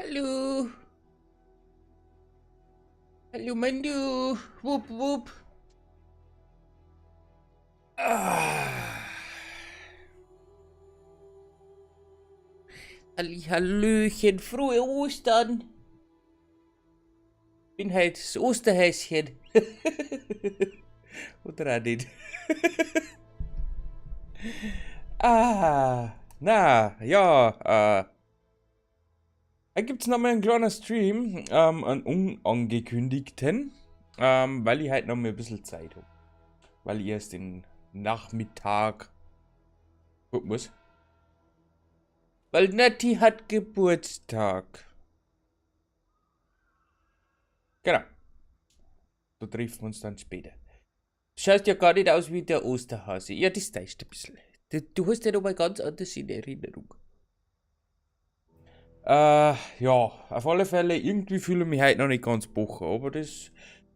Hallo. Hallo, Manu. Wupp, wupp. Hallöchen, frohe Ostern. Bin halt das Osterhäschen. Oder auch nicht. Da gibt's nochmal einen kleinen Stream, einen unangekündigten, weil ich halt noch mal ein bisschen Zeit habe. Weil ich erst den Nachmittag gucken muss. Weil Natti hat Geburtstag. Genau. Da treffen wir uns dann später. Du schaust ja gar nicht aus wie der Osterhase. Ja, das täuscht ein bisschen. Du hast ja noch mal ganz anders in Erinnerung. Ja, auf alle Fälle, irgendwie fühle ich mich heute noch nicht ganz bocher, aber das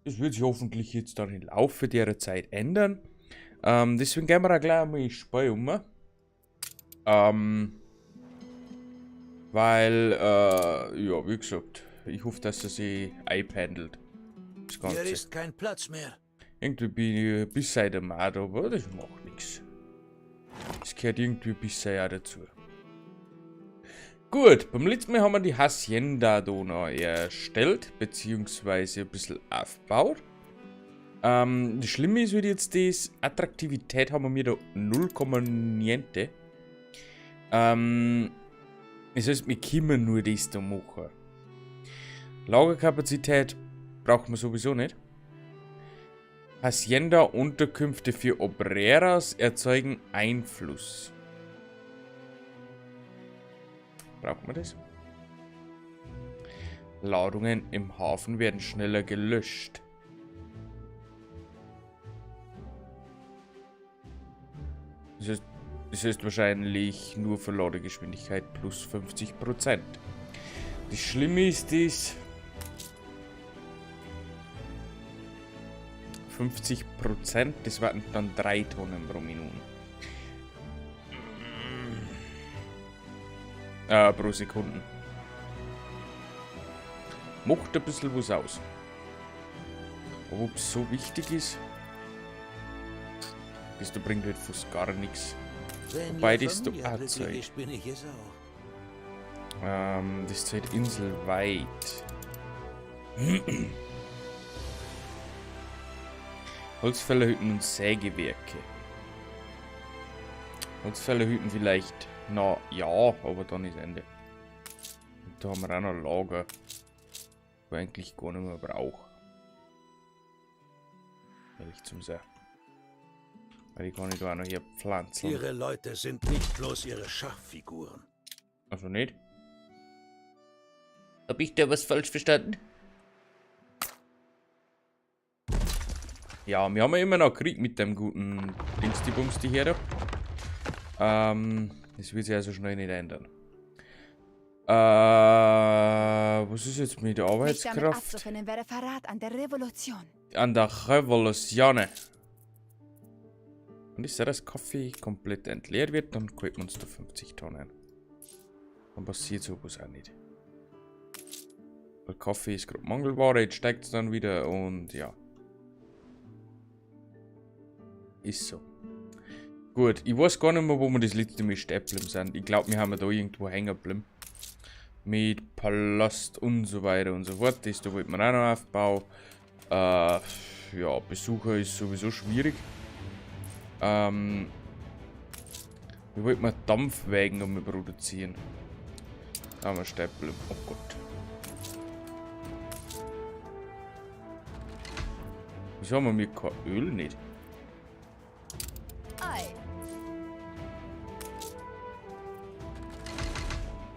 wird sich hoffentlich jetzt dann im Laufe der Zeit ändern. Deswegen gehen wir auch gleich einmal ins Spiel um. Weil, ja, wie gesagt, ich hoffe, dass er sich einpendelt. Das Ganze. Hier ist kein Platz mehr. Irgendwie bin ich ein bisschen der Mad, aber das macht nichts. Das gehört irgendwie ein bisschen auch dazu. Gut, beim letzten Mal haben wir die Hacienda da noch erstellt, beziehungsweise ein bisschen aufgebaut. Das Schlimme ist, wie jetzt das Attraktivität haben wir da 0,9. Das heißt, wir können nur das da machen. Lagerkapazität braucht man sowieso nicht. Hacienda-Unterkünfte für Obreras erzeugen Einfluss. Braucht man das? Ladungen im Hafen werden schneller gelöscht. Das heißt wahrscheinlich nur für Ladegeschwindigkeit plus 50%. Das Schlimme ist das 50%, das waren dann 3 Tonnen pro Minute. Pro Sekunden. Macht ein bisschen was aus. Aber ob es so wichtig ist, das bringt halt fast gar nichts. Wobei das da auch zeigt. Das zeigt inselweit. Holzfällerhütten und Sägewerke. Holzfällerhütten vielleicht. Na ja, aber dann ist Ende. Und da haben wir auch noch Lager, wo ich eigentlich gar nicht mehr brauche. Ehrlich zum Sein. Weil ich kann nicht auch noch hier pflanzen. Ihre Leute sind nicht bloß ihre Schachfiguren. Also nicht? Hab ich da was falsch verstanden? Ja, wir haben ja immer noch Krieg mit dem guten Dingsti-Bungsti hier. Das wird sich also schnell nicht ändern. Was ist jetzt mit der Arbeitskraft? Wäre Verrat an der Revolution. An der Revolution. Und ist das Kaffee komplett entleert wird, dann kriegt man uns da 50 Tonnen. Dann passiert sowas auch nicht. Weil Kaffee ist gerade Mangelware, jetzt steigt es dann wieder und ja. Ist so. Gut, ich weiß gar nicht mehr, wo wir das letzte Mal stehen geblieben sind. Ich glaube, wir haben da irgendwo hängen geblieben. Mit Palast und so weiter und so fort. Das da wollten wir auch noch aufbauen. Ja, Besucher ist sowieso schwierig. Wir wollten mal Dampfwägen um produzieren. Da haben wir stehen geblieben. Oh Gott. Wieso haben wir kein Öl nicht?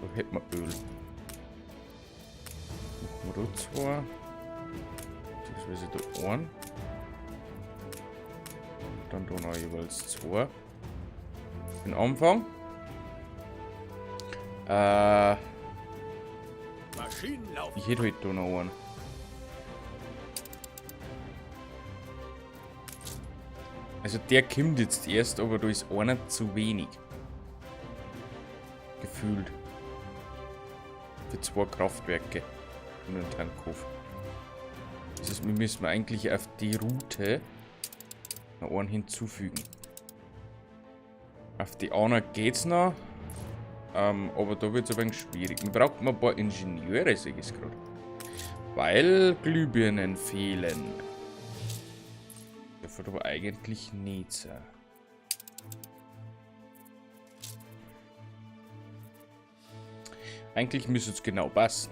Da hätten wir Öl. Machen wir da zwei. Beziehungsweise da einen. Dann da noch jeweils zwei. Den Anfang. Ich hätte heute da noch einen. Also der kommt jetzt erst, aber da ist einer zu wenig. Gefühlt. für 2 Kraftwerke und einen Tankhof. Das heißt, wir müssen eigentlich auf die Route noch einen hinzufügen. Auf die andere geht's noch. Aber da wird es ein wenig schwierig. Wir brauchen ein paar Ingenieure, sage ich gerade. Weil Glühbirnen fehlen. Das wird aber eigentlich nicht sein. Eigentlich müsste es genau passen.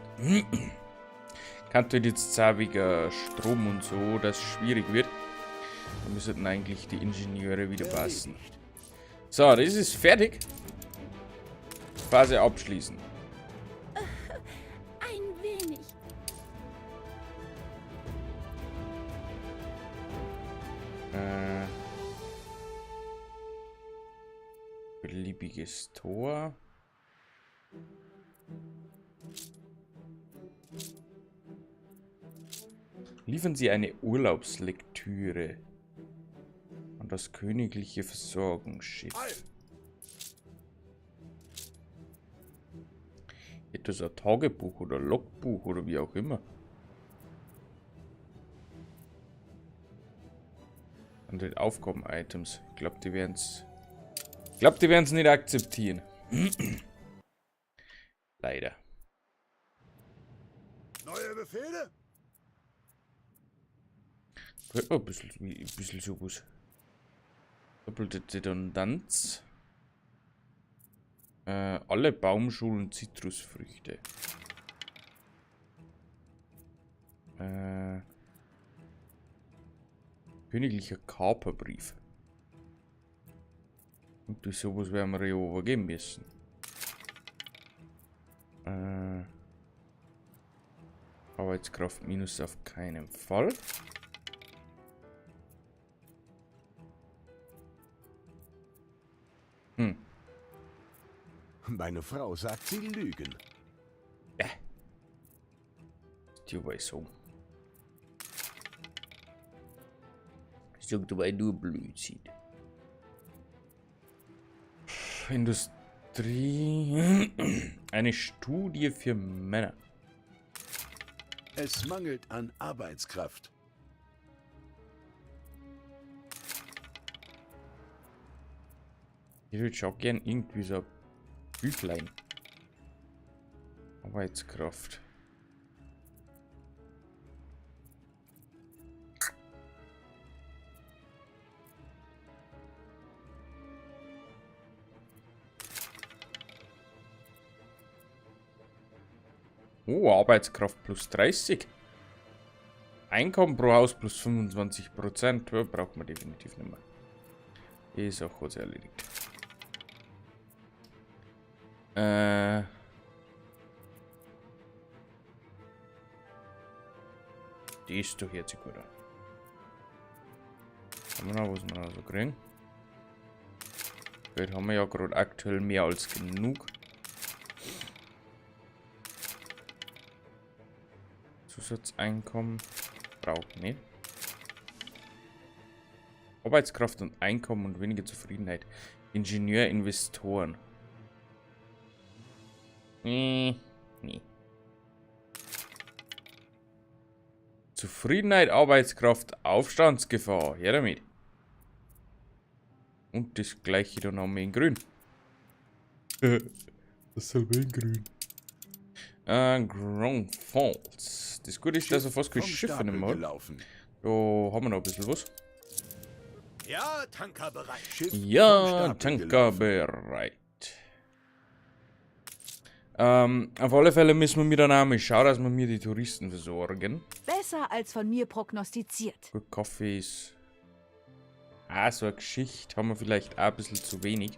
Kann halt jetzt sagen, wegen Strom und so, dass es schwierig wird. Da müssten eigentlich die Ingenieure wieder passen. So, das ist fertig. Phase abschließen. Ein wenig. Beliebiges Tor. Liefern Sie eine Urlaubslektüre an das königliche Versorgungsschiff. Etwas ein Tagebuch oder Logbuch oder wie auch immer. Und die Aufgaben-Items. Ich glaube, die werden es nicht akzeptieren. Leider. Neue Befehle? Hört man ein bisschen sowas. Doppelte Redundanz. Alle Baumschulen Zitrusfrüchte. Königlicher Kaperbrief. Und durch sowas werden wir ja übergeben müssen. Arbeitskraft minus auf keinen Fall. Meine Frau sagt, sie lügen. Ja. Die weiß so. Sagt dabei nur Blödsinn. Industrie. Eine Studie für Männer. Es mangelt an Arbeitskraft. Ich würde schon gern irgendwie so ein Büchlein. Arbeitskraft. Oh, Arbeitskraft plus 30. Einkommen pro Haus plus 25%. Ja, braucht man definitiv nicht mehr. Ist auch kurz erledigt. Die ist doch jetzt gut an. Haben wir noch, was wir noch so kriegen? Geld haben wir ja gerade aktuell mehr als genug. Zusatzeinkommen braucht nicht. Arbeitskraft und Einkommen und weniger Zufriedenheit. Ingenieur, Investoren. Nee. Zufriedenheit, Arbeitskraft, Aufstandsgefahr. Ja, damit. Und das gleiche dann haben wir in grün. Dasselbe in grün. Grand Falls. Das Gute ist, dass er fast keine Schiffe nicht mehr hat. Da haben wir noch ein bisschen was. Ja, Tanker bereit. Ja, Tanker bereit. Auf alle Fälle müssen wir mit der Name schauen, dass wir mir die Touristen versorgen. Besser als von mir prognostiziert. Gut, Kaffee ist so eine Geschichte. Haben wir vielleicht auch ein bisschen zu wenig.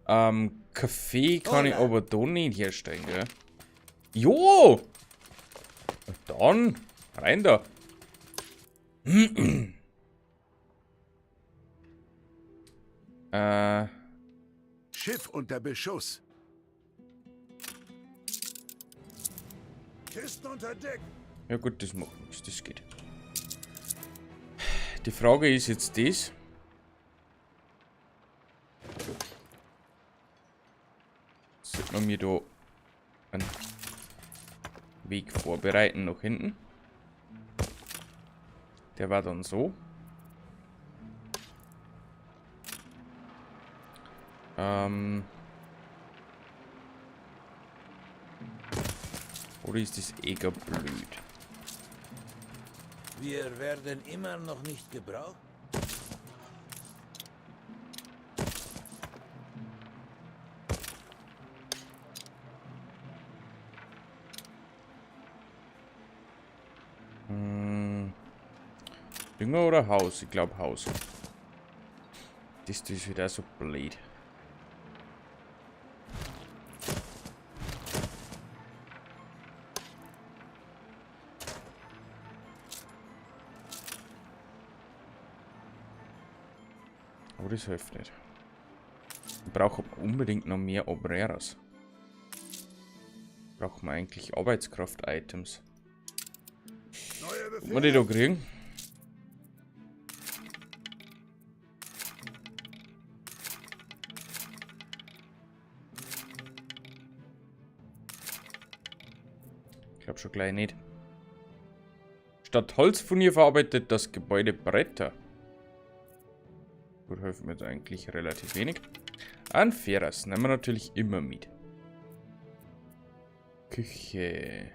Kaffee kann ich aber da nicht herstellen, gell? Jo! Dann, rein da. Schiff unter Beschuss. Kisten unter Deck. Ja gut, das macht nichts, das geht. Die Frage ist jetzt das. Sollte man mir da einen Weg vorbereiten nach hinten. Der war dann so. Oder ist das eher blöd? Wir werden immer noch nicht gebraucht. Dünger oder Haus? Ich glaube Haus. Das ist wieder so blöd. Aber das hilft nicht. Wir brauchen unbedingt noch mehr Obreras. Brauchen wir eigentlich Arbeitskraft-Items. Ob wir die da kriegen? Ich glaube schon gleich nicht. Statt Holzfurnier verarbeitet das Gebäude Bretter. Gut, helfen mir jetzt eigentlich relativ wenig. Ein Ferras nehmen wir natürlich immer mit. Küche.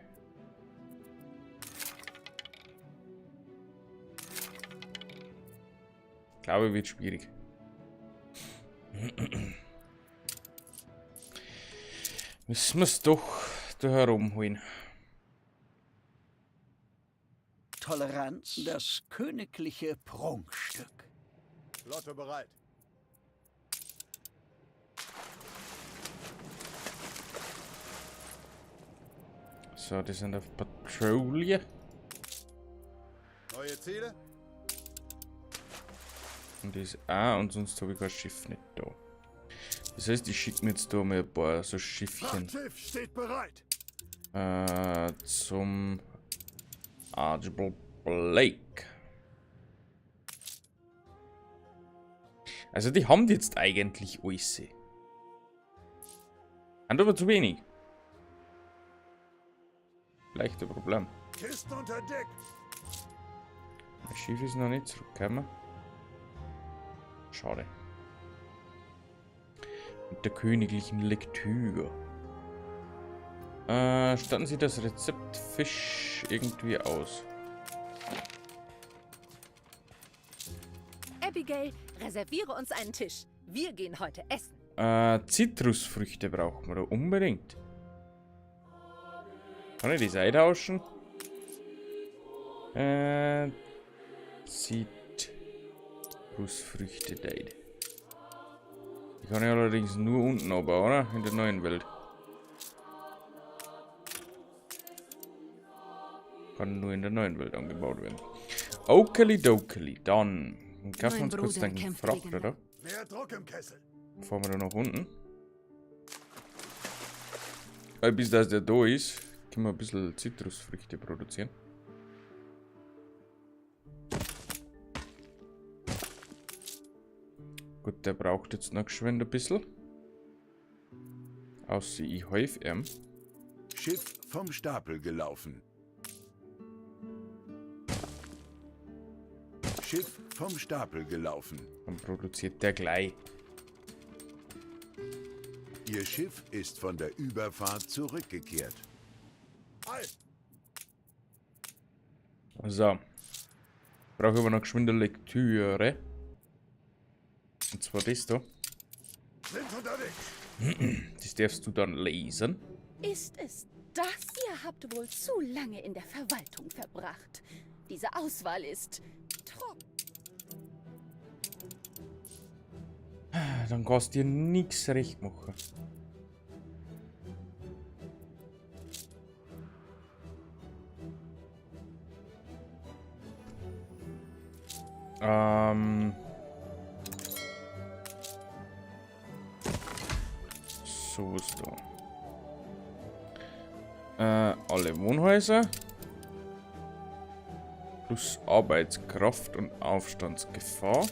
Ich glaube, wird schwierig. Müssen wir es doch da herumholen. Toleranz, das königliche Prunkstück. Flotte bereit. So, die sind auf Patrouille. Neue Ziele? Und das auch, und sonst habe ich kein Schiff nicht da. Das heißt, ich schicke mir jetzt da mal ein paar so Schiffchen Frachtschiff steht bereit. zum Archibald Blake. Also die haben jetzt eigentlich alles. Haben aber zu wenig. Leichter Problem. Kisten unter Deck. Das Schiff ist noch nicht zurückgekommen. Schade. Mit der königlichen Lektüre. Statten Sie das Rezept Fisch irgendwie aus? Abigail, reserviere uns einen Tisch. Wir gehen heute essen. Zitrusfrüchte brauchen wir da unbedingt. Kann ich das eintauschen? Zitrusfrüchte Date. Die kann ich allerdings nur unten aber, oder? In der neuen Welt. Kann nur in der neuen Welt angebaut werden. Okelidokeli, dann kaufen wir uns kurz Bruder den kämpft Frachter, gegen- oder? Mehr Druck im Kessel. Fahren wir da nach unten. Weil bis das der da ist, können wir ein bisschen Zitrusfrüchte produzieren. Gut, der braucht jetzt noch geschwind ein bisschen. Außer ich häuf ihm. Schiff vom Stapel gelaufen. Schiff vom Stapel gelaufen. Dann produziert der gleich. Ihr Schiff ist von der Überfahrt zurückgekehrt. Halt! So. Brauche aber noch geschwind eine Lektüre. Und zwar das da. Sind unterwegs. Das darfst du dann lesen. Ist es das? Ihr habt wohl zu lange in der Verwaltung verbracht. Diese Auswahl ist trocken. Dann kannst du dir nichts recht machen. So ist da. Alle Wohnhäuser. Plus Arbeitskraft und Aufstandsgefahr.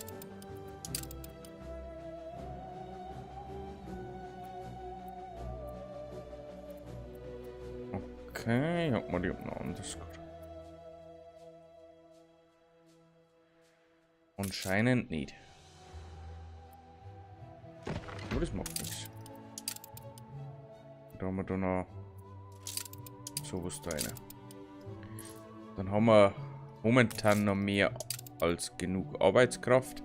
Okay, hat man die noch anders gut. Anscheinend nicht. Aber das macht nichts. Da haben wir da noch sowas da rein. Dann haben wir momentan noch mehr als genug Arbeitskraft.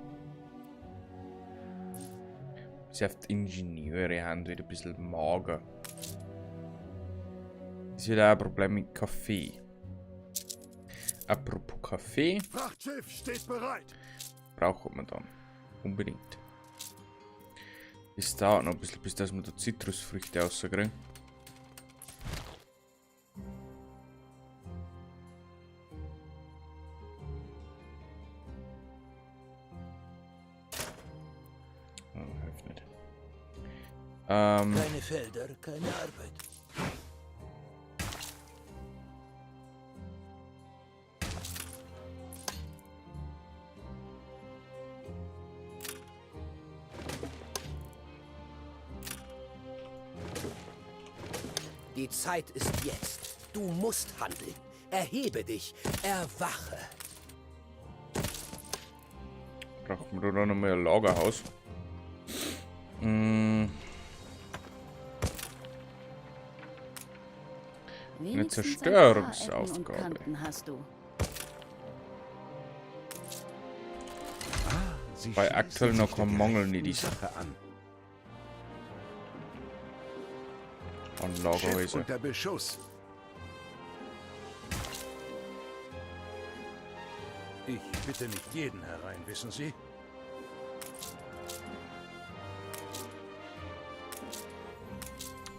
Selbst Ingenieure haben wieder ein bisschen mager. Ist wieder ein Problem mit Kaffee. Apropos Kaffee. Frachtschiff steht bereit. Braucht man dann. Unbedingt. Es dauert noch ein bisschen, bis dass wir da Zitrusfrüchte rauskriegen. Oh, hilft nicht. Keine Felder, keine Arbeit. Die Zeit ist jetzt. Du musst handeln. Erhebe dich. Erwache. Braucht man da noch mal ein Lagerhaus? Eine Wenigstens ein Zerstörungsaufgabe. paar Ecken und Kanten hast du. Sie Bei schließen aktuell sich noch der kein Mangel gerechten nicht Sache an. An Schiff Lagerhäuser. unter Beschuss. Ich bitte nicht jeden herein, wissen Sie?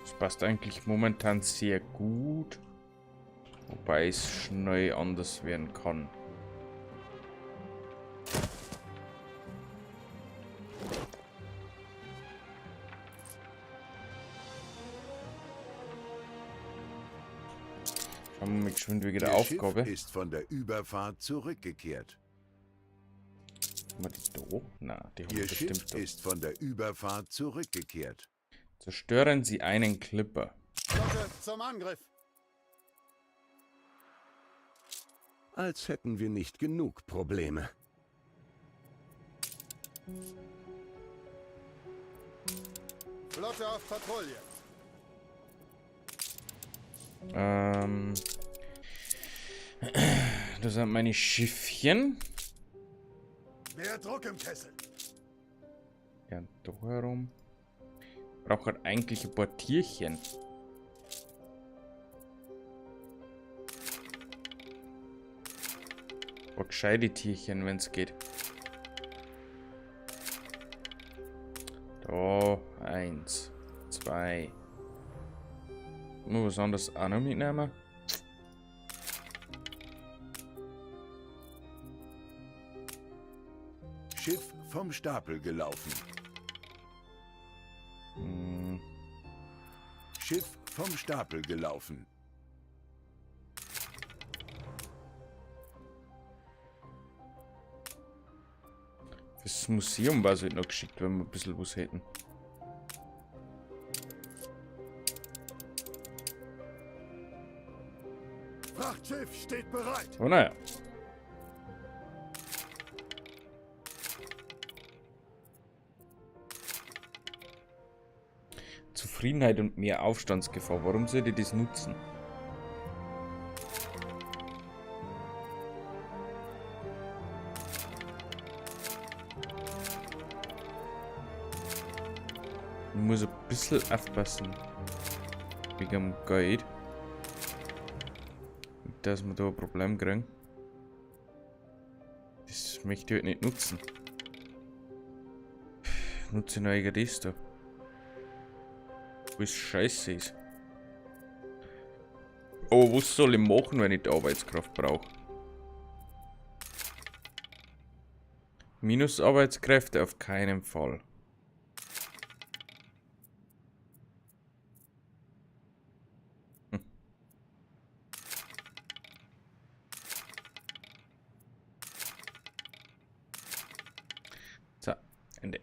Das passt eigentlich momentan sehr gut. Wobei es schnell anders werden kann. Schauen wir mal geschwind wegen der Aufgabe. Schiff ist von der Überfahrt zurückgekehrt. Haben wir die da? Nein, die haben wir Ihr Schiff bestimmt da. ist von der Überfahrt zurückgekehrt. Zerstören Sie einen Clipper. Flotte zum Angriff! Als hätten wir nicht genug Probleme. Flotte auf Patrouille. Das sind meine Schiffchen. Mehr Druck im Kessel. Ja, da herum. Braucht halt eigentlich ein paar Tierchen. Ein paar gescheite Tierchen, wenn es geht. Da, 1, 2. Nur was anderes auch noch mitnehmen. Schiff vom Stapel gelaufen. Schiff vom Stapel gelaufen. Fürs Museum war es halt noch geschickt, wenn wir ein bisschen was hätten. Frachtschiff steht bereit. Aber naja. Zufriedenheit und mehr Aufstandsgefahr. Warum sollte ich das nutzen? Ich muss ein bisschen aufpassen. Wegen dem Geld. Dass wir da ein Problem kriegen. Das möchte ich halt nicht nutzen. Ich nutze noch das da. Wo es scheiße ist. Aber was soll ich machen, wenn ich die Arbeitskraft brauche? Minus Arbeitskräfte auf keinen Fall. So, Ende.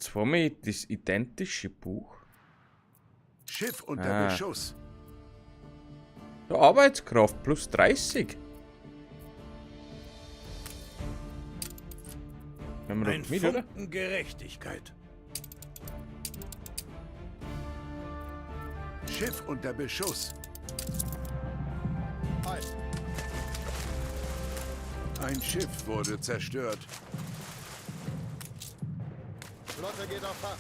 Zweimal das identische Buch. Schiff unter Beschuss. Der Arbeitskraft plus 30. Nehmen wir Ein doch mit, oder? Funken Gerechtigkeit. Schiff unter Beschuss. Ein Schiff wurde zerstört. Flotte geht auf Fahrt.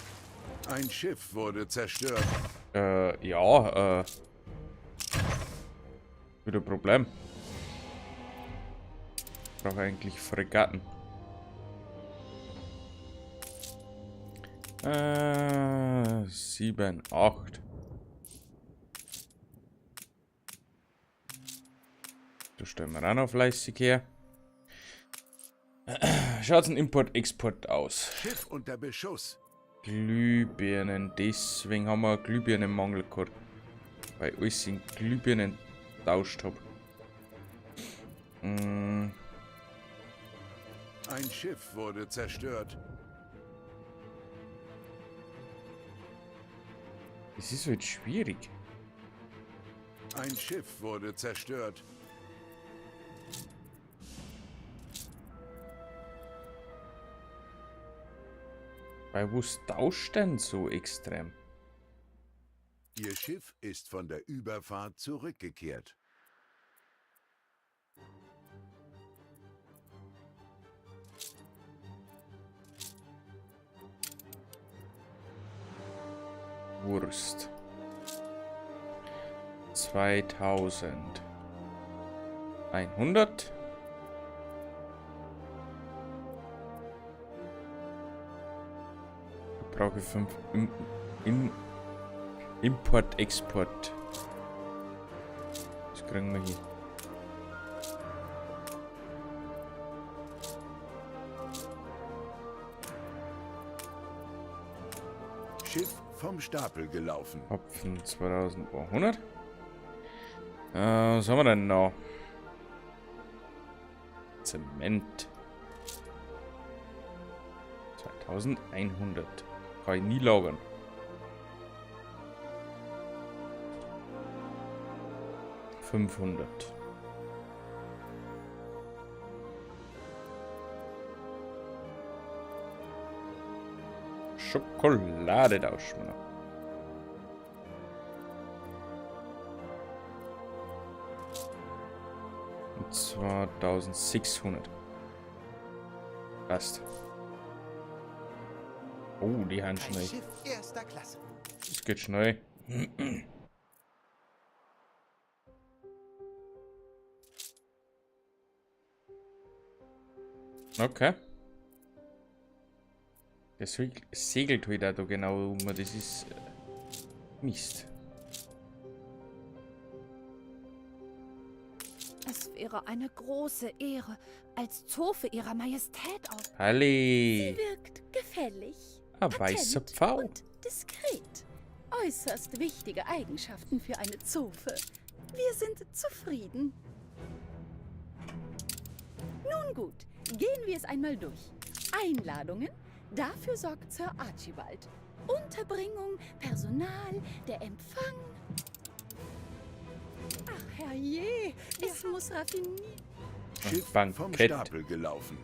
Ein Schiff wurde zerstört. Ja, wieder ein Problem. Ich brauche eigentlich Fregatten. 7, 8. Da stellen wir auch noch fleißig her. Schaut ein Import-Export aus. Schiff unter Beschuss. Glühbirnen, deswegen haben wir Glühbirnenmangel gehabt. Weil ich alles in Glühbirnen getauscht habe. Ein Schiff wurde zerstört. Das ist halt schwierig. Ein Schiff wurde zerstört. Weil was tauscht denn so extrem? Ihr Schiff ist von der Überfahrt zurückgekehrt. Wurst. 2100. Ich brauche 5 Import, Export. Das kriegen wir hier. Schiff vom Stapel gelaufen. Hopfen 2100. Was haben wir denn noch? Zement. 2100. Kann ich nie lagern. $500. Schokolade tauschen wir noch. Und zwar 1600. Passt. Oh, die haben schnell. Schiff erster Klasse. Das geht schnell. Okay. Das segelt halt auch da genau um. Das ist Mist. Es wäre eine große Ehre, als Zofe ihrer Majestät auf... Halli. Wirkt gefällig, Ein weißer patent Pfau. und diskret. Äußerst wichtige Eigenschaften für eine Zofe. Wir sind zufrieden. Nun gut, gehen wir es einmal durch. Einladungen, dafür sorgt Sir Archibald. Unterbringung, Personal, der Empfang. Ach herrje, es muss raffiniert. Schiff vom Bankett. Stapel gelaufen.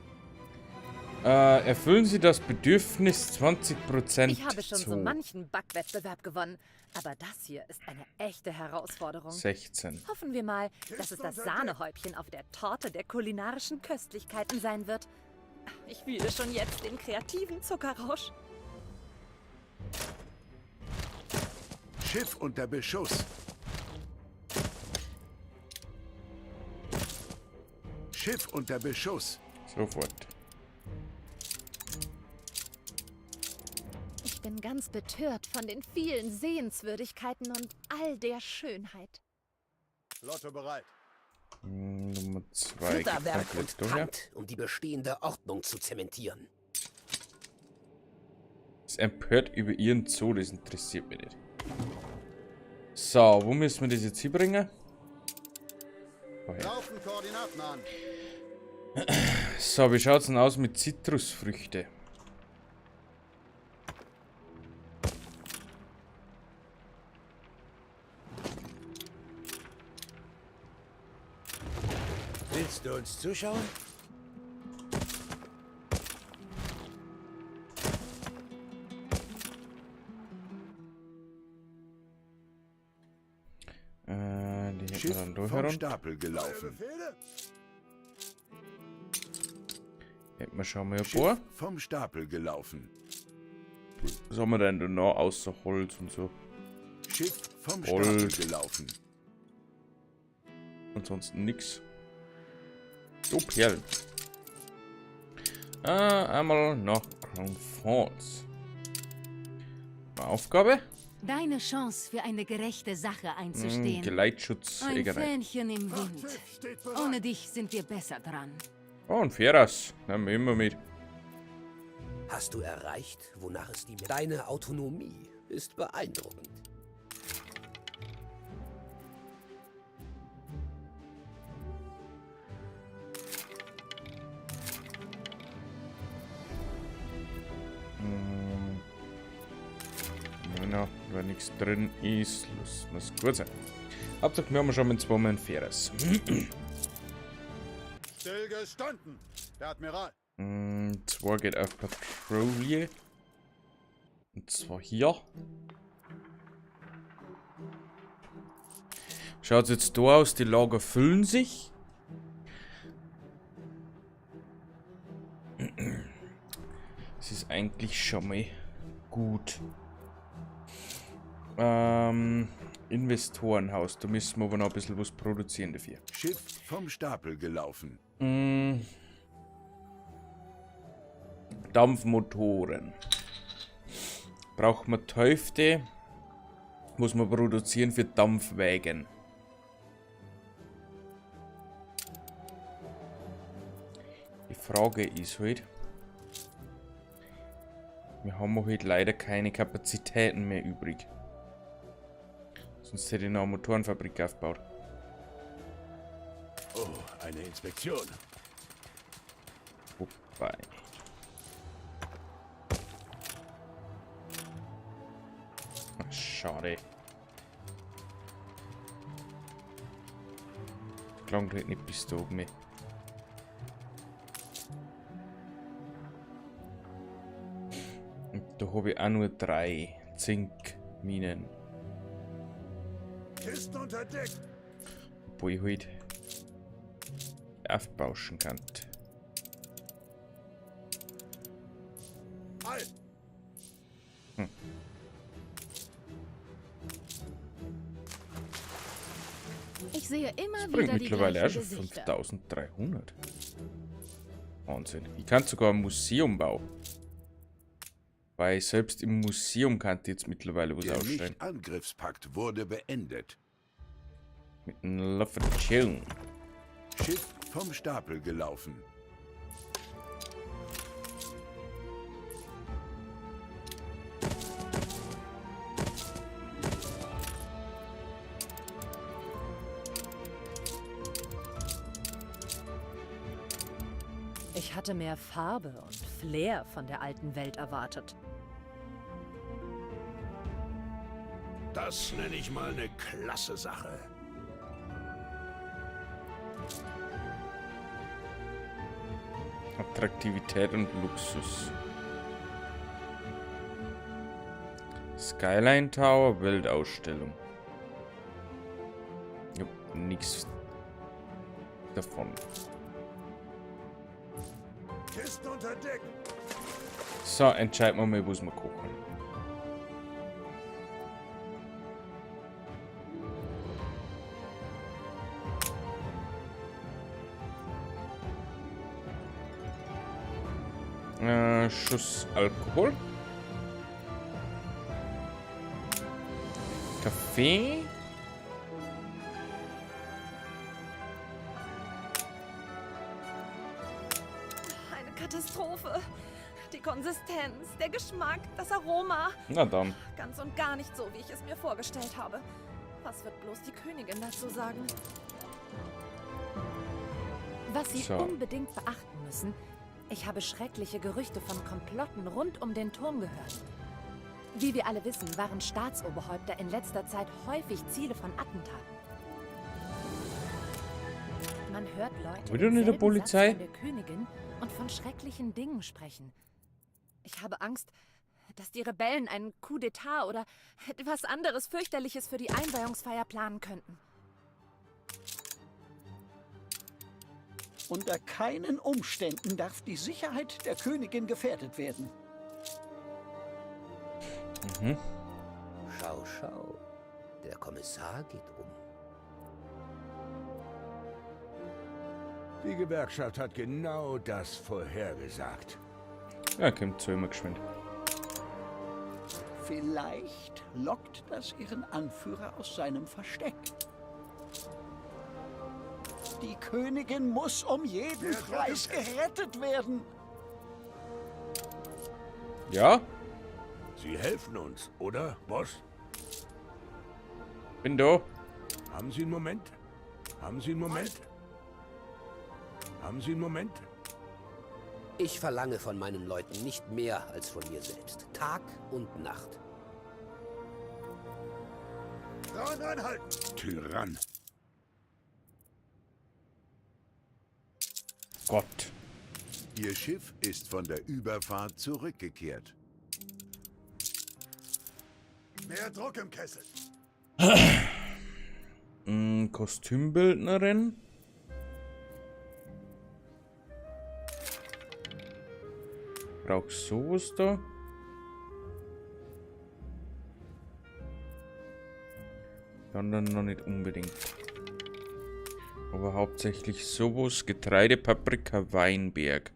Erfüllen Sie das Bedürfnis 20%. Ich habe schon so zu manchen Backwettbewerb gewonnen, aber das hier ist eine echte Herausforderung. 16. Hoffen wir mal, dass es das Sahnehäubchen auf der Torte der kulinarischen Köstlichkeiten sein wird. Ich fühle schon jetzt den kreativen Zuckerrausch. Schiff unter Beschuss. Schiff unter Beschuss. Sofort. Ich bin ganz betört von den vielen Sehenswürdigkeiten und all der Schönheit. Flotte bereit. Nummer 2. Ritterwerk und Pfand, um die bestehende Ordnung zu zementieren. Es empört über Ihren Zoo, das interessiert mich nicht. So, wo müssen wir das jetzt hinbringen? Woher? Laufen Koordinaten an. So, wie schaut es denn aus mit Zitrusfrüchte? Willst du uns zuschauen? Die hätten wir Schiff dann durch vom herum. Stapel gelaufen. Hätten wir schon mal ein Schiff paar. vom Stapel gelaufen. Was haben wir denn da noch außer Holz und so? Schiff vom Holz. Stapel gelaufen. Ansonsten nix. So, Perlen. Einmal nach Crown Falls. Eine Aufgabe? Deine Chance für eine gerechte Sache einzustehen. Geleitschutz. Ein Egerei. Fähnchen im Wind. Ohne dich sind wir besser dran. Oh, ein Feras. Nehmen wir immer mit. Hast du erreicht, wonach es dir... Deine Autonomie ist beeindruckend. Ja, wenn nichts drin ist, lassen wir es gut sein. Hauptsache, wir haben schon mit zwei Mann Feras. Stillgestanden. Der Admiral. Zwei geht auf Patrouille. Und zwar hier. Schaut jetzt da aus, die Lager füllen sich. Es ist eigentlich schon mal gut. Investorenhaus, da müssen wir aber noch ein bisschen was produzieren dafür. Schiff vom Stapel gelaufen. Dampfmotoren. Braucht man die Hälfte, muss man produzieren für Dampfwägen. Die Frage ist halt, wir haben heute leider keine Kapazitäten mehr übrig. Sonst hätte ich noch eine Motorenfabrik aufgebaut. Oh, eine Inspektion. Wobei. Ach, schade. Klang halt nicht bis da oben. Und da habe ich auch nur 3 Zinkminen. Kisten unter Deck. Wo ich halt aufbauschen kann. Halt! Ich sehe immer Das bringt wieder die mittlerweile auch gleichen schon Gesichter. 5300. Wahnsinn. Ich kann sogar ein Museum bauen. Weil selbst im Museum kann ich jetzt mittlerweile was Der ausstellen. Nicht-Angriffspakt wurde beendet. Mit einem Laffertune. Schiff vom Stapel gelaufen. Ich hatte mehr Farbe und Flair von der alten Welt erwartet. Das nenne ich mal eine klasse Sache. Attraktivität und Luxus. Skyline Tower, Weltausstellung. Ich hab nichts davon. Kisten unter Deck. So, entscheiden wir mal, was wir kochen. Schuss Alkohol. Kaffee. Eine Katastrophe. Die Konsistenz, der Geschmack, das Aroma. Na dann. Ganz und gar nicht so, wie ich es mir vorgestellt habe. Was wird bloß die Königin dazu sagen? Was Sie So. unbedingt beachten müssen, ich habe schreckliche Gerüchte von Komplotten rund um den Turm gehört. Wie wir alle wissen, waren Staatsoberhäupter in letzter Zeit häufig Ziele von Attentaten. Man hört Leute Wieder im nicht der selben Polizei? Satz von der Königin und von schrecklichen Dingen sprechen. Ich habe Angst, dass die Rebellen einen Coup d'État oder etwas anderes Fürchterliches für die Einweihungsfeier planen könnten. Unter keinen Umständen darf die Sicherheit der Königin gefährdet werden. Mhm. Schau, schau. Der Kommissar geht um. Die Gewerkschaft hat genau das vorhergesagt. Ja, kommt zu immer geschwind. Vielleicht lockt das ihren Anführer aus seinem Versteck. Die Königin muss um jeden Preis gerettet werden. Ja, Sie helfen uns, oder, Boss? bin da. Haben Sie einen Moment? Haben Sie einen Moment? Haben Sie einen Moment? Ich verlange von meinen Leuten nicht mehr als von mir selbst. Tag und Nacht. Dran anhalten! Tyrann. Gott. Ihr Schiff ist von der Überfahrt zurückgekehrt. Mehr Druck im Kessel! Kostümbildnerin. Brauchst sowas da? Die anderen noch nicht unbedingt. Aber hauptsächlich sowas, Getreide, Paprika, Weinberg.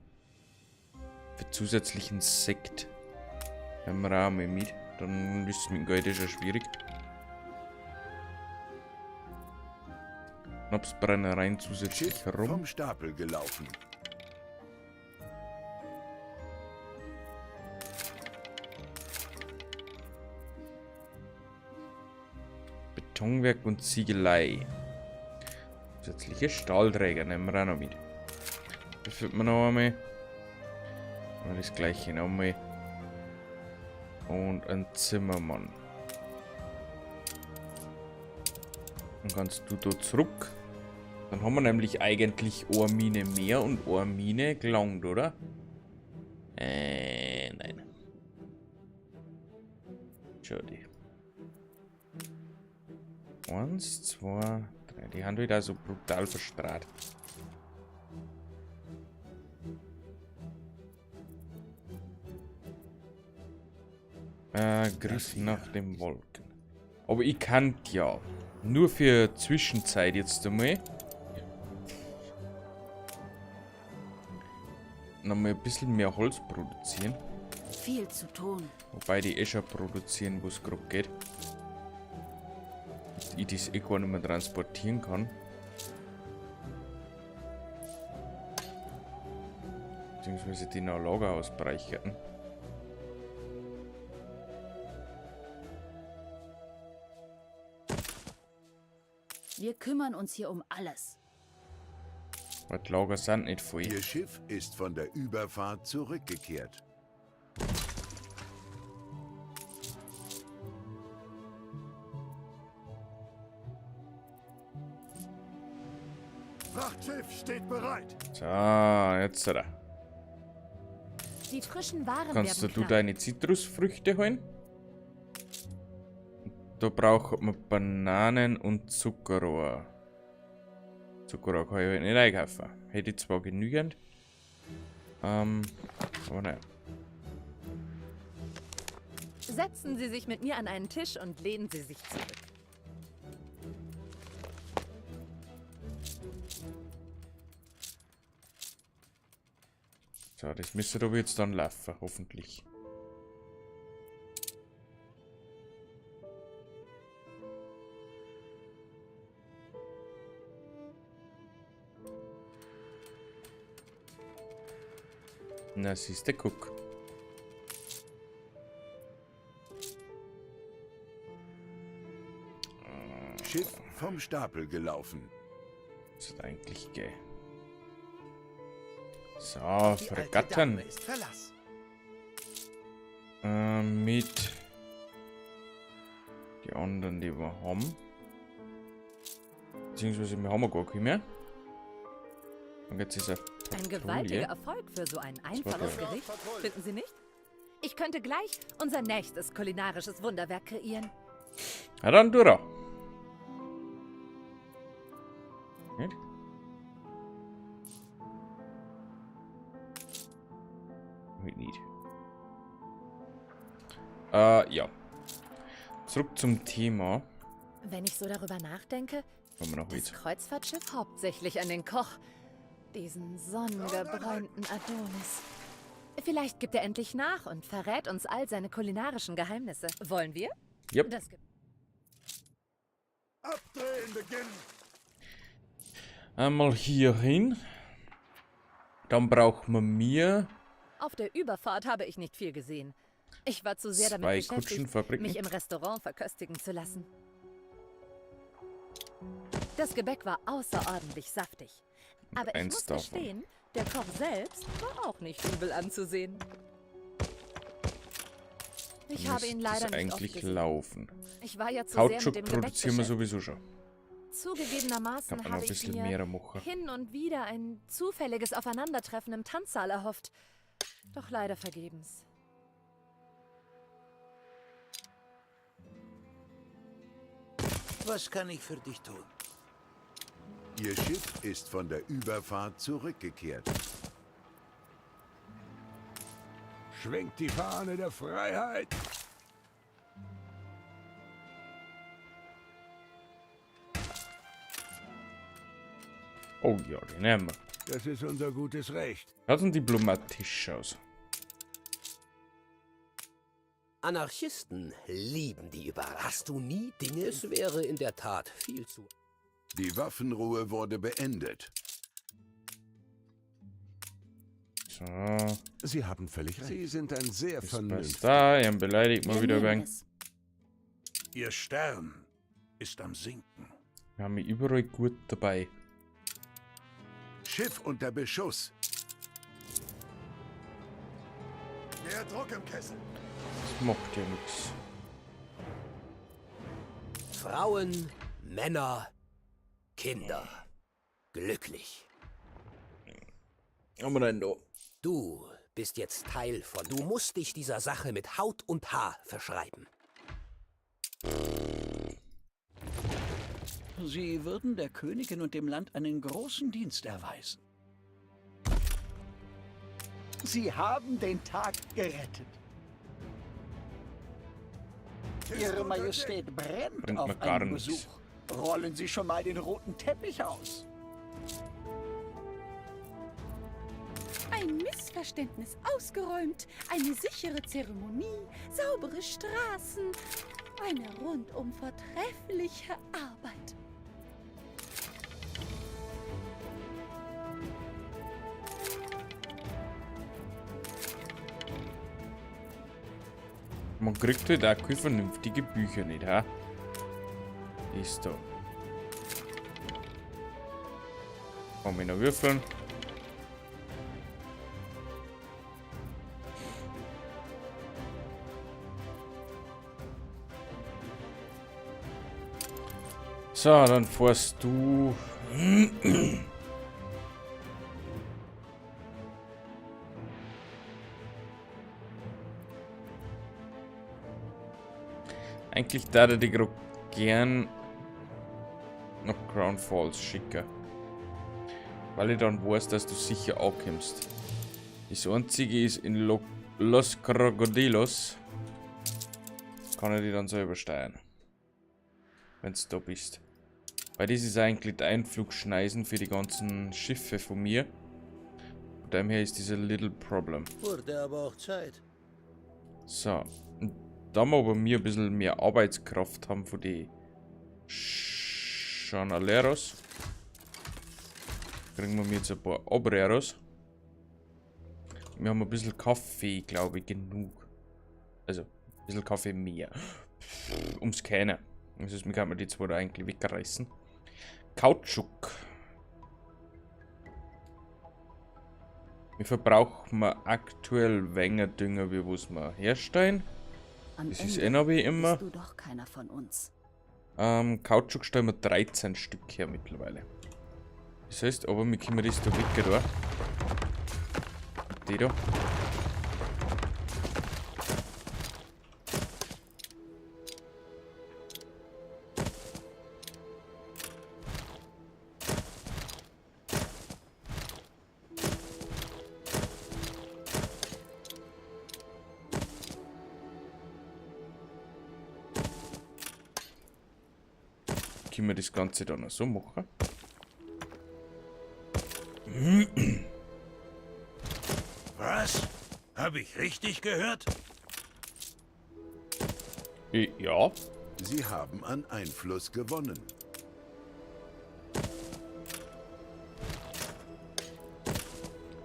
Für zusätzlichen Sekt. Haben wir auch mal mit. Dann ist es mit dem Geld schon schwierig. Schnapsbrennereien zusätzlich Schiff herum. vom Stapel gelaufen. Betonwerk und Ziegelei. Zusätzliche Stahlträger nehmen wir auch noch mit. Das wird man noch einmal. Und das gleiche noch einmal. Und ein Zimmermann. Dann kannst du da zurück. Dann haben wir nämlich eigentlich eine Mine mehr und eine Mine gelangt, oder? Nein. Schade. 1, 2, 3. Die haben wieder so brutal verstrahlt. Griff nach dem Wolken. Aber ich kann ja nur für Zwischenzeit jetzt einmal nochmal ein bisschen mehr Holz produzieren. Viel zu tun. Wobei die schon produzieren, wo es grob geht. Ich das gar nicht mehr transportieren kann. Beziehungsweise die noch Lager ausbrechen. Wir kümmern uns hier um alles. Weil die Lager sind nicht voll. Ihr Schiff ist von der Überfahrt zurückgekehrt. Frachtschiff steht bereit! So, jetzt da. Die frischen Waren Kannst werden du knapp. deine Zitrusfrüchte holen? Da braucht man Bananen und Zuckerrohr. Zuckerrohr kann ich halt nicht einkaufen. Hätte ich zwar genügend. Aber nein. Setzen Sie sich mit mir an einen Tisch und lehnen Sie sich zurück. So, das müsste aber jetzt dann laufen, hoffentlich. Na, siehste, guck. Schiff vom Stapel gelaufen. Das ist eigentlich geil. So, Fregatten. Mit die anderen, die wir haben. Beziehungsweise wir haben gar keine mehr. Und jetzt ist er. Ein gewaltiger Erfolg für so ein einfaches Gericht, finden Sie nicht? Ich könnte gleich unser nächstes kulinarisches Wunderwerk kreieren. Ja, dann durch. Nicht? Nicht. Ja. Zurück zum Thema. Wenn ich so darüber nachdenke, Haben wir noch das jetzt. Kreuzfahrtschiff hauptsächlich an den Koch. Diesen sonnengebräunten Adonis. Vielleicht gibt er endlich nach und verrät uns all seine kulinarischen Geheimnisse. Wollen wir? Yep. Das gibt Abdrehen beginnen. Einmal hier hin. Dann braucht man mir Auf der Überfahrt habe ich nicht viel gesehen. Ich war zu sehr damit 2 beschäftigt, Kutschenfabriken. mich im Restaurant verköstigen zu lassen. Das Gebäck war außerordentlich saftig. Aber ich eins muss davon. gestehen, der Koch selbst war auch nicht übel anzusehen. Ich habe ihn leider nicht oft eigentlich gesehen. laufen. Ich war ja zu sehr mit Kautschuk dem Gebäck produzieren wir beschäftigt. sowieso schon. Zugegebenermaßen Kann man noch habe ein ich bisschen mir mehr machen. hin und wieder ein zufälliges Aufeinandertreffen im Tanzsaal erhofft. Doch leider vergebens. Was kann ich für dich tun? Ihr Schiff ist von der Überfahrt zurückgekehrt. Schwenkt die Fahne der Freiheit. Oh ja, den nehmen wir. Das ist unser gutes Recht. Schaut denn diplomatisch aus. Anarchisten lieben die Überraschung. Hast du nie Dinge? Es wäre in der Tat viel zu... Die Waffenruhe wurde beendet. So. Sie haben völlig recht. Sie sind ein sehr Das vernünftiger. passt da. Ihren beleidigt mal wieder weg. Ihr Stern ist am Sinken. Wir haben ihn überall gut dabei. Schiff unter Beschuss. Mehr Druck im Kessel. Das macht ja nichts. Frauen, Männer, Kinder. Glücklich. Haben wir denn da? Du bist jetzt Teil von... Du musst dich dieser Sache mit Haut und Haar verschreiben. Sie würden der Königin und dem Land einen großen Dienst erweisen. Sie haben den Tag gerettet. Ihre Majestät brennt Bringt mir auf gar einen nichts. Besuch. Rollen Sie schon mal den roten Teppich aus. Ein Missverständnis ausgeräumt, eine sichere Zeremonie, saubere Straßen, eine rundum vortreffliche Arbeit. Man kriegt halt auch keine vernünftige Bücher nicht, ha? Ist da. Kann ich noch würfeln? So, dann fährst du. Eigentlich da der die gern nach Crown Falls schicken. Weil ich dann weiß, dass du sicher ankommst. Das einzige ist in Los Crocodilos. Kann ich die dann selber steuern. Wenn du da bist. Weil das ist eigentlich der Einflugschneisen für die ganzen Schiffe von mir. Von dem her ist dieser Little Problem. Wurde aber auch Zeit. So. Und da wir aber mir ein bisschen mehr Arbeitskraft haben von die Chanaleros, kriegen wir jetzt ein paar Obreros. Wir haben ein bisschen Kaffee, glaube ich, genug. Also, ein bisschen Kaffee mehr. Ums Keine. Das heißt, wir können die zwei da eigentlich wegreißen. Kautschuk. Wir verbrauchen aktuell weniger Dünger, wie was wir herstellen. Am Das ist Ende eh noch wie immer. bist du doch keiner von uns. Kautschuk stellen wir 13 Stück her mittlerweile. Das heißt, aber wir können das da weg, da. Die da. Können wir das Ganze dann noch so machen? Was? Habe ich richtig gehört? Ja. Sie haben an Einfluss gewonnen.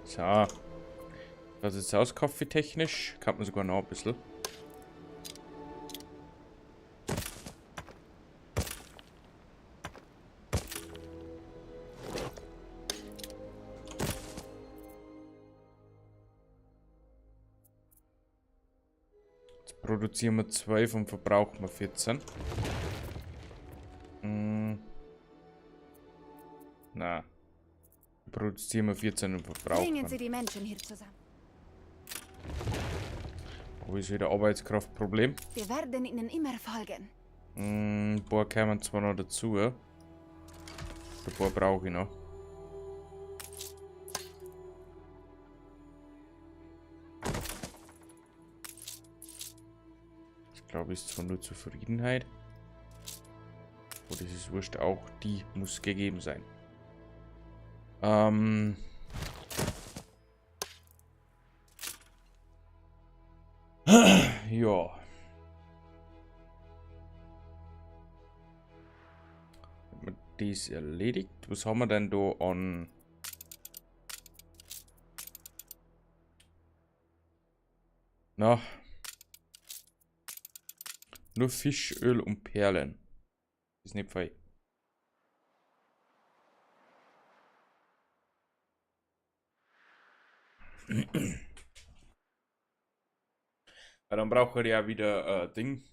So. Das ist aus kaffeetechnisch. Kann man sogar noch ein bisschen. Produzieren wir 12 und verbrauchen wir 14. Na. Produzieren wir 14 und verbrauchen. Bringen Sie die Menschen hier zusammen. Wo ist wieder Arbeitskraftproblem? Wir werden Ihnen immer folgen. Ein paar kämen zwar noch dazu. Ein paar brauche ich noch. Ich glaube, ist zwar nur Zufriedenheit. Aber das ist wurscht, auch die muss gegeben sein. Ja. Das erledigt. Was haben wir denn da an? Na. Nur Fischöl und Perlen. Ist nicht fein. Ja, dann braucht er ja wieder Ding.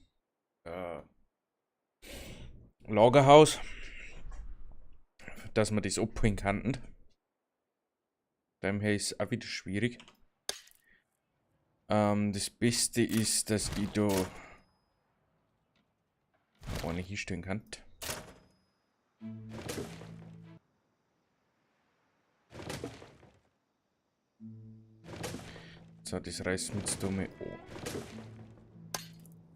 Lagerhaus. Dass man das abholen kann. Daher ist es auch wieder schwierig. Das Beste ist, dass ich da eine hinstellen kann. So, das reißt mit jetzt dumme an.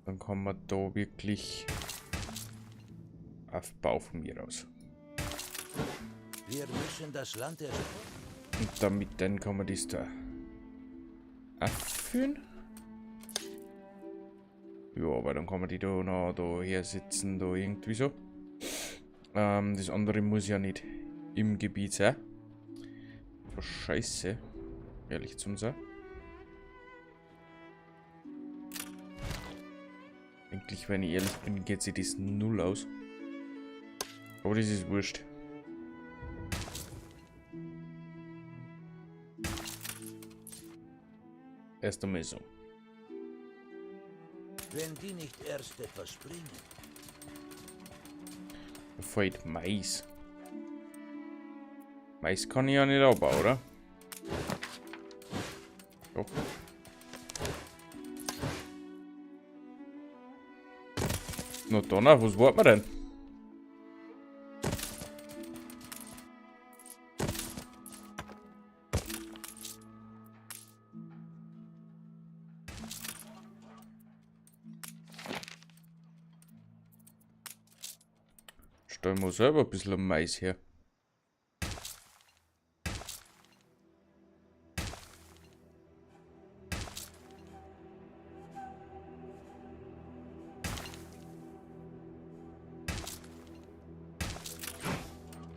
Dann kann man da wirklich Aufbau von mir aus. Wir müssen das Land Und damit dann kann man das da auffüllen. Ja, aber dann kann man die da noch da her sitzen, da irgendwie so. Das andere muss ja nicht im Gebiet sein. Oh, Scheiße. Ehrlich zum sein. Eigentlich, wenn ich ehrlich bin, geht sich das null aus. Aber das ist wurscht. Erst einmal so. Wenn die nicht erst etwas bringen. Da fehlt Mais. Mais kann ich ja nicht abbauen, oder? Oh. Na dann, was warten wir denn? Stellen wir selber ein bisschen Mais her.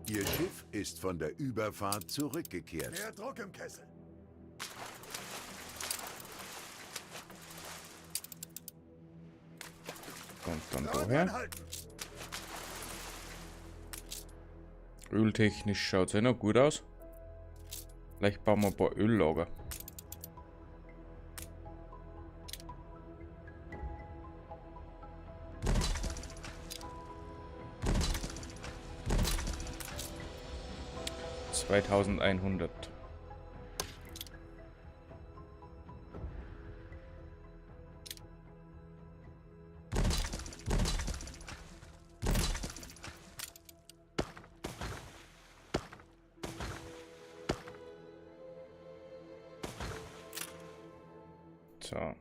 Ihr Schiff ist von der Überfahrt zurückgekehrt. Mehr Druck im Kessel. Und dann daher. Öltechnisch schaut es ja noch gut aus. Vielleicht bauen wir ein paar Öllager. 2100. So.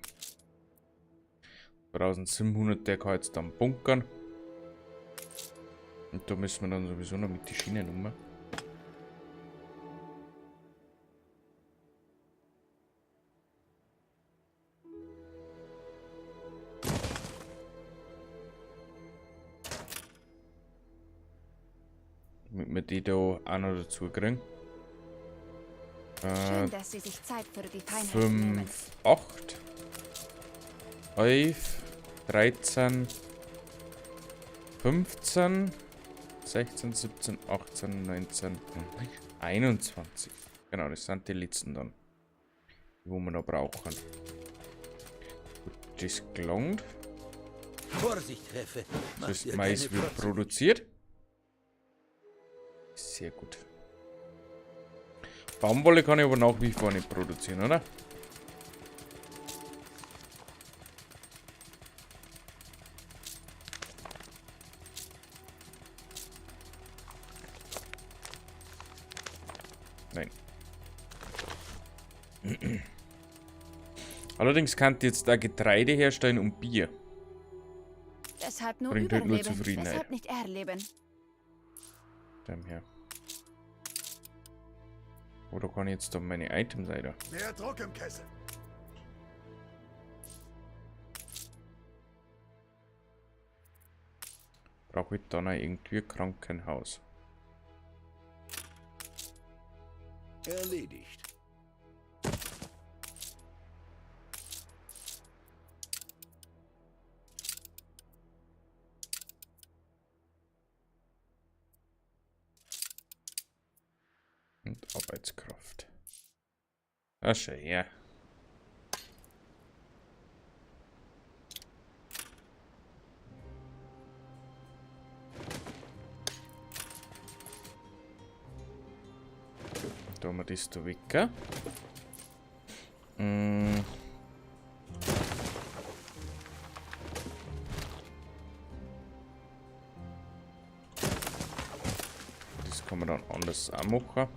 1700, der kann jetzt dann bunkern. Und da müssen wir dann sowieso noch mit die Schienen um. Damit wir die da auch noch dazu kriegen. Schön, dass Sie sich Zeit für die Feinheit 5, nehmen. 8, 11, 13, 15, 16, 17, 18, 19, 21. Genau, das sind die letzten dann, die wir noch brauchen. Gut, das gelangt. Vorsicht, Treffe. Das ist Mais wird produziert. Sehr gut. Baumwolle kann ich aber nach wie vor nicht produzieren, oder? Nein. Allerdings kann ich jetzt da Getreide herstellen und Bier. Deshalb nur Bringt halt nur überleben, Zufriedenheit. deshalb nicht erleben. Dem her. Oder kann ich jetzt da meine Items leider? Mehr Druck im Kessel. Brauche ich dann noch irgendwie ein Krankenhaus? Erledigt. Und Arbeitskraft. Ah, schön, ja. Da haben wir das da weg. Das kann man dann anders auch machen.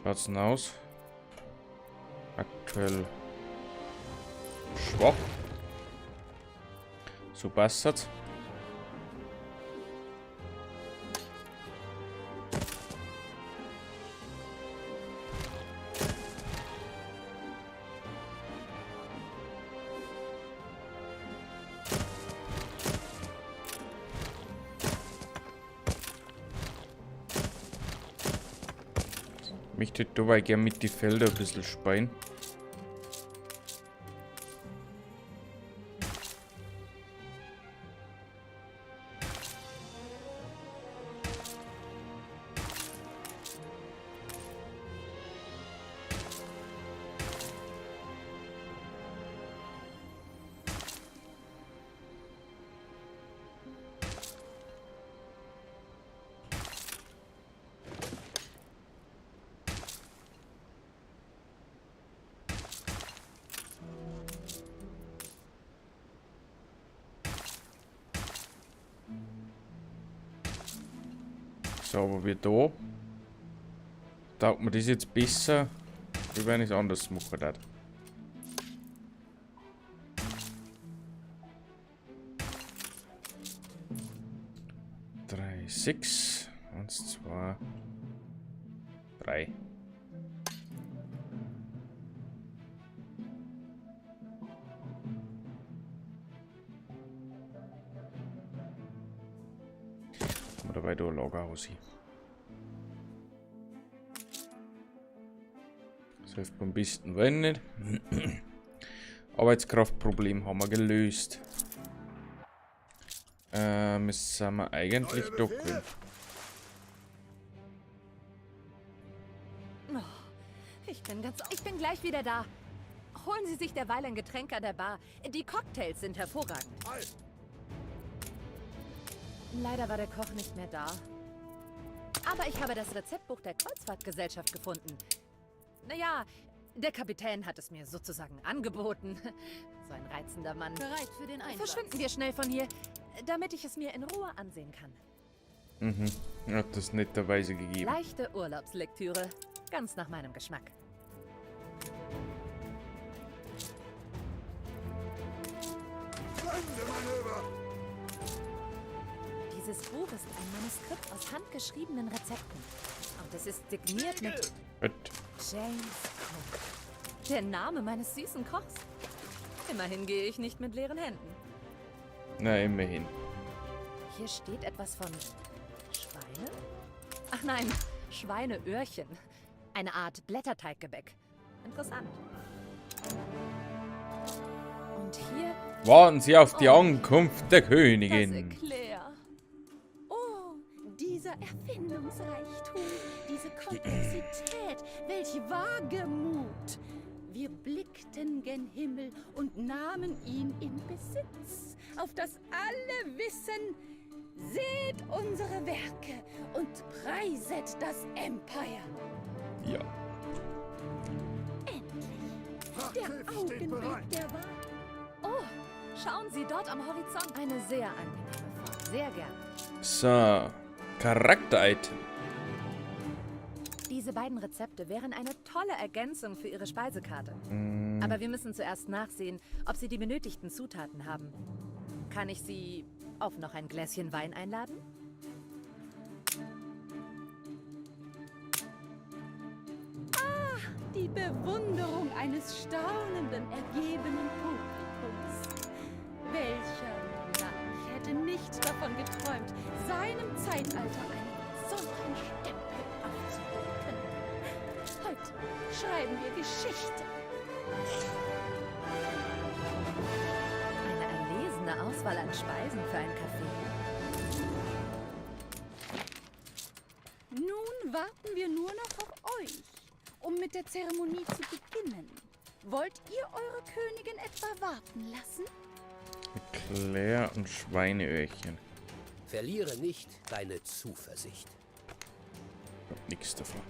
Schaut's denn aus? Aktuell schwach. So passt das. Ich möchte dabei gerne mit die Felder ein bisschen speien. So, aber wie da. Taugt mir das jetzt besser, wie wenn ich es anders machen würde. 3, 6, 1, 2, 3. Oder bei der Lagerhaus hin. Das hilft beim besten wenn nicht. Arbeitskraftproblem haben wir gelöst. Müssen wir eigentlich doch gewinnen. Ich bin gleich wieder da. Holen Sie sich derweil ein Getränk an der Bar. Die Cocktails sind hervorragend. Leider war der Koch nicht mehr da. Aber ich habe das Rezeptbuch der Kreuzfahrtgesellschaft gefunden. Naja, der Kapitän hat es mir sozusagen angeboten. So ein reizender Mann. Bereit für den Einsatz. Verschwinden wir schnell von hier, damit ich es mir in Ruhe ansehen kann. Hat das netterweise gegeben. Leichte Urlaubslektüre. Ganz nach meinem Geschmack. Dieses Buch ist ein Manuskript aus handgeschriebenen Rezepten. Und es ist signiert mit James Cook. Der Name meines süßen Kochs. Immerhin gehe ich nicht mit leeren Händen. Na, immerhin. Hier steht etwas von Schweine? Ach nein, Schweineöhrchen. Eine Art Blätterteiggebäck. Interessant. Und hier... Warten Sie auf die Ankunft der Das Königin. Eclair. Oh, dieser Erfindungsreichtum, diese Komplexität, welch Wagemut. Wir blickten gen Himmel und nahmen ihn in Besitz, auf das alle wissen, seht unsere Werke und preiset das Empire. Ja. Endlich, der Augenblick der Wahl. Oh, schauen Sie dort am Horizont. Eine sehr angenehme Frau. Sehr gern. So. Charakter-Item. Diese beiden Rezepte wären eine tolle Ergänzung für Ihre Speisekarte. Aber wir müssen zuerst nachsehen, ob Sie die benötigten Zutaten haben. Kann ich Sie auf noch ein Gläschen Wein einladen? Die Bewunderung eines staunenden, ergebenen Publikums. Welcher Monarch hätte nicht davon geträumt, seinem Zeitalter einen solchen Stempel aufzudrücken? Heute schreiben wir Geschichte. Eine erlesene Auswahl an Speisen für ein Café. Nun warten wir nur noch auf euch, um mit der Zeremonie zu beginnen. Wollt ihr eure Königin etwa warten lassen? Eclair und Schweineöhrchen. Verliere nicht deine Zuversicht. Hab nix davon.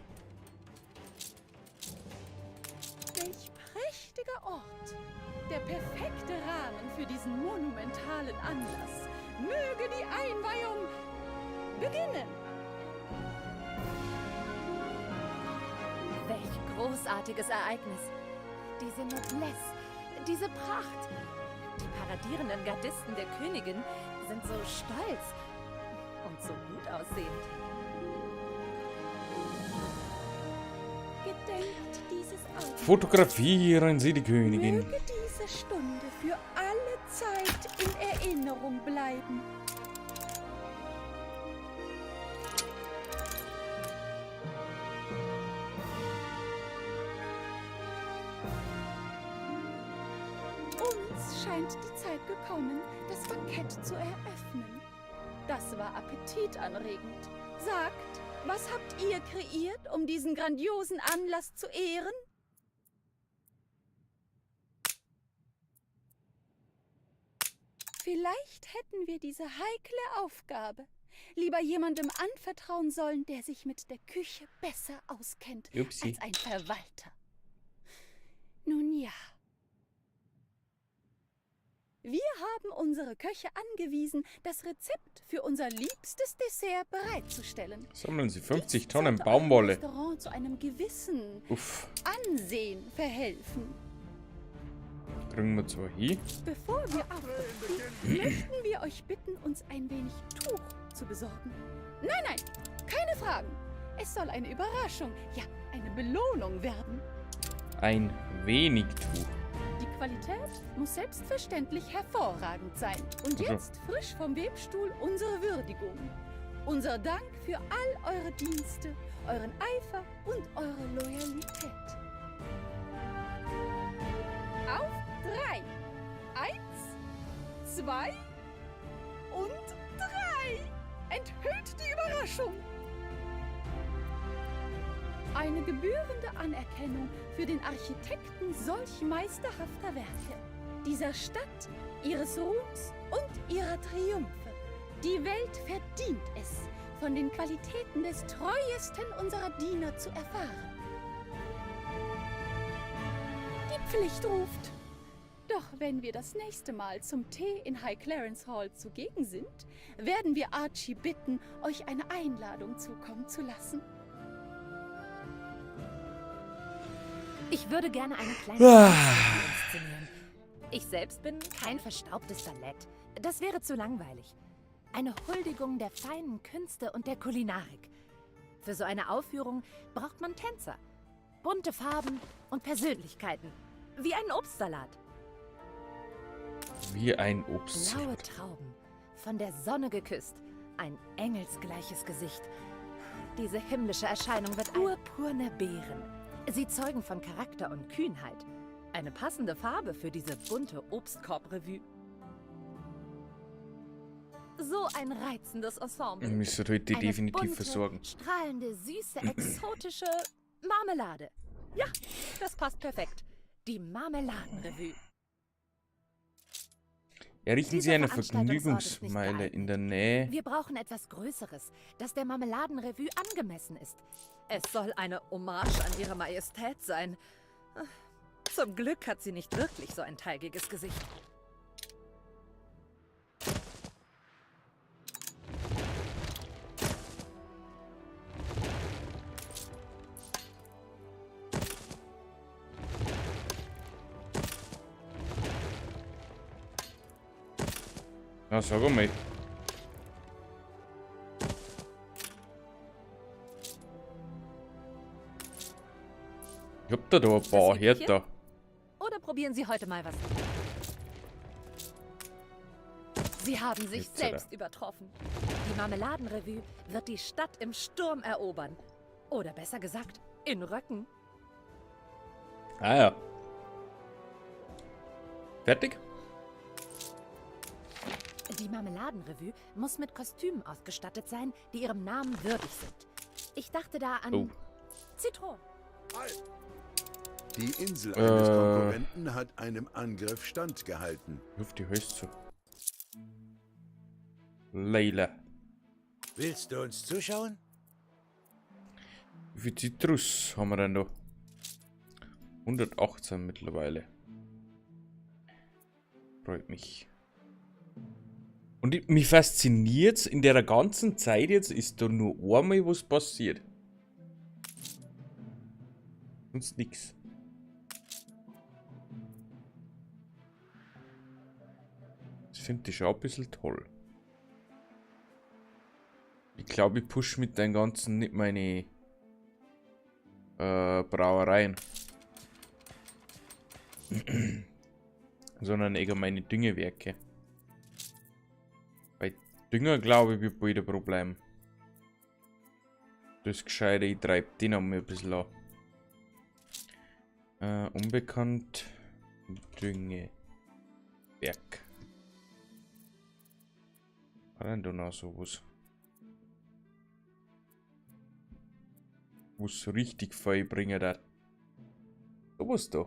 Welch prächtiger Ort! Der perfekte Rahmen für diesen monumentalen Anlass. Möge die Einweihung beginnen! Welch großartiges Ereignis. Diese Noblesse, diese Pracht. Die paradierenden Gardisten der Königin sind so stolz und so gut aussehend. Gedenkt dieses Augenblicks. Fotografieren Sie die Königin. Möge diese Stunde für alle Zeit in Erinnerung bleiben. Uns scheint die Zeit gekommen, das Bankett zu eröffnen. Das war appetitanregend. Sagt, was habt ihr kreiert, um diesen grandiosen Anlass zu ehren? Vielleicht hätten wir diese heikle Aufgabe lieber jemandem anvertrauen sollen, der sich mit der Küche besser auskennt Upsi. als ein Verwalter. Nun ja. Wir haben unsere Köche angewiesen, das Rezept für unser liebstes Dessert bereitzustellen. Sammeln Sie 50 Dies Tonnen sollte Baumwolle. eurem Restaurant zu einem gewissen Uff. Ansehen verhelfen. Kriegen wir zwar hin. Bevor wir aufbrechen, möchten wir euch bitten, uns ein wenig Tuch zu besorgen. Nein, nein, keine Fragen. Es soll eine Überraschung, ja, eine Belohnung werden. Ein wenig Tuch. Die Qualität muss selbstverständlich hervorragend sein. Und Also. jetzt frisch vom Webstuhl unsere Würdigung. Unser Dank für all eure Dienste, euren Eifer und eure Loyalität. Auf 3. 1, 2 und 3. Enthüllt die Überraschung. Eine gebührende Anerkennung für den Architekten solch meisterhafter Werke, dieser Stadt, ihres Ruhms und ihrer Triumphe. Die Welt verdient es, von den Qualitäten des treuesten unserer Diener zu erfahren. Die Pflicht ruft. Doch wenn wir das nächste Mal zum Tee in High Clarence Hall zugegen sind, werden wir Archie bitten, euch eine Einladung zukommen zu lassen. Ich würde gerne eine kleine Tanzparty inszenieren. Ich selbst bin kein verstaubtes Ballett. Das wäre zu langweilig. Eine Huldigung der feinen Künste und der Kulinarik. Für so eine Aufführung braucht man Tänzer, bunte Farben und Persönlichkeiten. Wie einen Obstsalat. Wie ein Obst. Blaue Trauben, von der Sonne geküsst. Ein engelsgleiches Gesicht. Diese himmlische Erscheinung wird purpurne Beeren. Sie zeugen von Charakter und Kühnheit. Eine passende Farbe für diese bunte Obstkorb-Revue. So ein reizendes Ensemble. Wir müssen heute Eine definitiv bunte, versorgen. strahlende, süße, exotische Marmelade. Ja, das passt perfekt. Die Marmeladenrevue. Errichten Sie Dieser eine Veranstaltungsort ist nicht Vergnügungsmeile geeignet. in der Nähe. Wir brauchen etwas Größeres, das der Marmeladenrevue angemessen ist. Es soll eine Hommage an Ihre Majestät sein. Zum Glück hat sie nicht wirklich so ein teigiges Gesicht. Ja, sag mal. Ich hab da ein paar Härter. Oder probieren Sie heute mal was. Sie haben sich Jetzt, selbst übertroffen. Die Marmeladenrevue wird die Stadt im Sturm erobern. Oder besser gesagt, in Röcken. Ah ja. Fertig? Die Marmeladenrevue muss mit Kostümen ausgestattet sein, die ihrem Namen würdig sind. Ich dachte da an Zitronen. Die Insel eines Konkurrenten hat einem Angriff standgehalten. Auf die Höchst zu. Leila. Willst du uns zuschauen? Wie viel Zitrus haben wir denn da? 118 mittlerweile. Freut mich. Und mich fasziniert in der ganzen Zeit jetzt, ist da nur einmal was passiert. Sonst nix. Das finde ich schon ein bisschen toll. Ich glaube, ich push mit den ganzen nicht meine Brauereien. Sondern eher meine Düngewerke. Bei Dünger, glaube ich, wird bald ein Problem. Das Gescheite, ich treibe den einmal ein bisschen an. Unbekannt. Düngewerk. War denn da noch sowas? Was so richtig fein bringen da. Sowas da.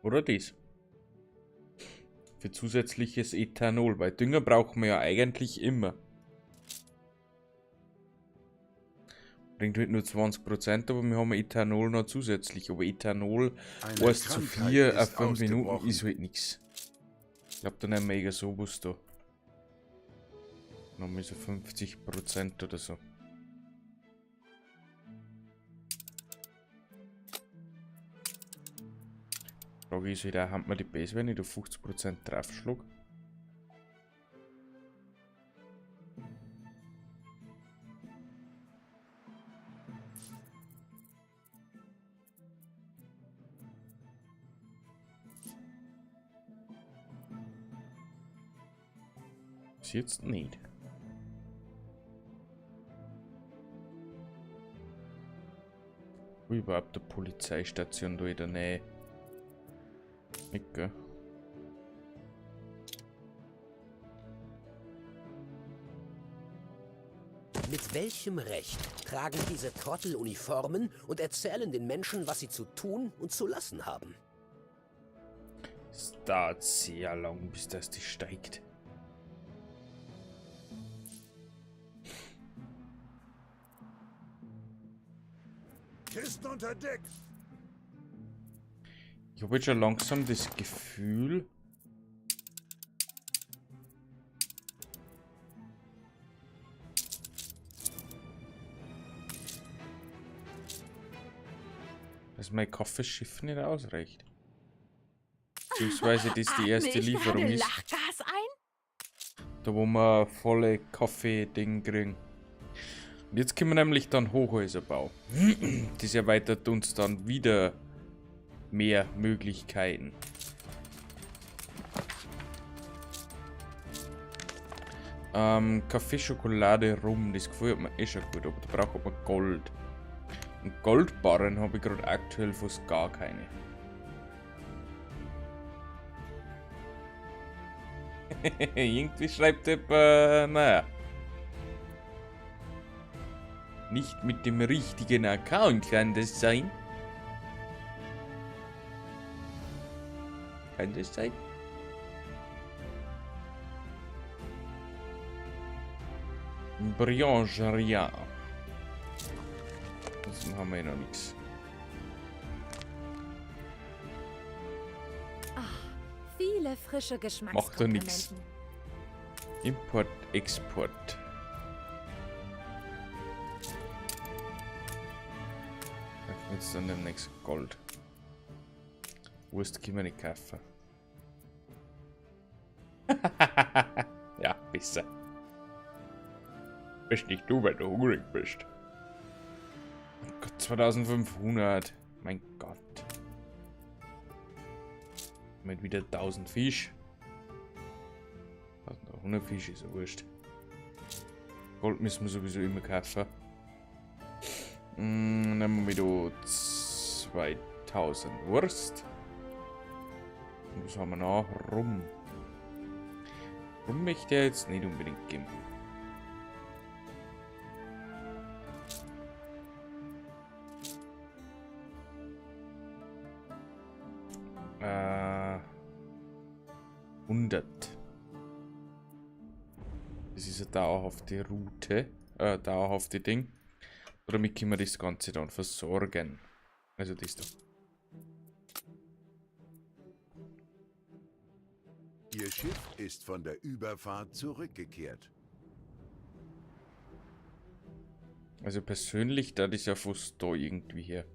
Oder das. Für zusätzliches Ethanol, weil Dünger brauchen wir ja eigentlich immer. Bringt halt nur 20%, aber wir haben Ethanol noch zusätzlich. Aber Ethanol 1 zu 4 auf 5 Minuten ist halt nichts. Ich glaube, dann haben wir eher sowas da. Nochmal so 50% oder so. Frage ist halt auch, haben wir die Base, wenn ich da 50% draufschlag? Bis jetzt nicht. Wo überhaupt eine Polizeistation da in der Nähe? Nicht, gell? Mit welchem Recht tragen diese Trottel Uniformen und erzählen den Menschen, was sie zu tun und zu lassen haben? Es dauert sehr lang, bis das die steigt. Kisten unter Deck! Ich habe jetzt schon langsam das Gefühl, dass mein Kaffeeschiff nicht ausreicht. Beziehungsweise das die erste Lieferung ist. Lachgas ein? Da wo wir volle Kaffee-Ding kriegen. Und jetzt können wir nämlich dann Hochhäuserbau. Das erweitert uns dann wieder mehr Möglichkeiten. Kaffee, Schokolade, Rum, das gefällt mir eh schon gut, aber da braucht man Gold. Und Goldbarren habe ich gerade aktuell fast gar keine. Irgendwie schreibt jemand, naja. Nicht mit dem richtigen Account kann das sein. Kann das sein? Briangeria. Das haben wir noch nichts. Viele frische Geschmackskomponenten. Macht doch nichts. Import, Export. Jetzt dann demnächst Gold. Wurst können wir nicht kaufen. Ja, besser. Bist nicht du, wenn du hungrig bist. Oh Gott, 2500. Mein Gott. Mit wieder 1000 Fisch. 100 Fisch ist ja wurscht. Gold müssen wir sowieso immer kaufen. Nehmen wir wieder 2000 Wurst. Und was haben wir noch? Rum. Rum möchte ich jetzt nicht unbedingt geben. Äh, 100. Das ist eine dauerhafte Route. Dauerhafte Ding. Damit können wir das Ganze dann versorgen. Also das da. Ihr Schiff ist von der Überfahrt zurückgekehrt. Also persönlich, da ist ja fast da irgendwie her.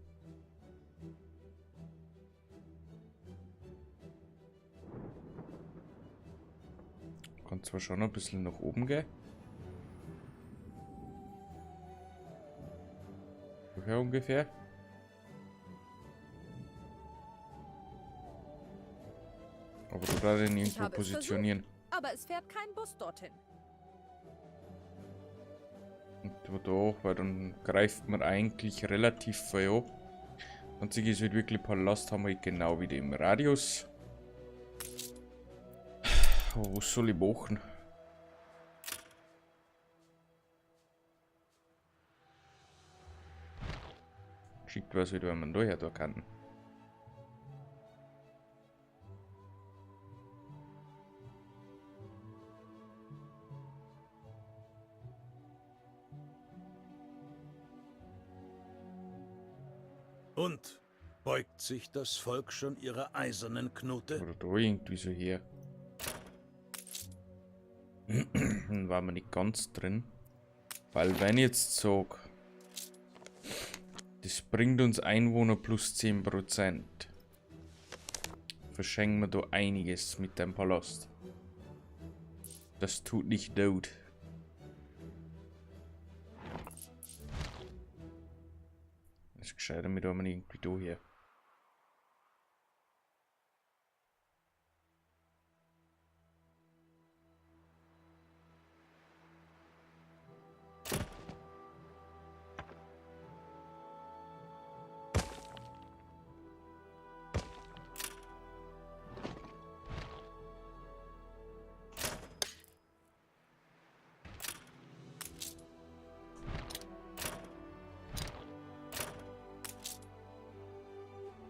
Kann zwar schon ein bisschen nach oben gehen. Woher ungefähr? Aber du da den irgendwo positionieren. Aber es fährt kein Bus dorthin. Und da auch, weil dann greift man eigentlich relativ viel an. Einzig ist halt wirklich Palast haben wir genau wieder im Radius. Oh, was soll ich machen? Schickt was wieder, wenn man daher da kann. Und? Beugt sich das Volk schon ihrer eisernen Knute? Oder da irgendwie so her. Dann waren wir nicht ganz drin. Weil wenn ich jetzt sage, das bringt uns Einwohner plus 10%. Verschenken wir da einiges mit dem Palast. Das tut nicht not. Das ist gescheiter mit einem irgendwie da hier.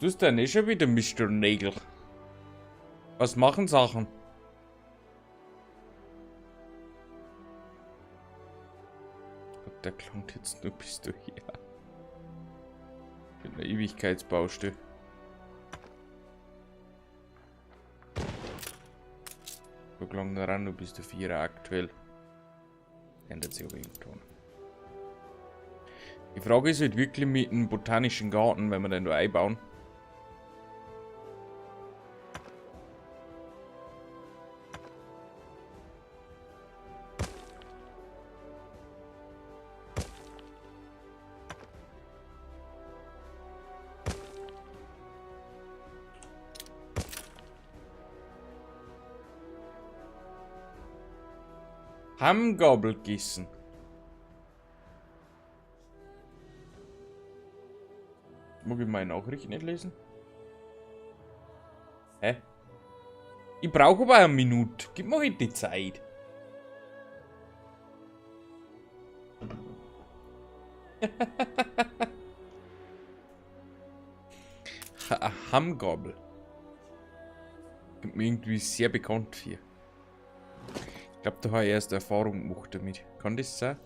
tust du nicht schon wieder, Mr. Nägel? Was machen Sachen? Gott, der klangt jetzt nur bis du hier. Mit einer Ewigkeitsbaustelle. So lang daran, du bist der 4 aktuell. Ändert sich aber irgendwann. Die Frage ist halt wirklich mit dem botanischen Garten, wenn wir den nur einbauen. Hammgabel gießen. Mag ich meine Nachricht nicht lesen? Hä? Ich brauche aber eine Minute. Gib mir halt die Zeit. Hammgabel. Kommt mir irgendwie sehr bekannt vor. Ich glaube, da habe ich erst Erfahrung gemacht damit. Kann das sein?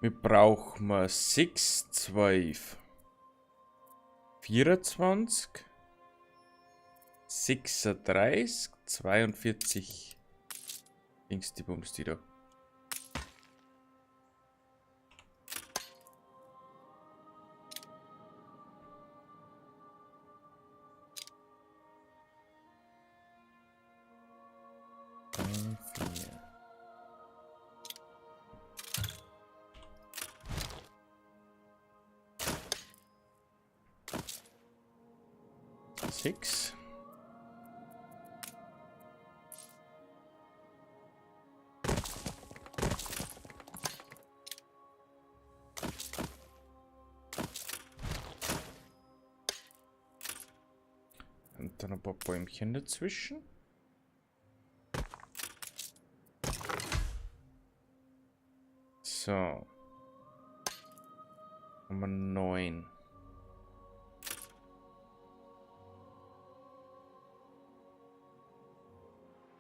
Wir brauchen 6, 12, 24, 36, 42. Links die Bums, die da. Six. Und dann ein paar Bäumchen dazwischen. So. Nummer 9.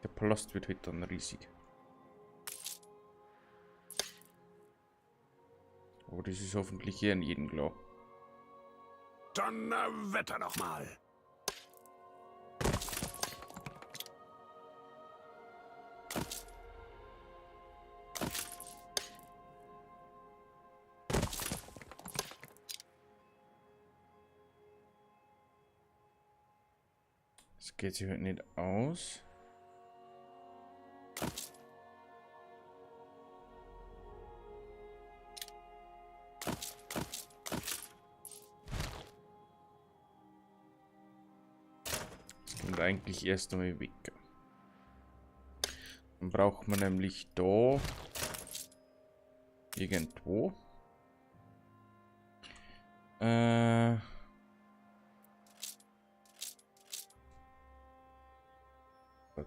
Der Palast wird heute dann riesig. Aber das ist hoffentlich hier in jedem klar. Donnerwetter nochmal! Das geht sich heute nicht aus. Eigentlich erst einmal weg. Dann braucht man nämlich da irgendwo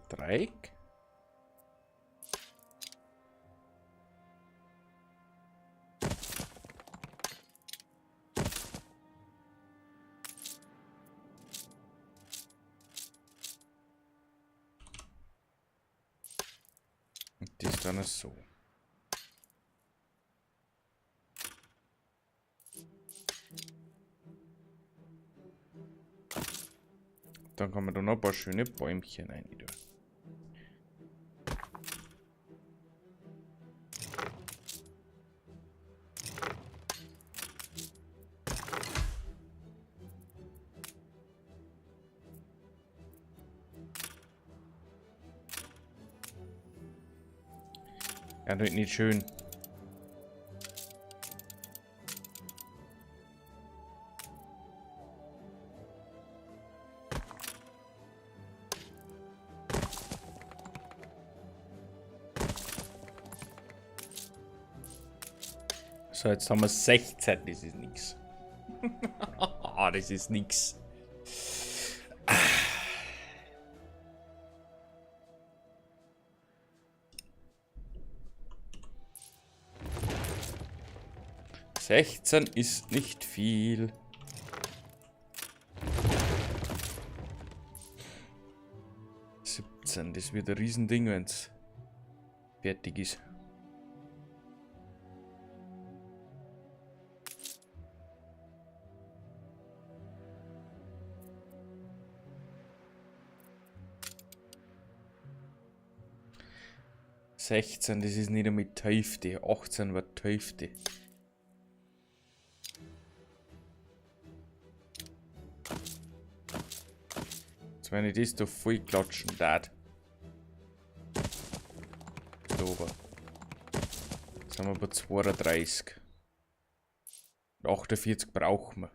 Dreieck. Das dann ist so. Dann kann man da noch ein paar schöne Bäumchen rein. Ja, das ist nicht schön. So, jetzt haben wir 16. Das ist nix. Das ist nix. Ah. 16 ist nicht viel. 17, das wird ein Riesending, wenn es fertig ist. Das ist nicht einmal die Hälfte. 18 war die Hälfte. Jetzt wenn ich das da voll klatschen darf. Da oben. Jetzt sind wir bei 32. 48 brauchen wir.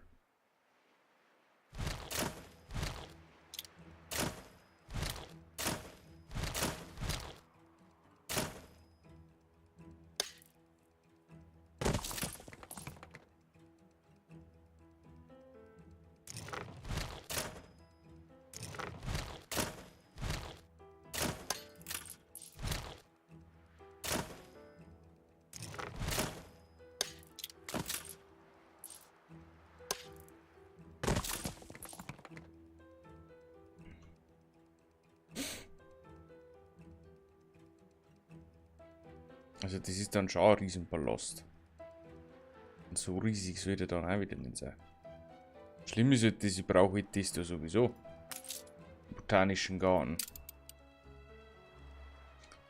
Also das ist dann schon ein Riesenpalast. Und so riesig sollte dann auch wieder nicht sein. Schlimm ist halt, dass ich brauche halt das da sowieso. Botanischen Garten.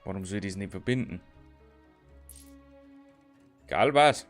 Warum soll ich das nicht verbinden? Egal was.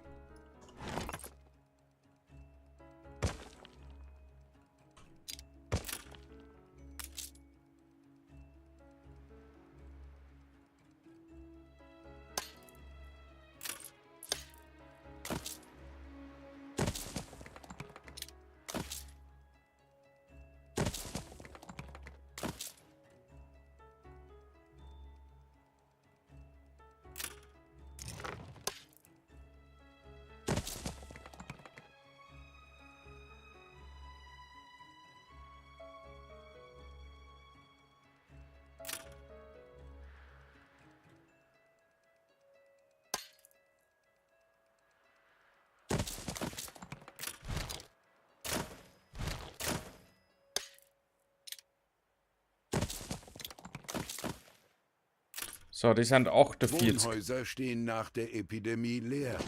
So, die sind 48. Wohnhäuser stehen nach der Epidemie leer.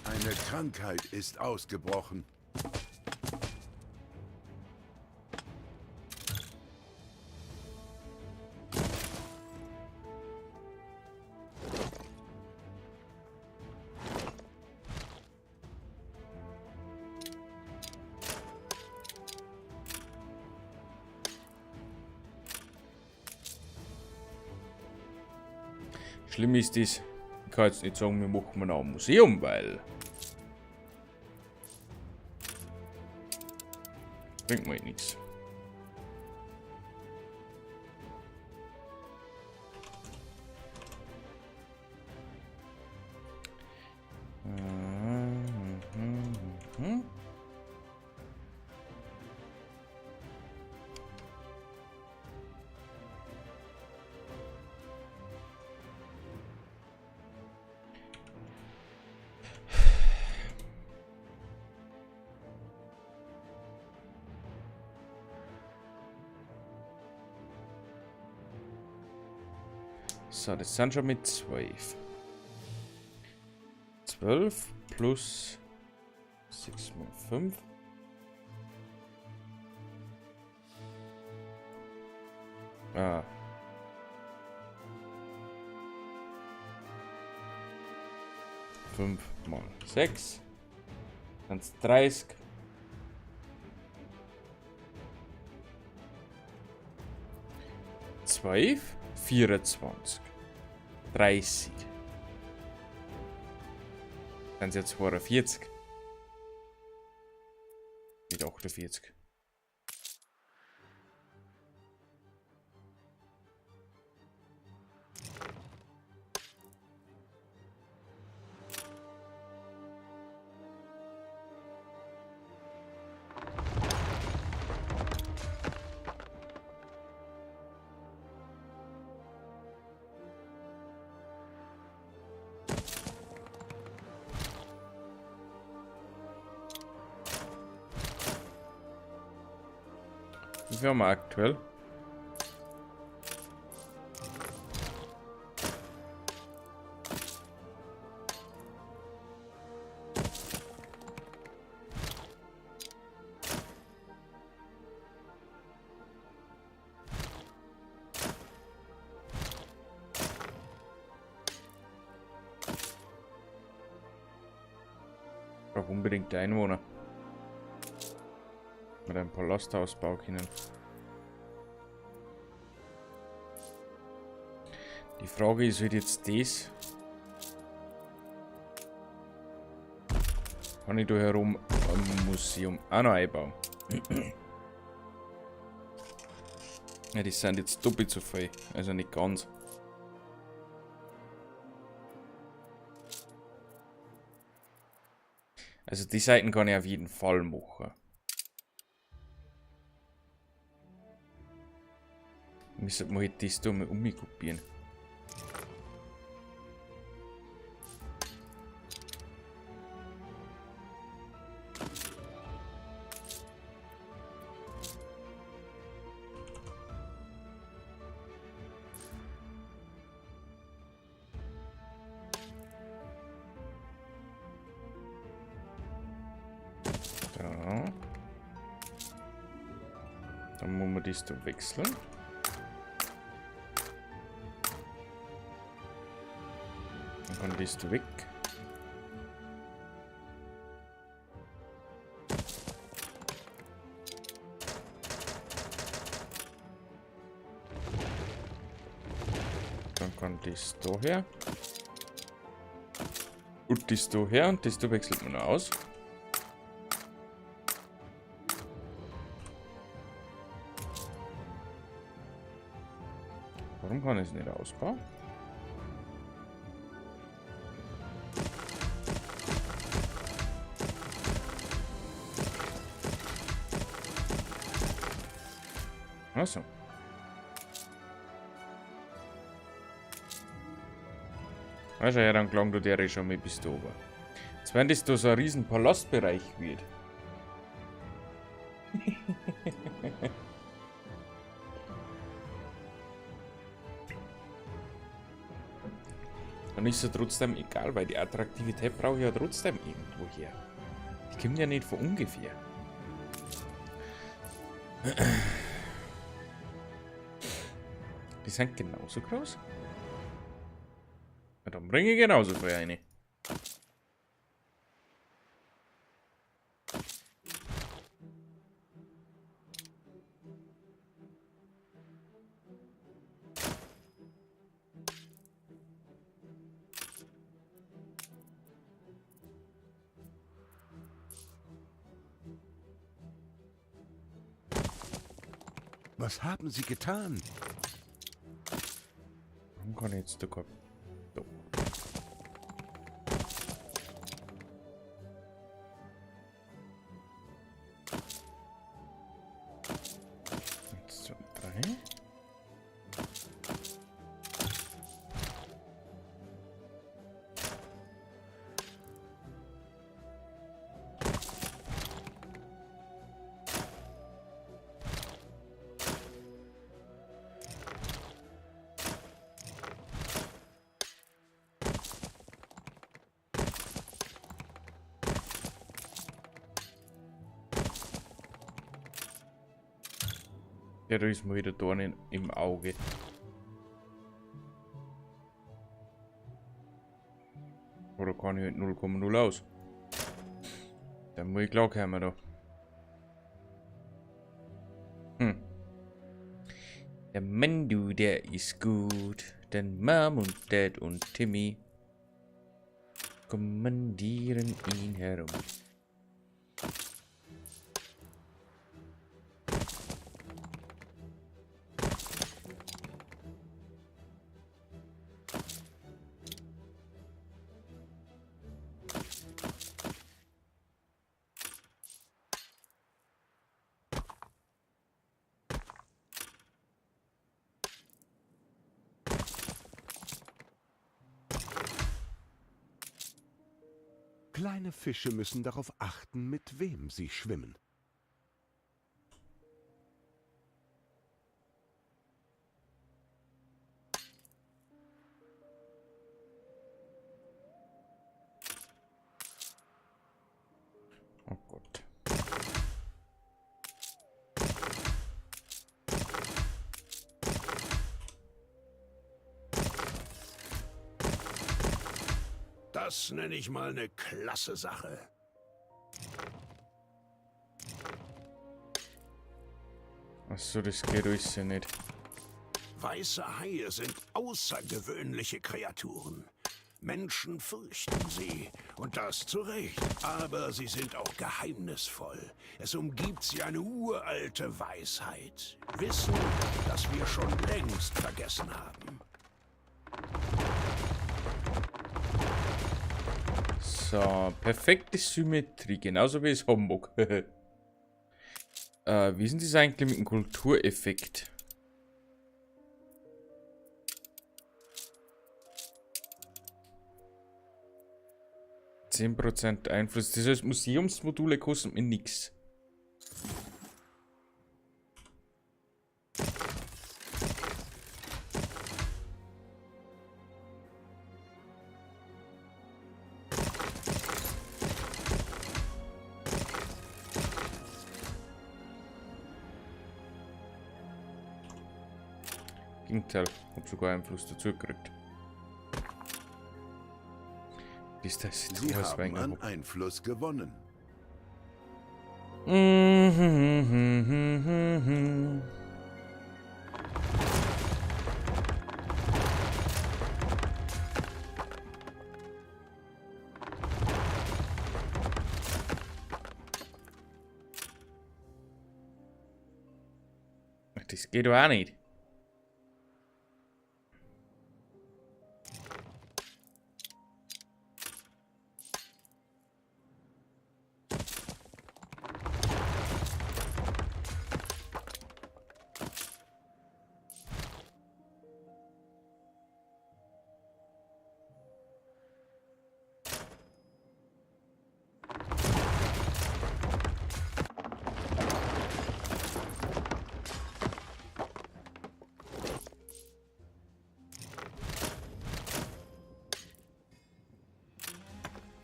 Eine Krankheit ist ausgebrochen. Schlimm ist das, ich kann jetzt nicht sagen, wir machen noch ein Museum, weil... bringt mir nichts. So, das sind schon mit 12. 12 plus 6 mal 5. Ah. Fünf mal 6. Dann 30. Zwölf. 24. 30. Dann sind es 42. Mit 48. Wie viel haben wir aktuell? Ich brauche unbedingt Einwohner. Mit einem Palastausbau können. Die Frage ist, wird jetzt das? Kann ich da herum ein Museum auch noch einbauen? Ja, die sind jetzt doppelt so viel. Also nicht ganz. Also die Seiten kann ich auf jeden Fall machen. Müssen wir halt das da mal umkopieren. Da. Dann muss man das da wechseln. Dann kann das da weg. Dann kann das da her. Und das da her und das da wechselt man noch aus. Warum kann ich es nicht ausbauen? Achso. Also ja, dann klang der ist schon mal bis da oben. Jetzt wenn das da so ein riesen Palastbereich wird. Dann ist es trotzdem egal, weil die Attraktivität brauche ich ja trotzdem irgendwo her. Die kommt ja nicht von ungefähr. Die sind genauso groß. Ja, dann bringe ich genauso viel eine. Was haben Sie getan? Warum kann ich jetzt da kommen? So. Eins, zwei, drei. Ja, da ist mir wieder Dorn im Auge. Oder kann ich halt 0,0 aus? Dann muss ich klar kommen da. Der Mandu, der ist gut. Denn Mom und Dad und Timmy kommandieren ihn herum. Kleine Fische müssen darauf achten, mit wem sie schwimmen. Das nenne ich mal eine klasse Sache. Achso, das geht euch ja nicht. Weiße Haie sind außergewöhnliche Kreaturen. Menschen fürchten sie, und das zu Recht. Aber sie sind auch geheimnisvoll. Es umgibt sie eine uralte Weisheit. Wissen, das wir schon längst vergessen haben. So, perfekte Symmetrie, genauso wie es Homburg. Wie sind das eigentlich mit dem Kultureffekt? %10 Einfluss. Das heißt, Museumsmodule kosten mir nichts. Gegenteil, hab sogar Einfluss dazu gekriegt. Ist das jetzt Sie haben an Einfluss gewonnen. Ach, das geht doch auch nicht.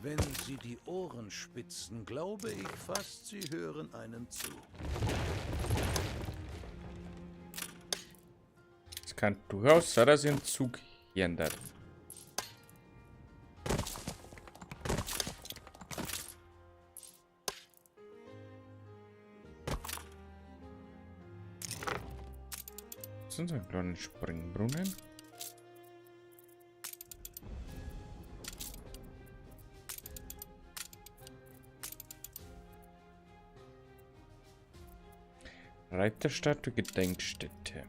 Wenn Sie die Ohren spitzen, glaube ich fast, Sie hören einem zu. Es kann durchaus sein, dass ich einen Zug ändert. Das sind so ein kleiner Springbrunnen. Reiterstatue, Gedenkstätte.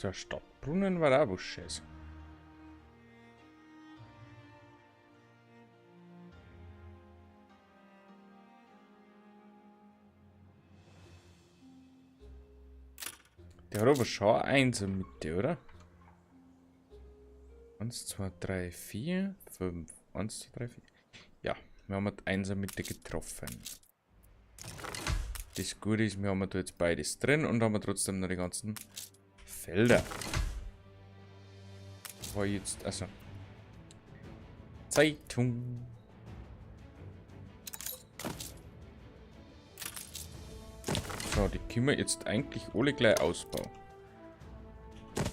Der Stadtbrunnen war auch was Scheiße. Der hat aber schon eins in der Mitte, oder? 1, 2, 3, 4, 5. 1, 2, 3, 4. Ja, wir haben die 1 in der Mitte getroffen. Das Gute ist, wir haben da jetzt beides drin und haben trotzdem noch die ganzen Felder. War jetzt, also. Zeitung. So, die können wir jetzt eigentlich alle gleich ausbauen.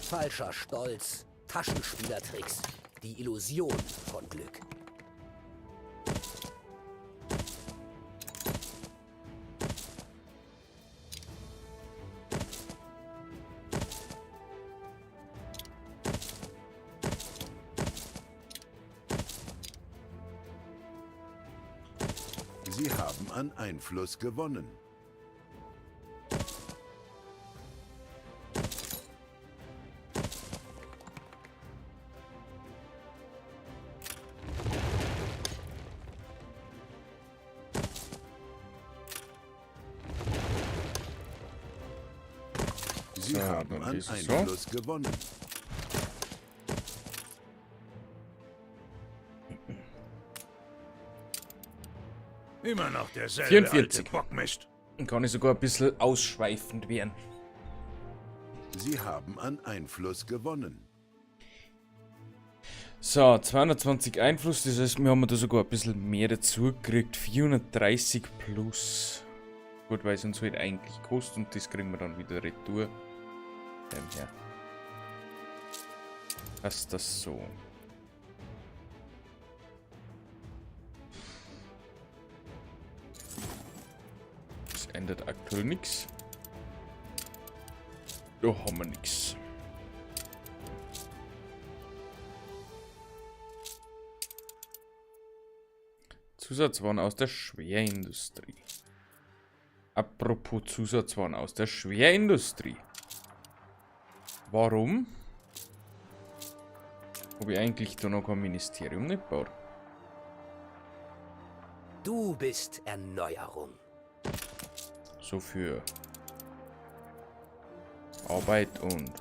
Falscher Stolz, Taschenspielertricks, die Illusion von Glück. Sie haben an Einfluss gewonnen. Sie haben an Einfluss gewonnen. Immer noch derselbe 44. alte Bockmist. Dann kann ich sogar ein bisschen ausschweifend werden. Sie haben an Einfluss gewonnen. So, 220 Einfluss, das heißt, wir haben da sogar ein bisschen mehr dazu gekriegt. 430 plus. Gut, weil es uns halt eigentlich kostet und das kriegen wir dann wieder retour. Her. Passt das so? Das ändert aktuell nichts. Da haben wir nichts. Zusatzwaren aus der Schwerindustrie. Apropos Zusatzwaren aus der Schwerindustrie. Warum habe ich eigentlich da noch kein Ministerium nicht gebaut? Du bist Erneuerung. So für Arbeit und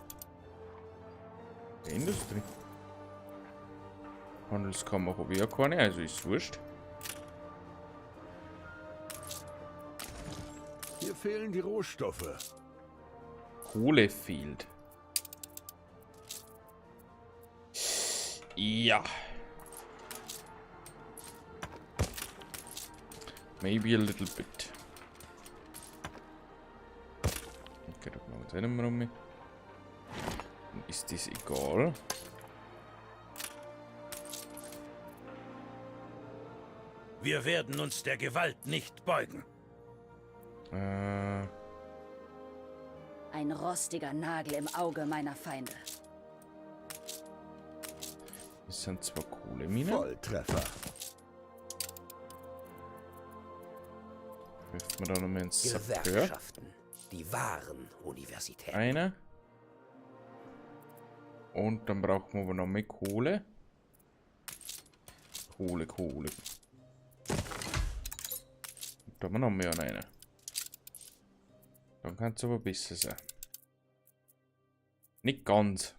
Industrie. Handelskammer habe ich ja keine, also ist wurscht. Hier fehlen die Rohstoffe. Kohle fehlt. Ja. Maybe a little bit. Okay, da machen wir jetzt nicht mehr rum. Dann ist das egal. Wir werden uns der Gewalt nicht beugen. Ein rostiger Nagel im Auge meiner Feinde. Das sind zwar Kohleminen. Volltreffer. Wirft man da nochmal ins Sapeur. Gewerkschaften. Die wahren Universitäten. Eine. Und dann brauchen wir aber noch mehr Kohle. Kohle. Und da haben wir noch mehr an einer. Dann kann es aber besser sein. Nicht ganz.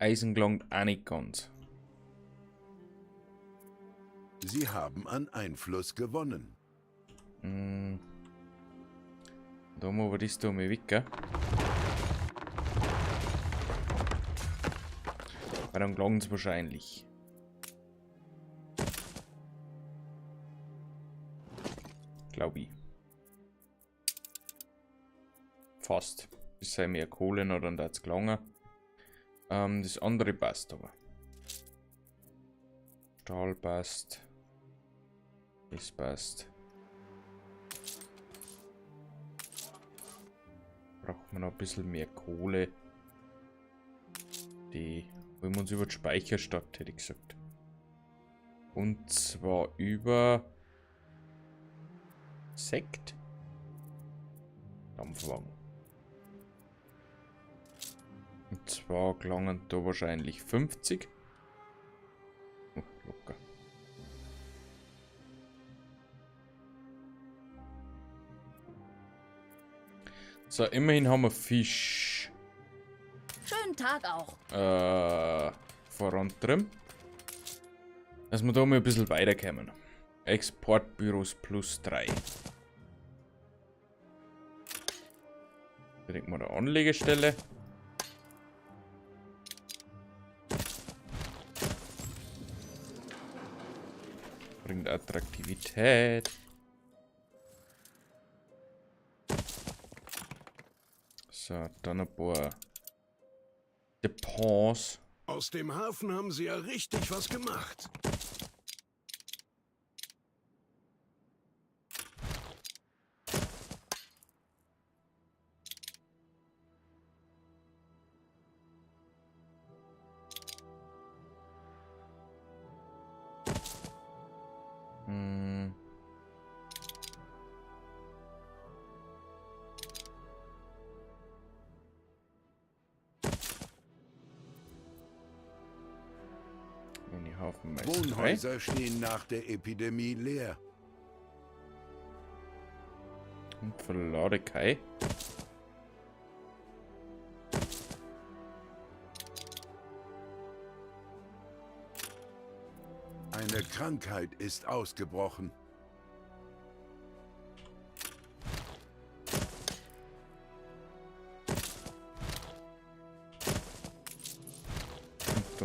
Eisen gelangt auch nicht ganz. Sie haben an Einfluss gewonnen. Da haben wir aber das da mal weg, gell? Weil dann gelangt es wahrscheinlich. Glaube ich. Fast. Das sei mehr Kohle noch, dann hat es gelangen. Das andere passt aber. Stahl passt. Das passt. Braucht man noch ein bisschen mehr Kohle. Die wollen wir uns über die Speicherstadt, hätte ich gesagt. Und zwar über Sekt. Dampfwagen. Und zwar gelangen da wahrscheinlich 50. Oh, locker. So, immerhin haben wir Fisch. Schönen Tag auch. Vorantreiben. Dass wir da mal ein bisschen weiterkommen. Exportbüros plus 3. Direkt mal eine Anlegestelle. Bringt Attraktivität. So, dann ein paar Depots. Aus dem Hafen haben sie ja richtig was gemacht. Wohnhäuser stehen nach der Epidemie leer. Und Verladekai. Eine Krankheit ist ausgebrochen.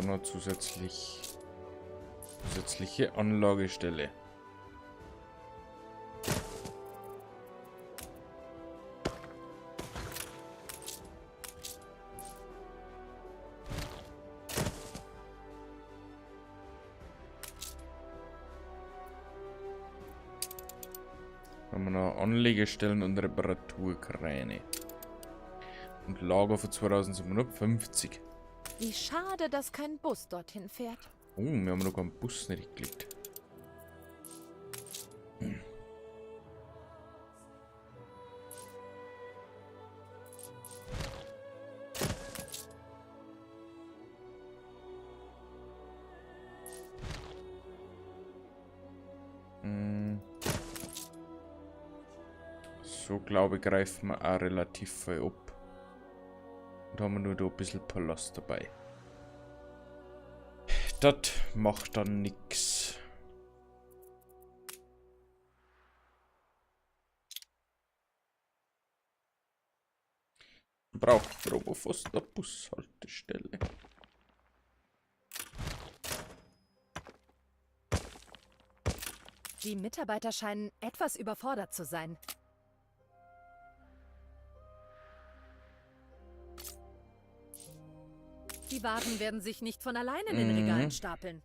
da noch zusätzliche Anlagestelle. Haben wir noch Anlegestellen und Reparaturkräne. Und Lager für 2750. Wie schade, dass kein Bus dorthin fährt. Oh, wir haben noch keinen Bus nicht geklickt. So, glaube ich, greifen wir auch relativ viel ab. Und haben wir nur da ein bisschen Palast dabei. Das macht dann nix. Braucht aber fast eine Bushaltestelle. Die Mitarbeiter scheinen etwas überfordert zu sein. Die Waren werden sich nicht von alleine in den Regalen stapeln.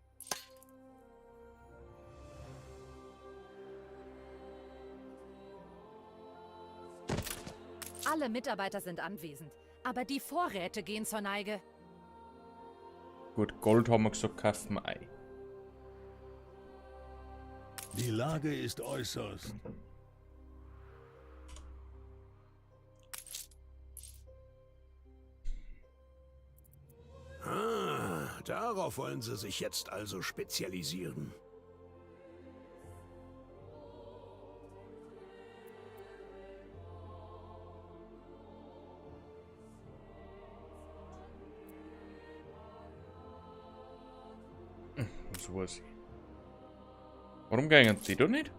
Alle Mitarbeiter sind anwesend, aber die Vorräte gehen zur Neige. Gut, Gold haben wir gesagt, kaufen wir ein. Die Lage ist äußerst. Darauf wollen Sie sich jetzt also spezialisieren. So was. Warum gehen die da nicht?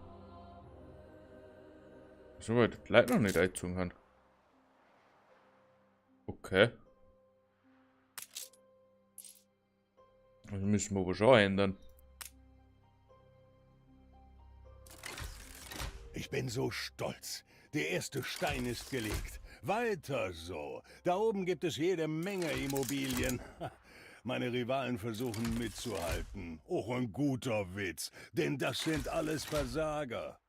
So weit die Leute noch nicht eingezogen haben. Okay. Das müssen wir aber schon ändern. Ich bin so stolz. Der erste Stein ist gelegt. Weiter so. Da oben gibt es jede Menge Immobilien. Meine Rivalen versuchen mitzuhalten. Auch ein guter Witz, denn das sind alles Versager.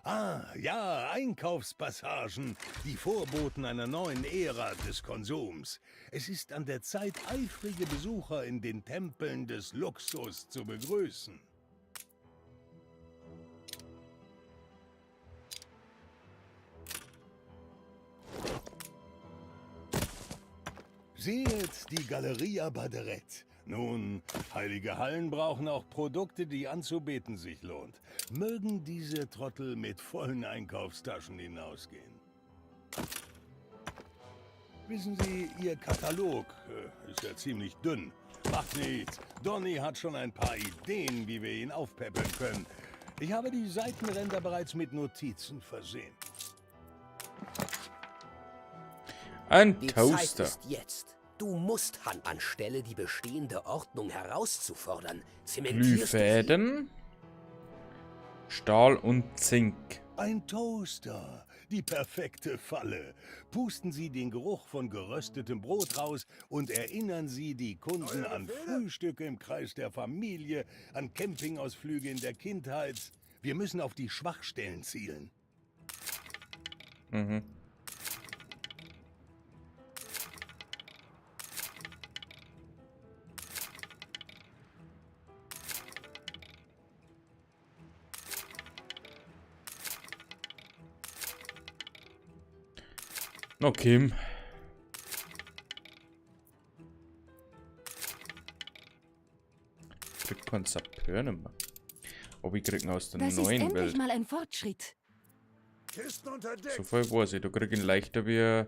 Ah, ja, Einkaufspassagen, die Vorboten einer neuen Ära des Konsums. Es ist an der Zeit, eifrige Besucher in den Tempeln des Luxus zu begrüßen. Seht die Galleria Baderet. Nun, heilige Hallen brauchen auch Produkte, die anzubeten sich lohnt. Mögen diese Trottel mit vollen Einkaufstaschen hinausgehen. Wissen Sie, Ihr Katalog ist ja ziemlich dünn. Macht nichts. Donny hat schon ein paar Ideen, wie wir ihn aufpäppeln können. Ich habe die Seitenränder bereits mit Notizen versehen. Ein Die Toaster. Zeit ist jetzt. Du musst Hand anstelle, die bestehende Ordnung herauszufordern. Zementierst du sie? Glühfäden, Stahl und Zink. Ein Toaster, die perfekte Falle. Pusten Sie den Geruch von geröstetem Brot raus und erinnern Sie die Kunden an Frühstücke im Kreis der Familie, an Campingausflüge in der Kindheit. Wir müssen auf die Schwachstellen zielen. Mhm. Okay. Kriegt keinen Sapeur nicht mehr. Aber ich krieg ihn aus der Das ist neuen endlich Welt. mal ein Fortschritt. Kisten unter Deck. So viel weiß ich. Da krieg ich ihn leichter wie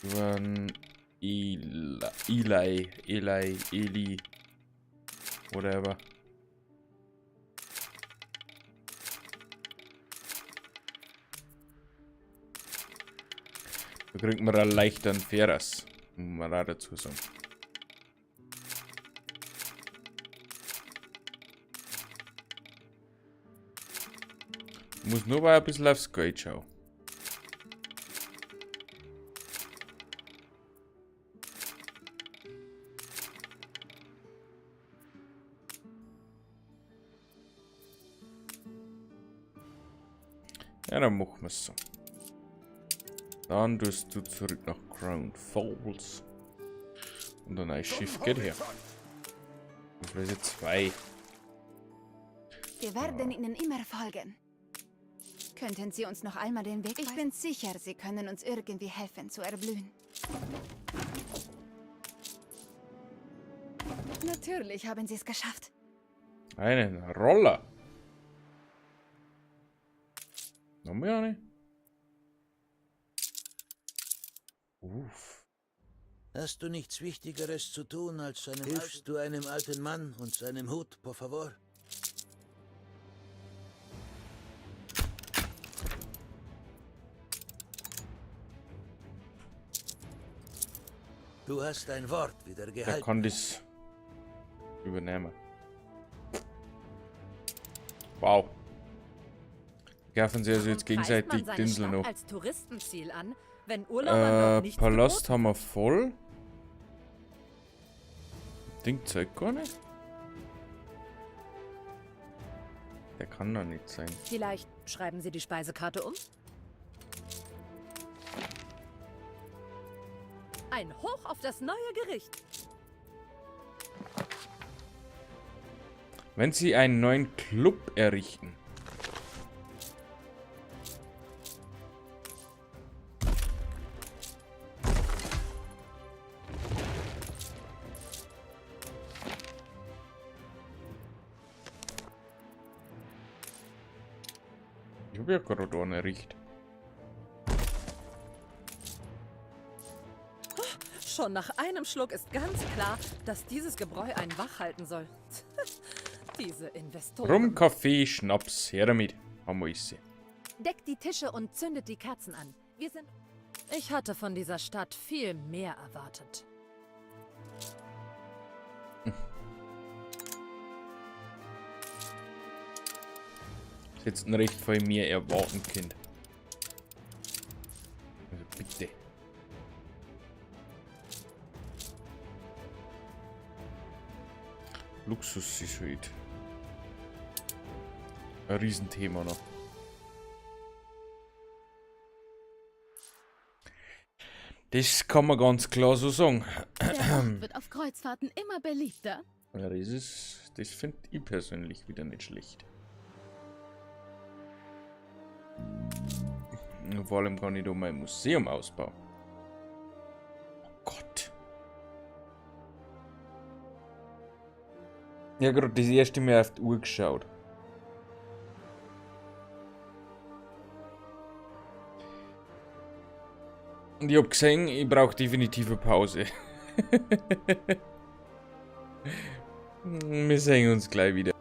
über ein Eli, whatever. Da kriegt man einen leichteren Ferras. Muss man auch dazu sagen. Muss nur mal ein bisschen aufs Geld schauen. Ja, dann machen wir es so. Dann tust du zurück nach Crown Falls. Und dann ein Schiff geht her. Das wäre jetzt 2. Wir werden Ihnen immer folgen. Könnten Sie uns noch einmal den Weg weisen? Ich bin sicher, Sie können uns irgendwie helfen zu erblühen. Natürlich haben Sie es geschafft. Einen Roller. Noch mehr nicht. Uff. Hast du nichts Wichtigeres zu tun, als hilfst du einem alten Mann und seinem Hut, por favor? Du hast dein Wort wieder Der gehalten. kann das übernehmen. Wow. Greifen sie also jetzt gegenseitig die Insel noch. Als Touristenziel an, wenn Urlauber dort nichts Palast haben wir voll. Ding zeigt gar nicht. Der kann doch nicht sein. Vielleicht schreiben Sie die Speisekarte um? Ein Hoch auf das neue Gericht. Wenn sie einen neuen Club errichten. Ich habe ja gerade einen errichtet. Schon nach einem Schluck ist ganz klar, dass dieses Gebräu einen wach halten soll. Diese Investoren. Rum, Kaffee, Schnaps, her damit. Haben wir sie. Deckt die Tische und zündet die Kerzen an. Wir sind... Ich hatte von dieser Stadt viel mehr erwartet. Das hättest du recht von mir erwarten können. Also bitte. Luxus ist halt ein Riesenthema noch. Das kann man ganz klar so sagen. Der Ort wird auf Kreuzfahrten immer beliebter. Ja, das finde ich persönlich wieder nicht schlecht. Vor allem kann ich da mein Museum ausbauen. Oh Gott. Ja, gerade das erste Mal auf die Uhr geschaut. Und ich hab gesehen, ich brauche definitiv eine Pause. Wir sehen uns gleich wieder.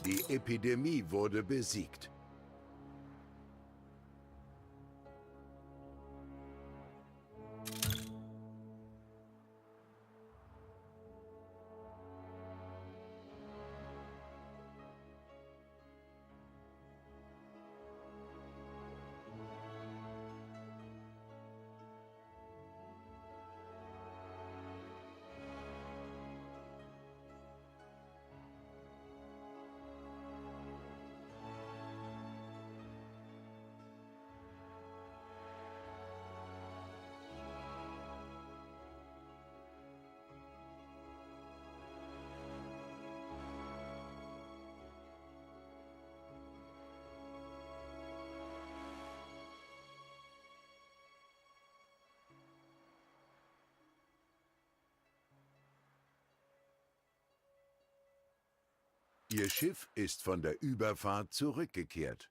Die Epidemie wurde besiegt. Ihr Schiff ist von der Überfahrt zurückgekehrt.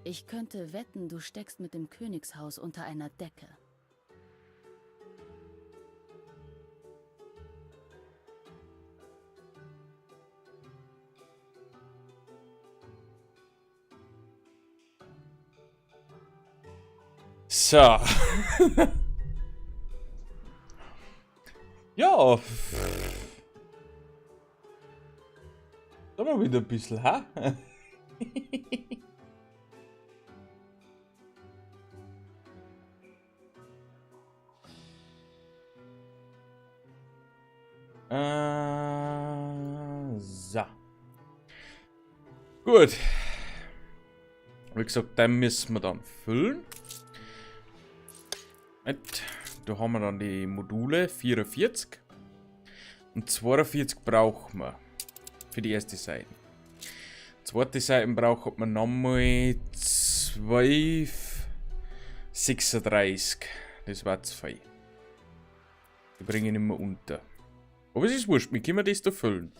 Ich könnte wetten, du steckst mit dem Königshaus unter einer Decke. So. Ja. Da mal wieder ein bisschen, ha? So. Gut. Wie gesagt, den müssen wir dann füllen. Da haben wir dann die Module 44. Und 42 brauchen wir. Für die erste Seite. Zweite Seite braucht man nochmal 12,36. Das war zu viel. Die bringe ich nicht mehr unter. Aber es ist wurscht, wir können das da füllen.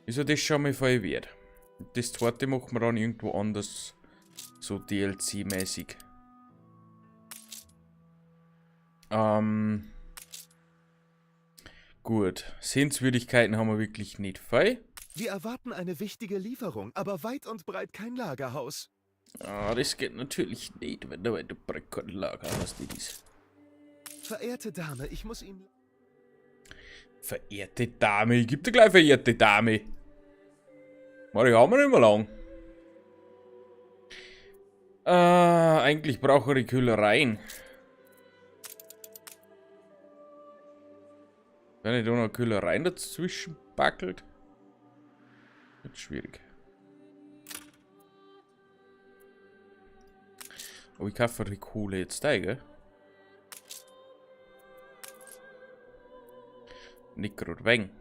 Wieso das schon mal voll wird. Das zweite machen wir dann irgendwo anders. So DLC-mäßig. Gut. Sehenswürdigkeiten haben wir wirklich nicht viel. Wir erwarten eine wichtige Lieferung, aber weit und breit kein Lagerhaus. Ah, das geht natürlich nicht, wenn da weit und breit kein Lagerhaus nicht ist. Verehrte Dame, ich muss Ihnen... Verehrte Dame, ich geb dir gleich verehrte Dame. Mari haben wir nicht mehr lang. Eigentlich brauche ich die Kühlereien. Wenn ich da noch Kühlereien dazwischen backelt, wird schwierig. Aber ich kaufe die Kohle jetzt da, gell? Nicht gerade wegen.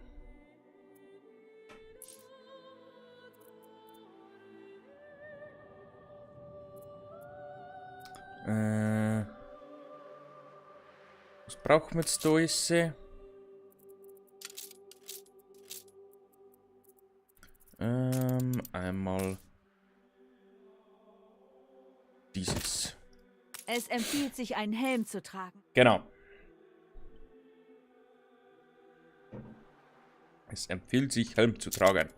Was brauchen wir jetzt da? Einmal dieses. Es empfiehlt sich, einen Helm zu tragen. Genau. Es empfiehlt sich, Helm zu tragen.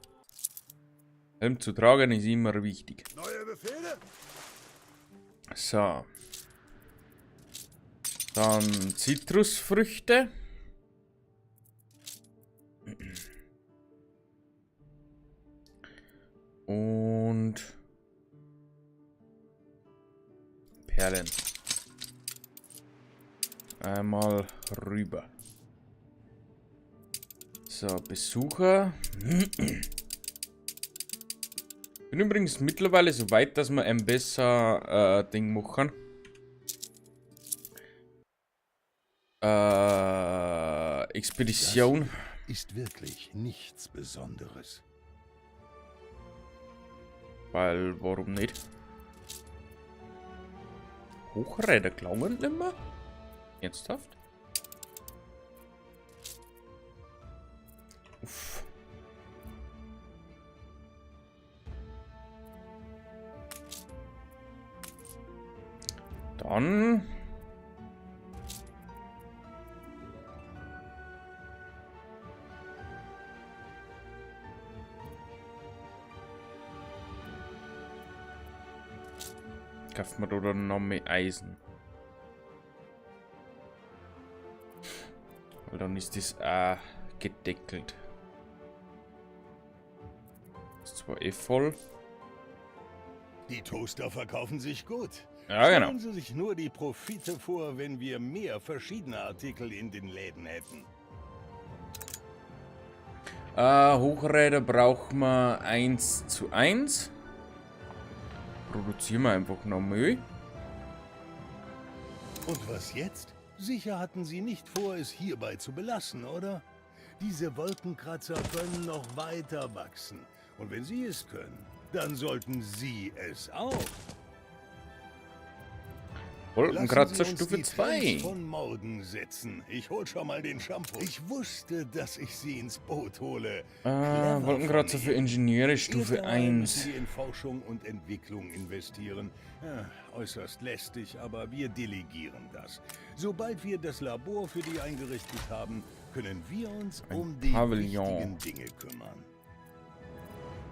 Helm zu tragen ist immer wichtig. Neue Befehle? So. Dann Zitrusfrüchte. Und Perlen. Einmal rüber. So, Besucher. Bin übrigens mittlerweile so weit, dass wir ein besser Ding machen. Expedition. Das ist wirklich nichts Besonderes. Weil, warum nicht? Hochräder klauen nicht mehr? Ernsthaft? Uff. Dann... kauft man da noch mehr Eisen. Weil dann ist das auch gedeckelt. Ist zwar eh voll. Die Toaster verkaufen sich gut. Ja, genau. Stellen Sie sich nur die Profite vor, wenn wir mehr verschiedene Artikel in den Läden hätten. Hochräder brauchen wir 1:1. Produzieren wir einfach noch Müll. Und was jetzt? Sicher hatten Sie nicht vor, es hierbei zu belassen, oder? Diese Wolkenkratzer können noch weiter wachsen. Und wenn Sie es können, dann sollten Sie es auch. Wolkenkratzer Stufe 2. Von Morden setzen. Ich hol schon mal den Shampoo. Ich wusste, dass ich Sie ins Boot hole. Wolkenkratzer für Ingenieure Stufe 1. Müssen wir in Forschung und Entwicklung investieren. Ja, äußerst lästig, aber wir delegieren das. Sobald wir das Labor für die eingerichtet haben, können wir uns um die wichtigen Dinge kümmern.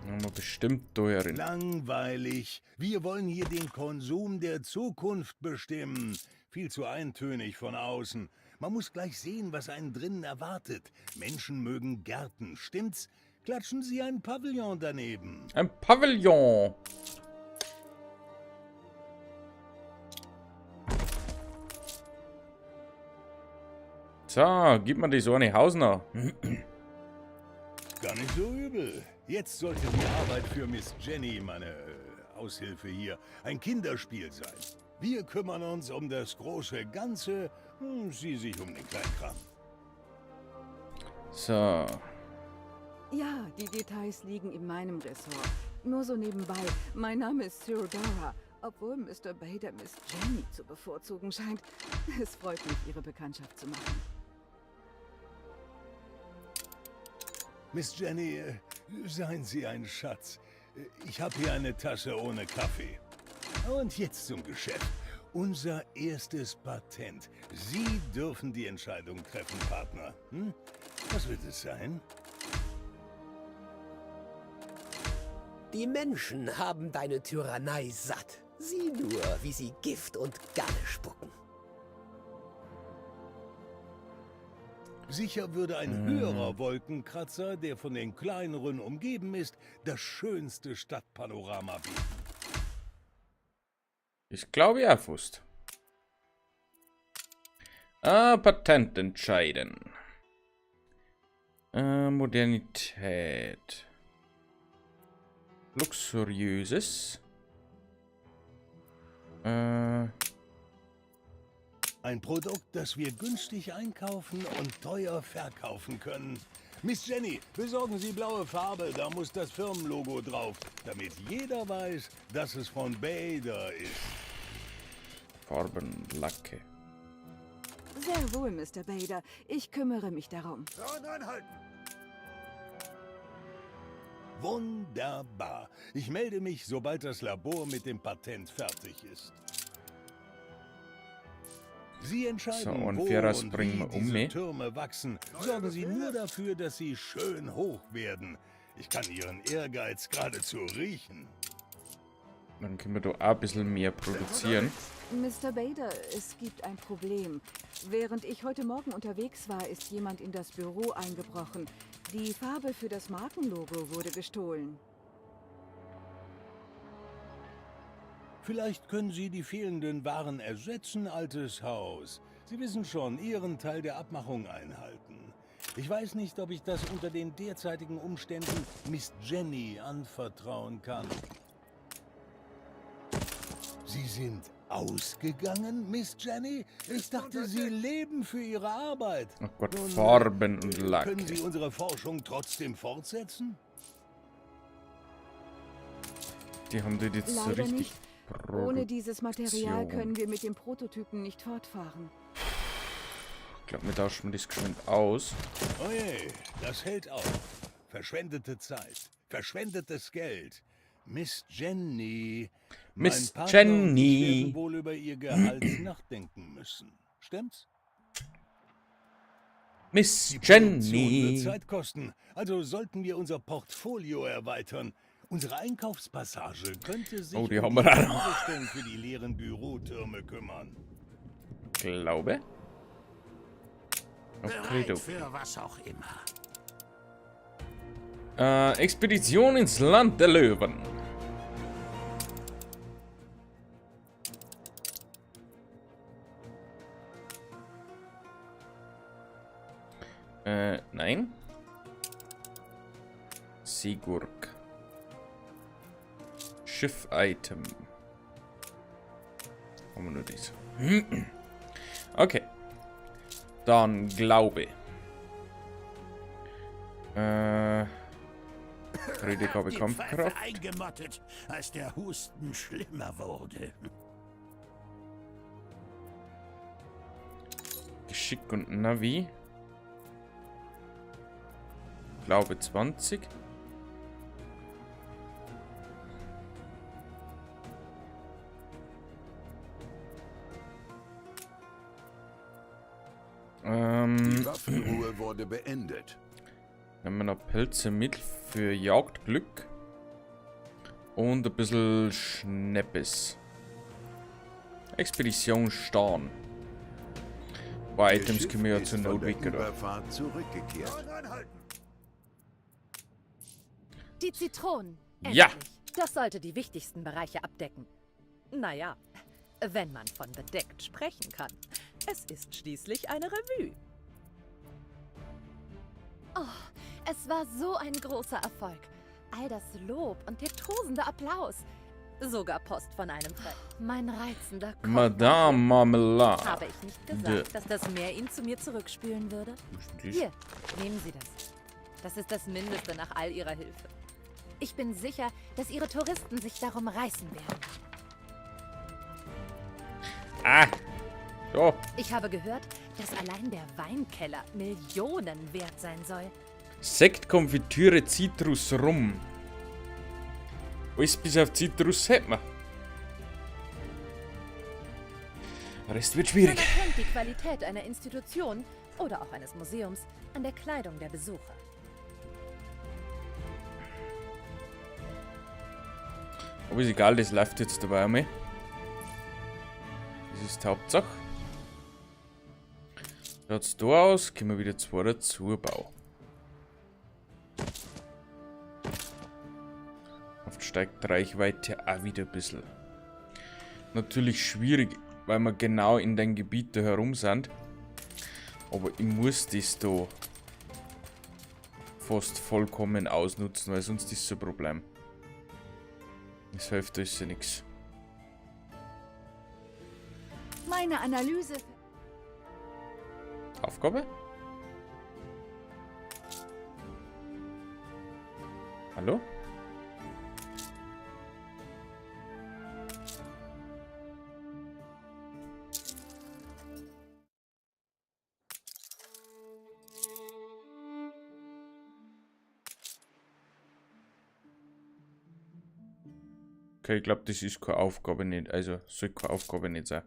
Haben wir bestimmt teuren. Langweilig. Wir wollen hier den Konsum der Zukunft bestimmen. Viel zu eintönig von außen. Man muss gleich sehen, was einen drinnen erwartet. Menschen mögen Gärten, stimmt's? Klatschen Sie ein Pavillon daneben. Ein Pavillon. So, gib mir die so eine Hausner. Gar nicht so übel. Jetzt sollte die Arbeit für Miss Jenny, meine Aushilfe hier, ein Kinderspiel sein. Wir kümmern uns um das große Ganze, sie sich um den Kleinkram. So. Ja, die Details liegen in meinem Ressort. Nur so nebenbei. Mein Name ist Cyrodora, obwohl Mr. Bader Miss Jenny zu bevorzugen scheint. Es freut mich, Ihre Bekanntschaft zu machen. Miss Jenny, seien Sie ein Schatz. Ich habe hier eine Tasse ohne Kaffee. Und jetzt zum Geschäft. Unser erstes Patent. Sie dürfen die Entscheidung treffen, Partner. Was wird es sein? Die Menschen haben deine Tyrannei satt. Sieh nur, wie sie Gift und Galle spucken. Sicher würde ein höherer Wolkenkratzer, der von den kleineren umgeben ist, das schönste Stadtpanorama bieten. Ich glaube, er wusste. Patent entscheiden. Modernität. Luxuriöses. Ein Produkt, das wir günstig einkaufen und teuer verkaufen können. Miss Jenny, besorgen Sie blaue Farbe, da muss das Firmenlogo drauf, damit jeder weiß, dass es von Bader ist. Farben und Lacke. Sehr wohl, Mr. Bader. Ich kümmere mich darum. Anhalten! Wunderbar. Ich melde mich, sobald das Labor mit dem Patent fertig ist. Sie entscheiden, So, und wo wir und bringen wie wir um, diese ne? Türme wachsen. Sorgen Sie nur dafür, dass sie schön hoch werden. Ich kann Ihren Ehrgeiz geradezu riechen. Dann können wir da auch ein bisschen mehr produzieren. Mr. Bader, es gibt ein Problem. Während ich heute Morgen unterwegs war, ist jemand in das Büro eingebrochen. Die Farbe für das Markenlogo wurde gestohlen. Vielleicht können Sie die fehlenden Waren ersetzen, altes Haus. Sie wissen schon, Ihren Teil der Abmachung einhalten. Ich weiß nicht, ob ich das unter den derzeitigen Umständen Miss Jenny anvertrauen kann. Sie sind ausgegangen, Miss Jenny? Ich dachte, Sie leben für Ihre Arbeit. Oh Gott, Nun, Farben und Lacke. Können Sie unsere Forschung trotzdem fortsetzen? Die haben die jetzt so Leider richtig... nicht. Ohne dieses Material können wir mit dem Prototypen nicht fortfahren. Ich glaube, wir tauschen das geschwind aus. Oh je, das hält auf. Verschwendete Zeit, verschwendetes Geld. Miss Jenny. Miss mein Partner Jenny. und ich werden wohl über ihr Gehalt nachdenken müssen. Stimmt's? Miss Die Produktion Jenny. wird Zeit kosten, also sollten wir unser Portfolio erweitern. Unsere Einkaufspassage könnte sich Die um haben wir da noch. Einrichtung für die leeren Bürotürme kümmern. Glaube. Okay, Bereit du. für was auch immer. Expedition ins Land der Löwen. Nein. Sigurk. Schiff-Item. Haben wir nur dies. Okay. Dann Glaube. Rediger Die Kampfkraft. Pfeife eingemottet, als der Husten schlimmer wurde. Geschick und Navi. Glaube 20. Die Waffenruhe wurde beendet. Nehmen wir noch Pilze mit für Jagdglück. Und ein bisschen Schneppes. Expedition Starn. Bei Items können wir ja zur Not weggehen. Zurückgekehrt. Die Zitronen. Ja. Endlich. Das sollte die wichtigsten Bereiche abdecken. Naja, wenn man von bedeckt sprechen kann. Es ist schließlich eine Revue. Oh, es war so ein großer Erfolg. All das Lob und der tosende Applaus. Sogar Post von einem Fred. Mein reizender Kopf. Madame Marmelade. Habe ich nicht gesagt, dass das Meer ihn zu mir zurückspülen würde? Hier, nehmen Sie das. Das ist das Mindeste nach all Ihrer Hilfe. Ich bin sicher, dass Ihre Touristen sich darum reißen werden. Ah! So. Ich habe gehört, dass allein der Weinkeller Millionen wert sein soll. Sekt, Konfitüre, Zitrus, Rum. Alles bis auf Zitrus hätten wir. Der Rest wird schwierig. Man erkennt die Qualität einer Institution oder auch eines Museums an der Kleidung der Besucher. Aber ist egal, das läuft jetzt dabei einmal. Das ist die Hauptsache. Schaut's da aus, können wir wieder 2 dazu bauen. Oft steigt die Reichweite auch wieder ein bisschen. Natürlich schwierig, weil wir genau in dem Gebiet da herum sind. Aber ich muss das da fast vollkommen ausnutzen, weil sonst ist es ein Problem. Das hilft euch ja nichts. Meine Analyse. Aufgabe? Hallo? Okay, ich glaube, das ist keine Aufgabe nicht. Also, soll keine Aufgabe nicht sein.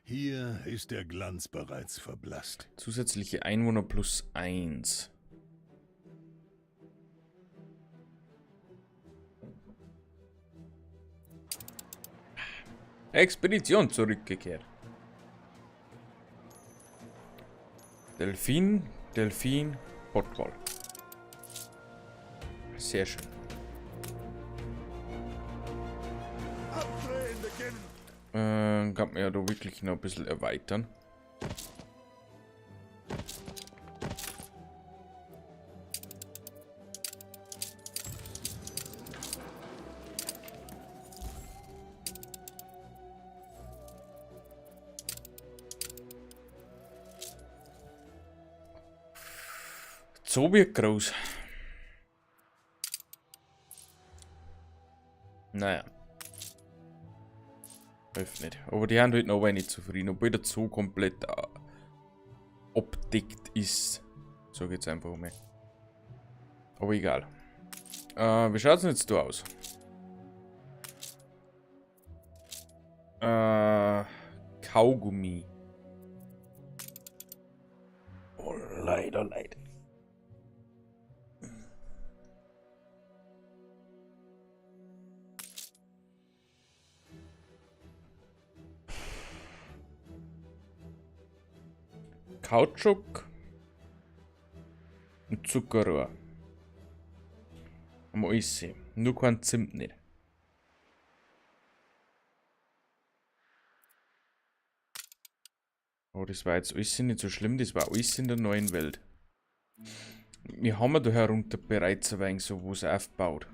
Hier ist der Glanz bereits verblasst. Zusätzliche Einwohner plus 1. Expedition zurückgekehrt. Delfin, Portball. Sehr schön. Kann man ja da wirklich noch ein bisschen erweitern. So wird groß. Naja. Hilft nicht. Aber die haben halt noch nicht zufrieden, obwohl der Zoo komplett abdeckt ist. So geht's einfach mal. Aber egal. Wie schaut's denn jetzt da aus? Kaugummi. Oh, leider. Kautschuk und Zuckerrohr. Haben wir alles sehen. Nur kein Zimt nicht. Oh, das war jetzt alles nicht so schlimm. Das war alles in der neuen Welt. Wir haben da herunter bereits ein wenig so was aufgebaut.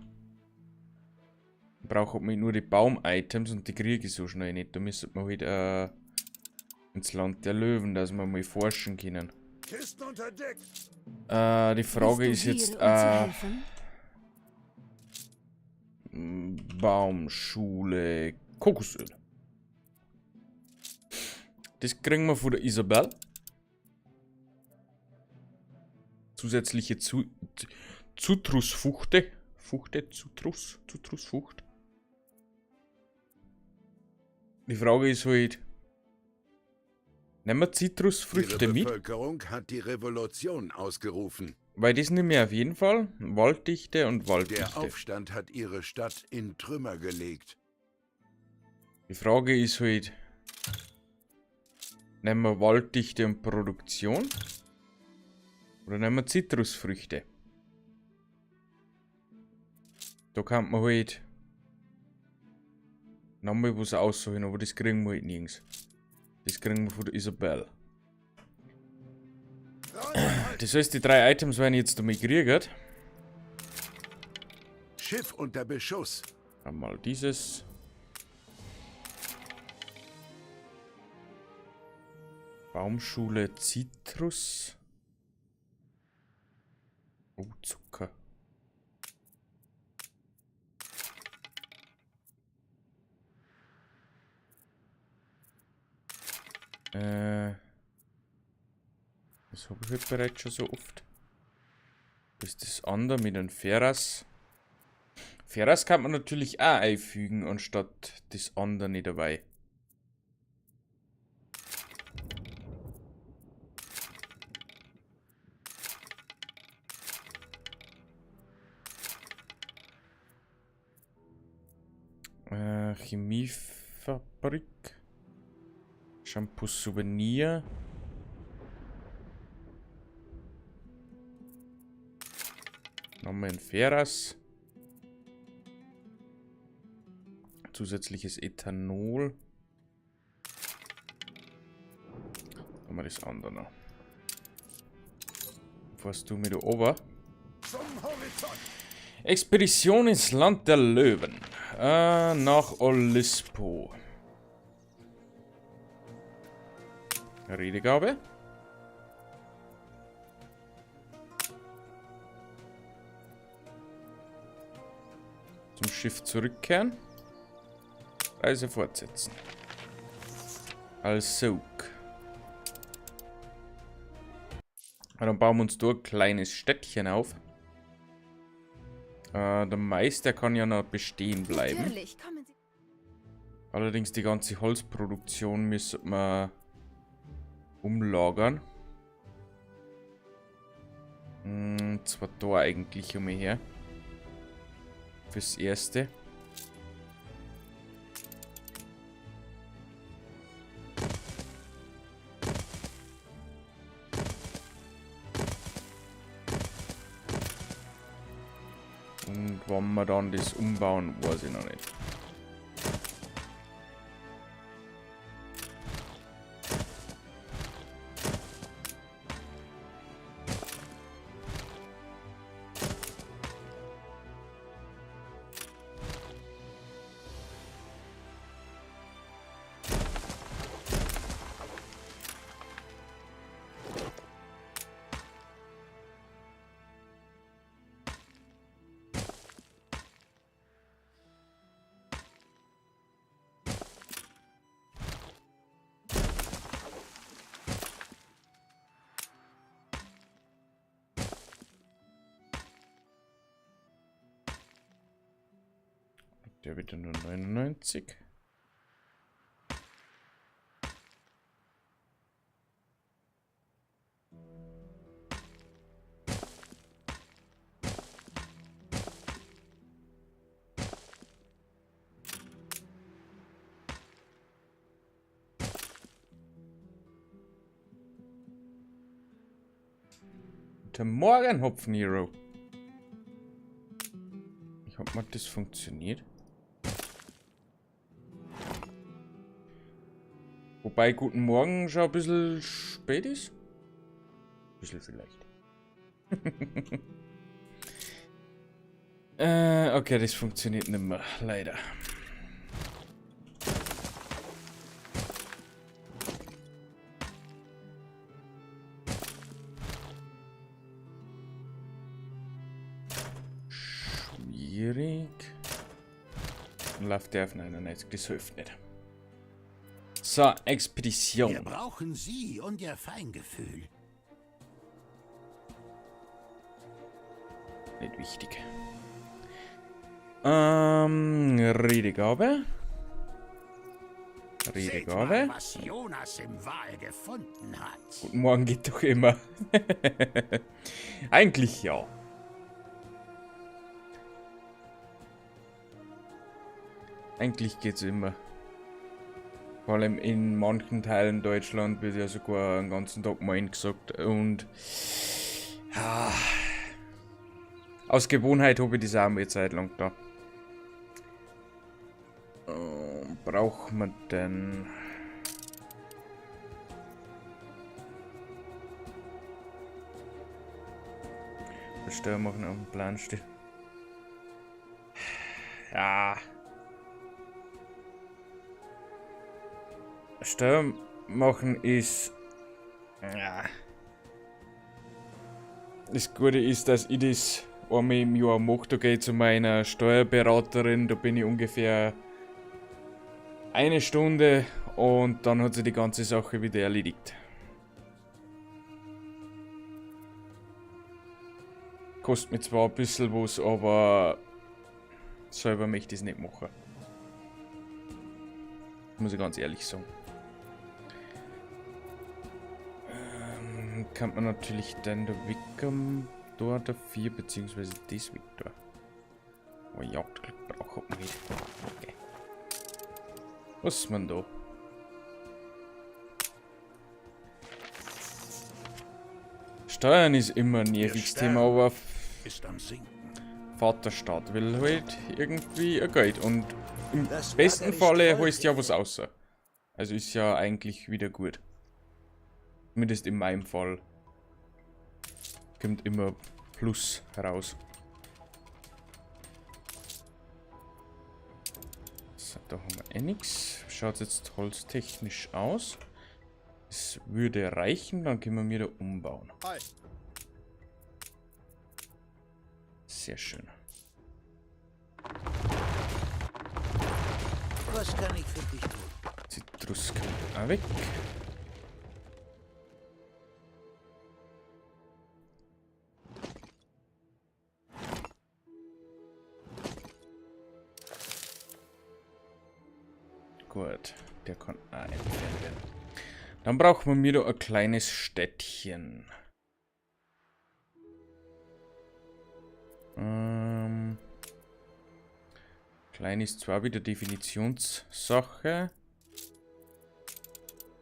Braucht man nur die Baum-Items und die kriege ich so schnell nicht. Da müssen wir halt ins Land der Löwen, dass wir mal forschen können. Kisten unter Deck. Die Frage ist jetzt, Baumschule, Kokosöl. Das kriegen wir von der Isabel. Zusätzliche Zitrusfruchte. Zitrusfrucht. Die Frage ist halt, nehmen wir Zitrusfrüchte mit? Die Bevölkerung hat die Revolution ausgerufen. Weil das nehmen wir auf jeden Fall. Walddichte und Walddichte. Der Aufstand hat ihre Stadt in Trümmer gelegt. Die Frage ist halt, nehmen wir Walddichte und Produktion? Oder nehmen wir Zitrusfrüchte? Da kann man halt nochmal was aussuchen, aber das kriegen wir halt nirgends. Das kriegen wir von der Isabel. Das heißt, die 3 Items werden jetzt damit gekriegt. Schiff unter Beschuss. Einmal dieses. Baumschule Zitrus. Oh, Zucker. Das habe ich halt bereits schon so oft. Das ist das andere mit einem Ferras. Ferras kann man natürlich auch einfügen, anstatt das andere nicht dabei. Chemiefabrik. Shampoo Souvenir. Nochmal ein Ferras. Zusätzliches Ethanol. Nochmal das andere noch. Fährst du mit oben? Expedition ins Land der Löwen. Nach Olispo. Redegabe. Zum Schiff zurückkehren. Reise fortsetzen. Also. Dann bauen wir uns da ein kleines Städtchen auf. Der Meister kann ja noch bestehen bleiben. Allerdings die ganze Holzproduktion müssen wir umlagern. Zwar da eigentlich umher. Fürs Erste. Und wann wir dann das umbauen, weiß ich noch nicht. Der wieder nur 99. Guten Morgen, Hopfen Hero. Ich hoffe mal, das funktioniert. Wobei guten Morgen schon ein bisschen spät ist. Ein bisschen vielleicht. Okay, das funktioniert nicht mehr, leider. Schwierig. Läuft der auf 99, das hilft nicht. So, Expedition. Wir brauchen Sie und Ihr Feingefühl. Nicht wichtig. Redegabe. Redegabe. Seht mal, was Jonas im Wal gefunden hat. Guten Morgen geht doch immer. Eigentlich ja. Eigentlich geht's immer. Vor allem in manchen Teilen Deutschland wird ja sogar einen ganzen Tag Moin gesagt. Und ja, aus Gewohnheit habe ich das auch mal eine Zeit lang da. Brauchen wir denn? Steuer machen auf dem Plan steht. Ja. Steuer machen ist... Ja. Das Gute ist, dass ich das einmal im Jahr mache. Da gehe ich zu meiner Steuerberaterin. Da bin ich ungefähr 1 Stunde und dann hat sie die ganze Sache wieder erledigt. Kostet mir zwar ein bisschen was, aber selber möchte ich es nicht machen. Muss ich ganz ehrlich sagen. Kann man natürlich dann der Wickam da dafür, beziehungsweise das Victor. Oh, Jagdglück braucht man nicht. Okay. Was ist man da? Steuern ist immer ein nerviges Thema, aber Vaterstaat will halt irgendwie ein Geld und im besten Falle holst du ja was außer. Also ist ja eigentlich wieder gut. Zumindest in meinem Fall. Kommt immer Plus heraus. So, da haben wir nichts. Schaut jetzt holztechnisch aus. Es würde reichen, dann können wir wieder umbauen. Sehr schön. Was kann ich für dich tun? Zitrus kommt auch weg. Gut, der kann auch entfernt werden. Dann brauchen wir wieder ein kleines Städtchen. Klein ist zwar wieder Definitionssache.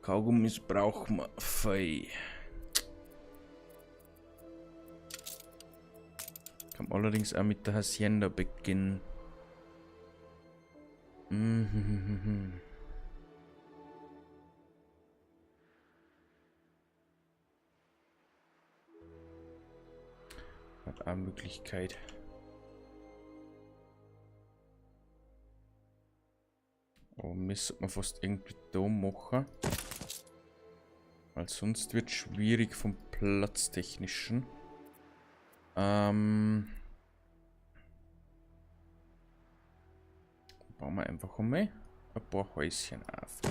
Kaugummis brauchen wir fei. Kann allerdings auch mit der Hacienda beginnen. Hat eine Möglichkeit. Oh, müssen wir fast irgendwie da machen. Weil sonst wird es schwierig vom Platztechnischen. Bauen wir einfach einmal ein paar Häuschen auf.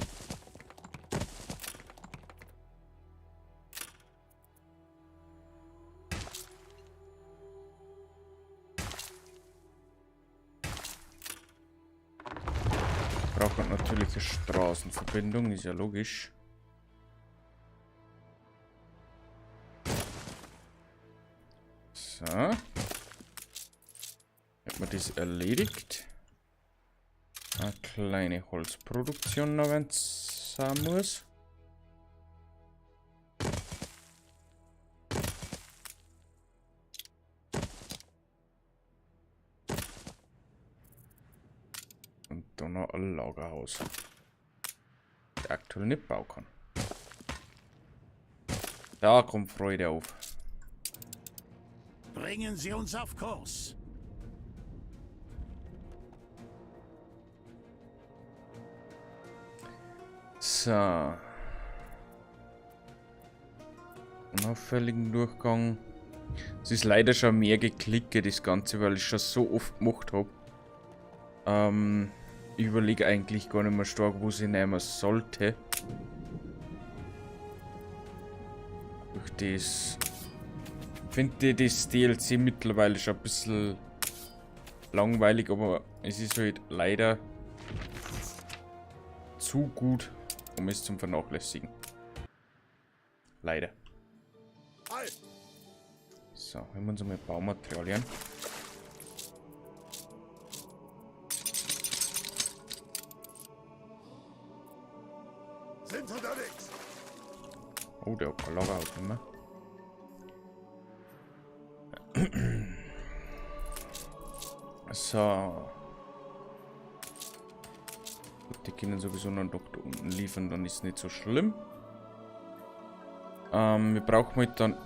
Braucht natürlich eine Straßenverbindung, ist ja logisch. So. Hat man das erledigt. Eine kleine Holzproduktion noch, wenn es sein muss. Und dann noch ein Lagerhaus, das aktuell nicht bauen kann. Da kommt Freude auf. Bringen Sie uns auf Kurs. So. Unauffälligen Durchgang. Es ist leider schon mehr geklickt, das Ganze, weil ich schon so oft gemacht habe. Ich überlege eigentlich gar nicht mehr stark, wo sie nehmen sollte. Durch das finde ich das DLC mittlerweile schon ein bisschen langweilig, aber es ist halt leider zu gut, um es zum Vernachlässigen. Leider. So, haben wir uns mal Baumaterialien. Sind unterwegs. Oh, der hat kein Lagerhaus nicht mehr. So. Die können sowieso noch da unten liefern, dann ist es nicht so schlimm. Wir brauchen halt dann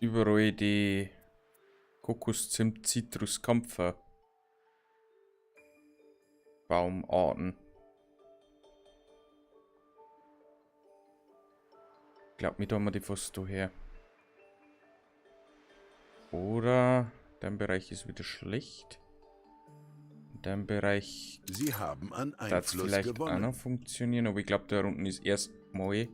überall die Kokos, Zimt, Zitrus, Kampfer Baumarten. Ich glaube, mit haben wir die fast daher. Oder dein Bereich ist wieder schlecht. Dein Bereich. Sie haben an Einfluss Einfluss vielleicht gewonnen. auch noch funktionieren, aber ich glaube, da unten ist erstmal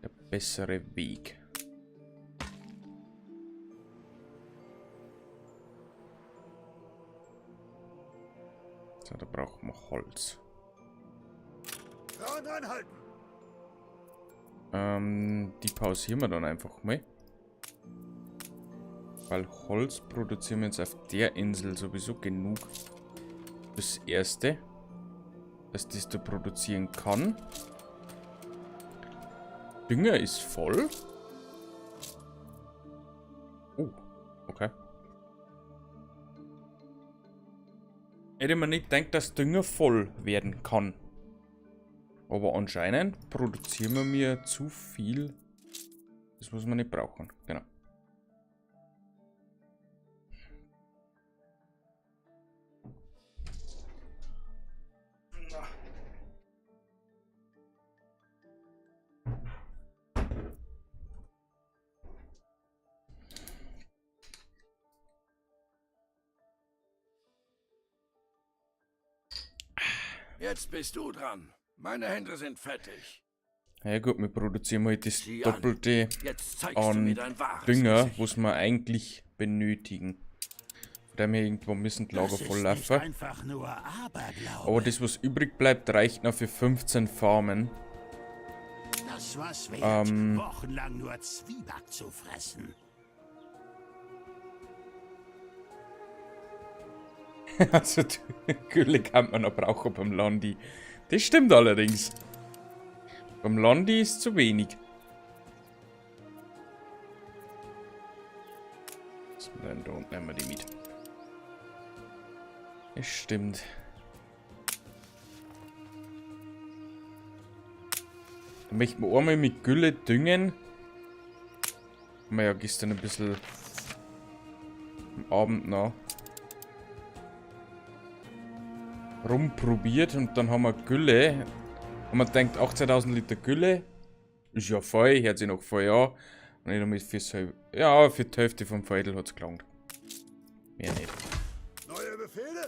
der bessere Weg. So, da brauchen wir Holz. Frauen anhalten! Die pausieren wir dann einfach mal. Weil Holz produzieren wir jetzt auf der Insel sowieso genug. Das erste, dass das da produzieren kann. Dünger ist voll. Oh, okay. Hätte man nicht gedacht, dass Dünger voll werden kann. Aber anscheinend produzieren wir mir zu viel. Das muss man nicht brauchen. Genau. Jetzt bist du dran. Meine Hände sind fertig. Ja gut, wir produzieren halt das Sieh an. Doppelte Jetzt zeigst du an mir dein wahres Dünger, Gesicht. was wir eigentlich benötigen. Von dem her irgendwo müssen die Lager Das ist voll nicht laufen. einfach nur Aberglaube. Aber das, was übrig bleibt, reicht noch für 15 Farmen. Das war's wert, Ähm. wochenlang nur Zwieback zu fressen. Also die Gülle kann man noch brauchen beim Landi. Das stimmt allerdings. Beim Landi ist zu wenig. Was haben wir denn da unten? Nehmen wir die mit. Das stimmt. Dann möchten wir einmal mit Gülle düngen. Haben wir ja gestern ein bisschen am Abend noch rumprobiert und dann haben wir Gülle. Und man denkt, 18.000 Liter Gülle ist ja voll, hört sich noch voll an. Und nicht damit für die Hälfte vom Feudel hat es gelangt. Mehr nicht. Neue Befehle?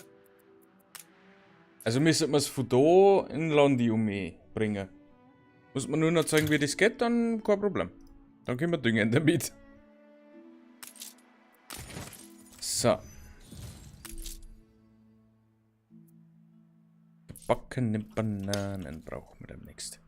Also müssen wir es von da in Landi umbringen. Muss man nur noch zeigen, wie das geht, dann kein Problem. Dann können wir düngen damit. So. Gebackene Bananen brauchen wir demnächst.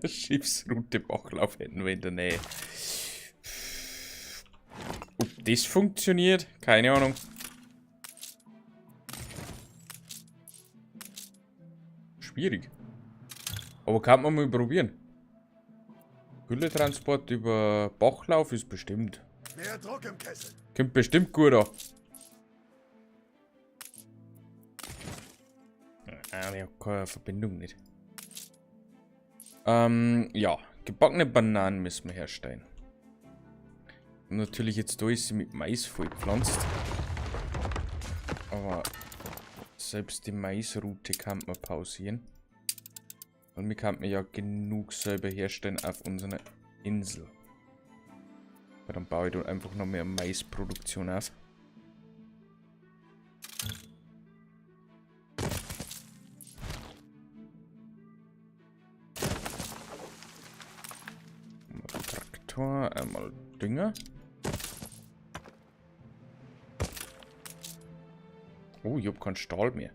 Schiffsroute Bachlauf hätten wir in der Nähe. Ob das funktioniert? Keine Ahnung. Schwierig. Aber kann man mal probieren. Gülletransport über Bachlauf ist bestimmt. Mehr Druck im Kessel. Kommt bestimmt gut an. Ah, ich habe keine Verbindung nicht. Ja. Gebackene Bananen müssen wir herstellen. Und natürlich jetzt da ist sie mit Mais vollgepflanzt. Aber selbst die Maisroute kann man pausieren. Und wir kann man ja genug selber herstellen auf unserer Insel. Weil dann baue ich da einfach noch mehr Maisproduktion auf. Einmal Traktor, einmal Dünger. Oh, ich hab keinen Stahl mehr.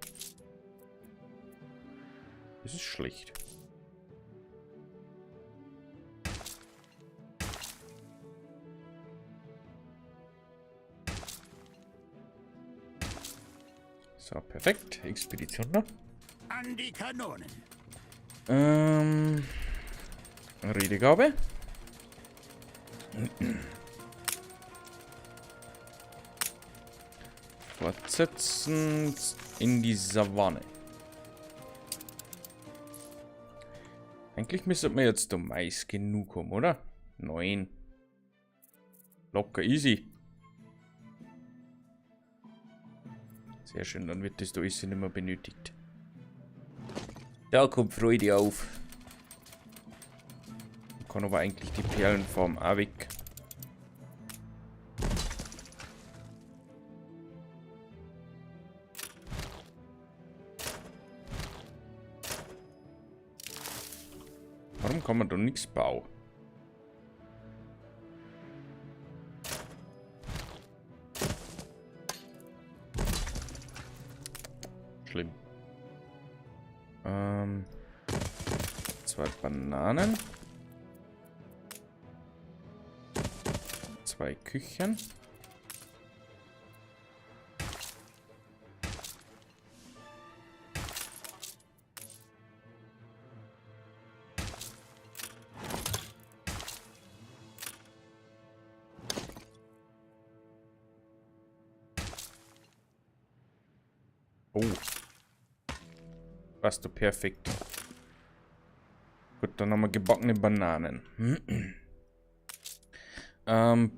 Das ist schlecht. So, perfekt. Expedition noch. An die Kanonen. Redegabe. Fortsetzen in die Savanne. Eigentlich müsste man jetzt um Mais genug haben, oder? 9. Locker easy. Sehr schön, dann wird das da alles nicht mehr benötigt. Da kommt Freude auf. Man kann aber eigentlich die Perlenform auch weg. Warum kann man da nichts bauen? Schlimm. 2 Bananen. 2 Küchen. Oh. Passt doch perfekt. Gut, dann haben wir gebackene Bananen.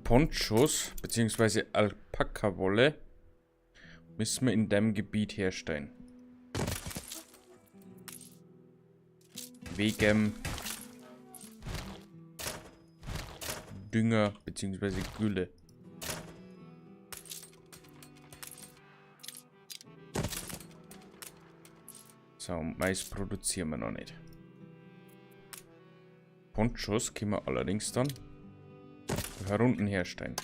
Ponchos, beziehungsweise Alpaka-Wolle, müssen wir in dem Gebiet herstellen. Wegen Dünger, beziehungsweise Gülle. So, Mais produzieren wir noch nicht. Ponchos können wir allerdings dann herunten herstellen.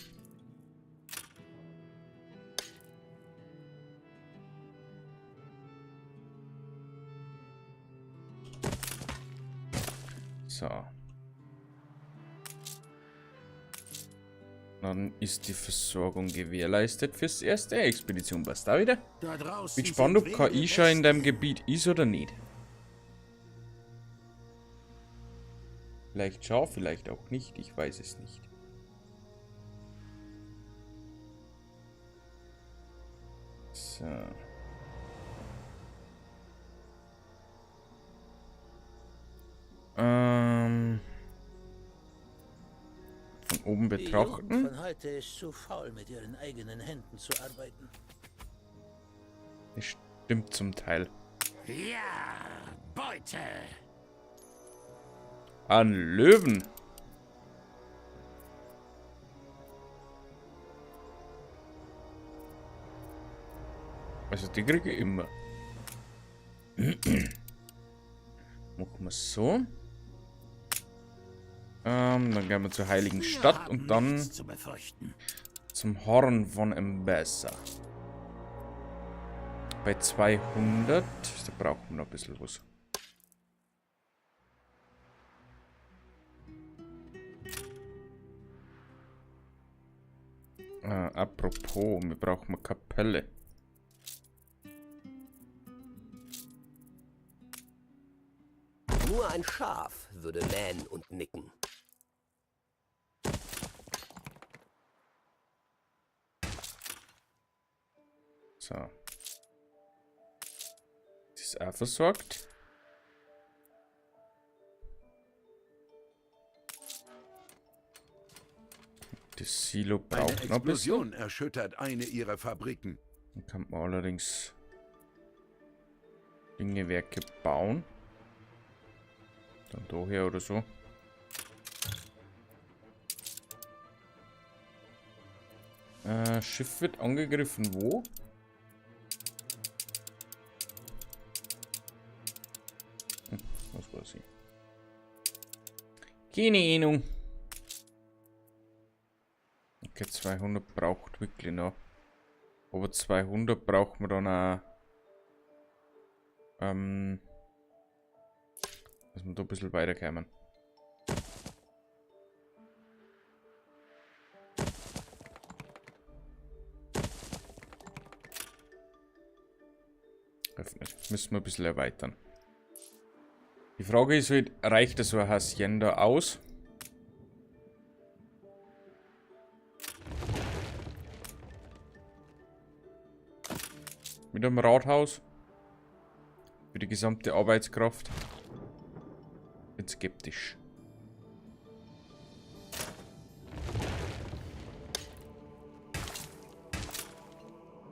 So. Dann ist die Versorgung gewährleistet fürs erste Expedition. Was da wieder? Bin gespannt, ob KI schon in deinem Gebiet ist oder nicht. Vielleicht schon, vielleicht auch nicht. Ich weiß es nicht. So. Von oben betrachten. Die Jugend von heute ist zu faul, mit ihren eigenen Händen zu arbeiten. Das stimmt zum Teil. Ja, Beute! An Löwen. Also die kriege ich immer. Machen wir so. Dann gehen wir zur Heiligen Stadt und dann zum Horn von Embessa. Bei 200, da brauchen wir noch ein bisschen was. Apropos, wir brauchen eine Kapelle. Nur ein Schaf würde mähen und nicken. So. Das ist auch versorgt. Das Silo braucht noch ein bisschen. Explosion erschüttert eine ihrer Fabriken. Dann kann man allerdings Werke bauen. Dann daher oder so. Schiff wird angegriffen. Wo? Was weiß ich. Keine Ahnung. Okay, 200 braucht wirklich noch. Aber 200 braucht man dann auch. Dass wir da ein bisschen weiterkommen. Öffnet. Müssen wir ein bisschen erweitern. Die Frage ist halt, reicht das so ein Hacienda aus? Mit einem Rathaus? Für die gesamte Arbeitskraft? Bin skeptisch.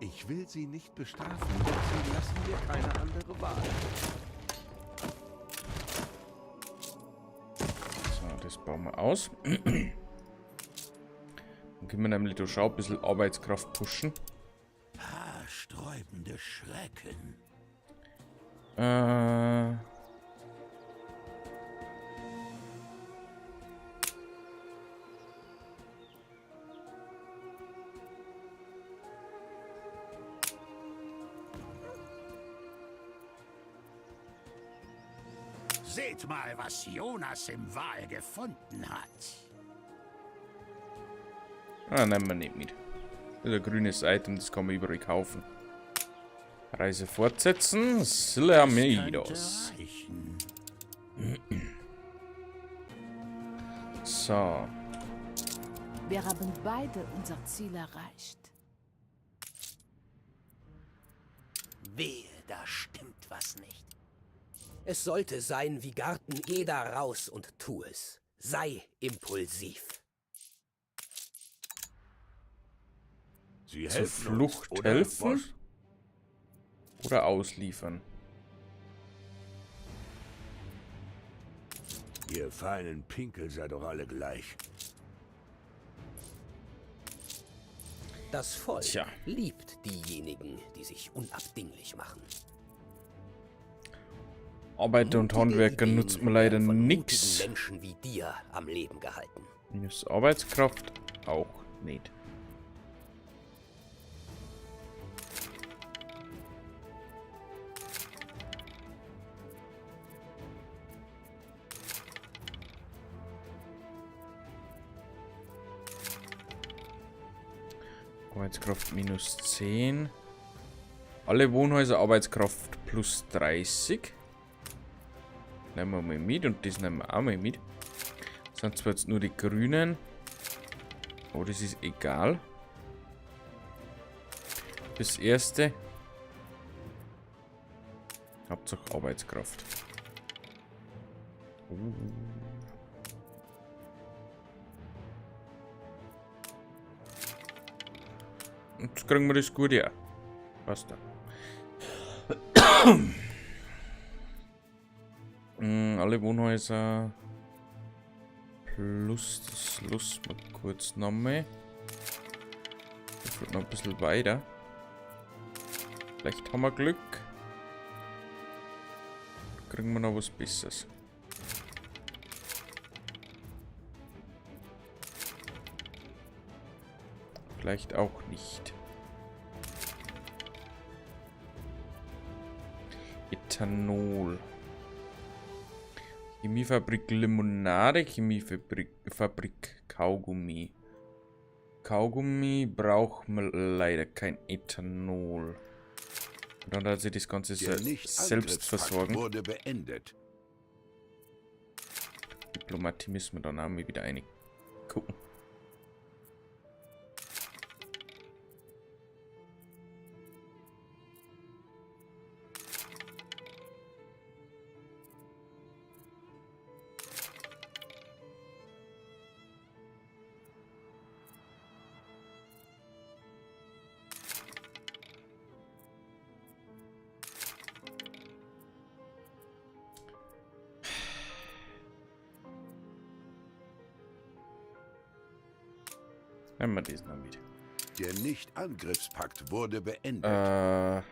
Ich will Sie nicht bestrafen, doch Sie lassen mir keine andere Wahl. So, das bauen wir aus. Dann können wir nämlich da schon ein bisschen Arbeitskraft pushen. Haarsträubende Schrecken. Seht mal, was Jonas im Wal gefunden hat. Nehmen wir nicht mit. Das ist ein grünes Item, das kann man überall kaufen. Reise fortsetzen. Slamidos. So. Wir haben beide unser Ziel erreicht. Wehe, da stimmt was nicht. Es sollte sein wie Garten, geh da raus und tu es. Sei impulsiv. Sie zur Flucht uns, helfen? Oder ausliefern? Ihr feinen Pinkel seid doch alle gleich. Das Volk liebt diejenigen, die sich unabdinglich machen. Arbeiter und Handwerker nutzt man leider nix. Menschen wie dir am Leben gehalten. Minus Arbeitskraft auch nicht. Arbeitskraft minus 10. Alle Wohnhäuser Arbeitskraft plus 30. Nehmen wir mal mit und das nehmen wir auch mal mit. Das sind zwar jetzt nur die Grünen. Aber das ist egal. Das erste. Hauptsache Arbeitskraft. Jetzt kriegen wir das gut, ja. Passt da. Alle Wohnhäuser plus das Schluss mal kurz nochmal. Das wird noch ein bisschen weiter. Vielleicht haben wir Glück. Kriegen wir noch was Besseres. Vielleicht auch nicht. Ethanol. Chemiefabrik Limonade, Chemiefabrik Kaugummi. Kaugummi braucht man leider kein Ethanol. Und dann hat sie das Ganze selbst versorgen. Wurde beendet. Diplomatie müssen wir dann auch mal wieder einig gucken. Nehmen wir diesen noch mit. Der Nicht-Angriffspakt wurde beendet.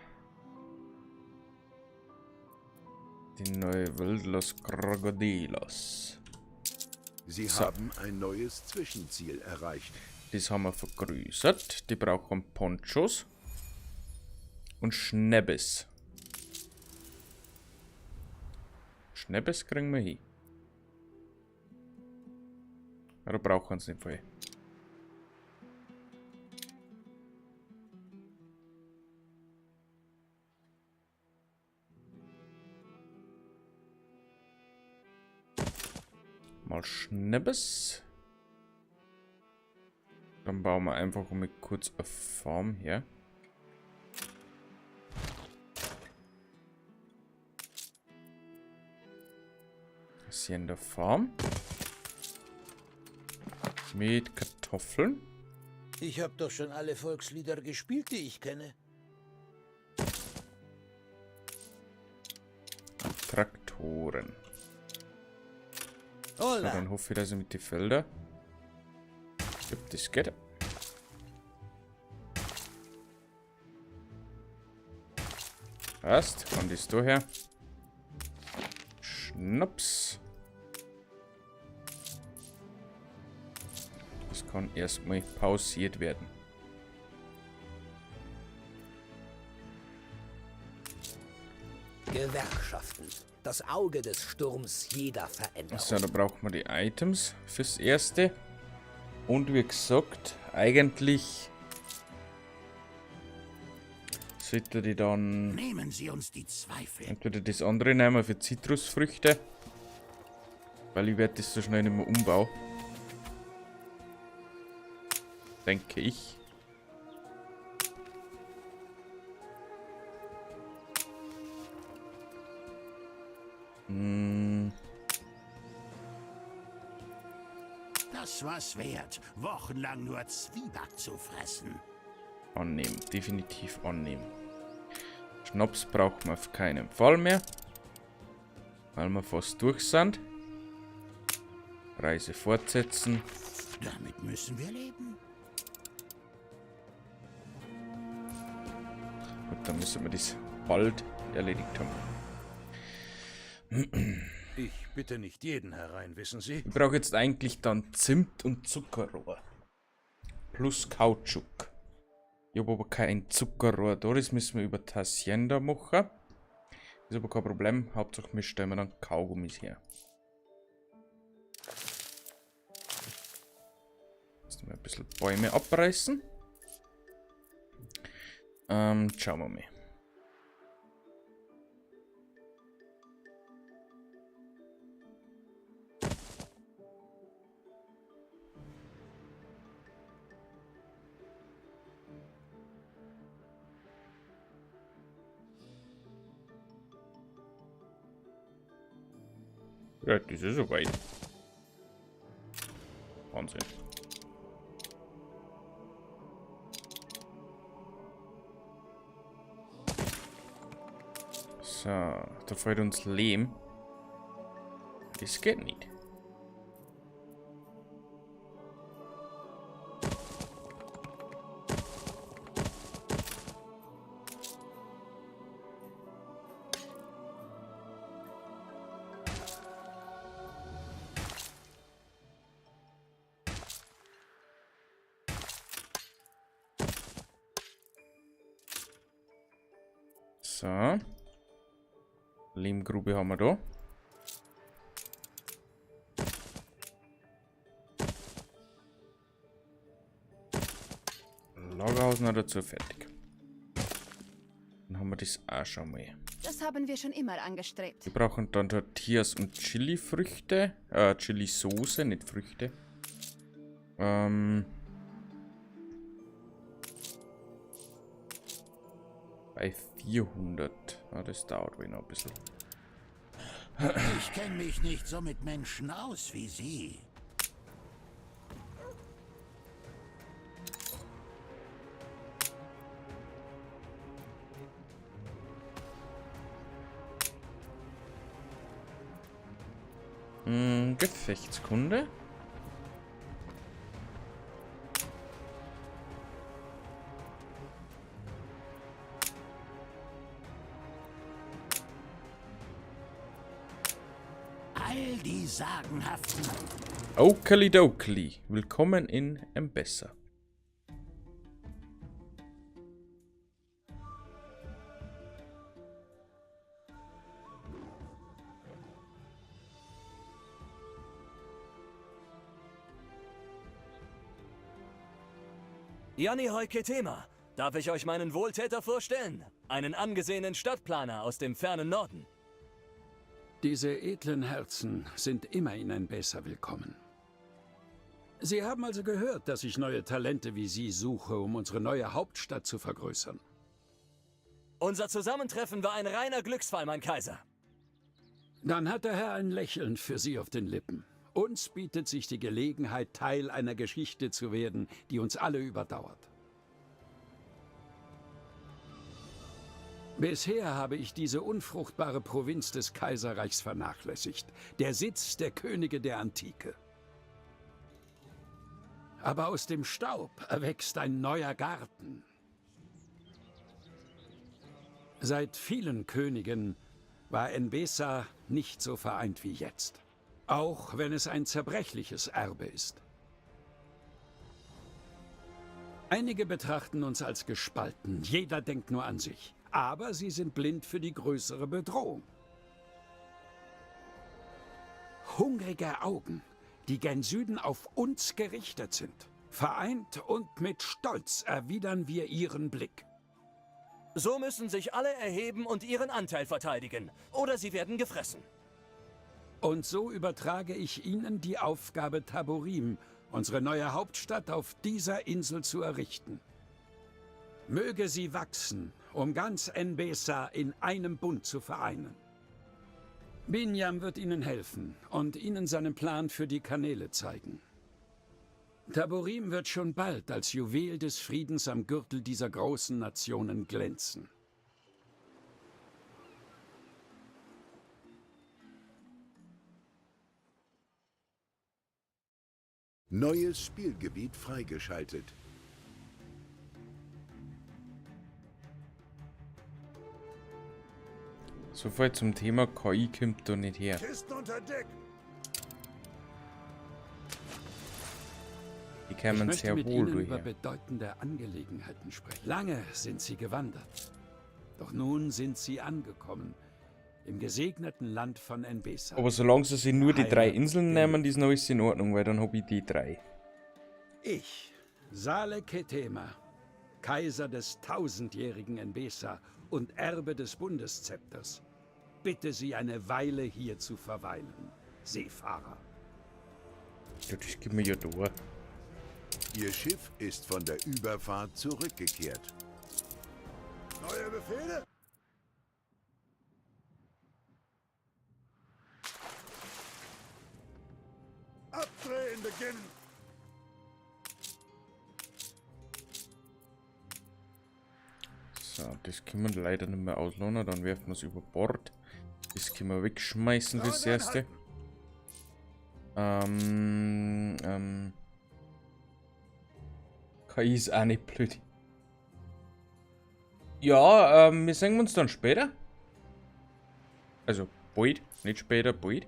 Die neue Welt Los Crocodilos. Sie haben ein neues Zwischenziel erreicht. Das haben wir vergrößert. Die brauchen Ponchos. Und Schnebbes. Schnebbes kriegen wir hin. Oder brauchen sie nicht voll? Mal Schnippes. Dann bauen wir einfach mal kurz eine Farm her. Das ist hier in der Farm. Mit Kartoffeln. Ich habe doch schon alle Volkslieder gespielt, die ich kenne. Traktoren. Hola. So, dann hoffe ich, dass ich mit den Feldern. Gibt das geht. Passt, kann das da her. Schnaps. Das kann erstmal pausiert werden. Gewerkschaften. Das Auge des Sturms jeder Veränderung. So, da brauchen wir die Items fürs Erste. Und wie gesagt, eigentlich sollte die dann... Nehmen Sie uns die Zweifel. Entweder das andere nehmen für Zitrusfrüchte. Weil ich werde das so schnell nicht mehr umbauen. Denke ich. Das war's wert, wochenlang nur Zwieback zu fressen. Annehmen, definitiv annehmen. Schnaps braucht man auf keinen Fall mehr. Weil wir fast durch sind. Reise fortsetzen. Damit müssen wir leben. Gut, dann müssen wir das bald erledigt haben. Ich bitte nicht jeden herein, wissen Sie? Ich brauche jetzt eigentlich dann Zimt und Zuckerrohr. Plus Kautschuk. Ich habe aber kein Zuckerrohr da, das müssen wir über die Hacienda machen. Ist aber kein Problem, Hauptsache wir stellen dann Kaugummis her. Jetzt mal ein bisschen Bäume abreißen. Schauen wir mal. Ja, das ist so weit. Wahnsinn. So, da fehlt uns Lehm. Das geht nicht. So. Lehmgrube haben wir da. Lagerhaus noch dazu fertig. Dann haben wir das auch schon mal. Das haben wir schon immer angestrebt. Wir brauchen dann Tortillas und Chili-Früchte. Chili-Soße, nicht Früchte. Bei 400. Ah, das dauert wohl noch ein bisschen. Ich kenne mich nicht so mit Menschen aus wie Sie. Gefechtskunde. All die sagenhaften... Oakley-Doakley. Willkommen in Embessa. Janni Hoiketema, darf ich euch meinen Wohltäter vorstellen? Einen angesehenen Stadtplaner aus dem fernen Norden. Diese edlen Herzen sind immer in Enbesa willkommen. Sie haben also gehört, dass ich neue Talente wie Sie suche, um unsere neue Hauptstadt zu vergrößern. Unser Zusammentreffen war ein reiner Glücksfall, mein Kaiser. Dann hat der Herr ein Lächeln für Sie auf den Lippen. Uns bietet sich die Gelegenheit, Teil einer Geschichte zu werden, die uns alle überdauert. Bisher habe ich diese unfruchtbare Provinz des Kaiserreichs vernachlässigt, der Sitz der Könige der Antike. Aber aus dem Staub erwächst ein neuer Garten. Seit vielen Königen war Enbesa nicht so vereint wie jetzt, auch wenn es ein zerbrechliches Erbe ist. Einige betrachten uns als gespalten, jeder denkt nur an sich. Aber sie sind blind für die größere Bedrohung. Hungrige Augen, die gen Süden auf uns gerichtet sind. Vereint und mit Stolz erwidern wir ihren Blick. So müssen sich alle erheben und ihren Anteil verteidigen, oder sie werden gefressen. Und so übertrage ich Ihnen die Aufgabe, Taborim, unsere neue Hauptstadt auf dieser Insel zu errichten. Möge sie wachsen, um ganz Enbesa in einem Bund zu vereinen. Binyam wird Ihnen helfen und Ihnen seinen Plan für die Kanäle zeigen. Taborim wird schon bald als Juwel des Friedens am Gürtel dieser großen Nationen glänzen. Neues Spielgebiet freigeschaltet. So viel zum Thema KI kommt da nicht her. Kisten unter Deck. Die kann man sehr mit wohl Ihnen durch. über bedeutende Angelegenheiten sprechen. Lange sind Sie gewandert. Doch nun sind Sie angekommen. Im gesegneten Land von Enbesa. Aber solange sie sich nur die 3 Inseln nehmen, ist noch alles in Ordnung, weil dann habe ich die 3. Ich, Saleh Ketema, Kaiser des 1000-jährigen Enbesa und Erbe des Bundeszepters, bitte Sie, eine Weile hier zu verweilen, Seefahrer. Ja, das gibt mir ja durch. Ihr Schiff ist von der Überfahrt zurückgekehrt. Neue Befehle? Abdrehen beginnen! So, das können wir leider nicht mehr auslösen, dann werfen wir es über Bord. Das können wir wegschmeißen fürs Erste. KI ist auch nicht blöd. Ja, wir sehen uns dann später. Also, bald, nicht später, bald.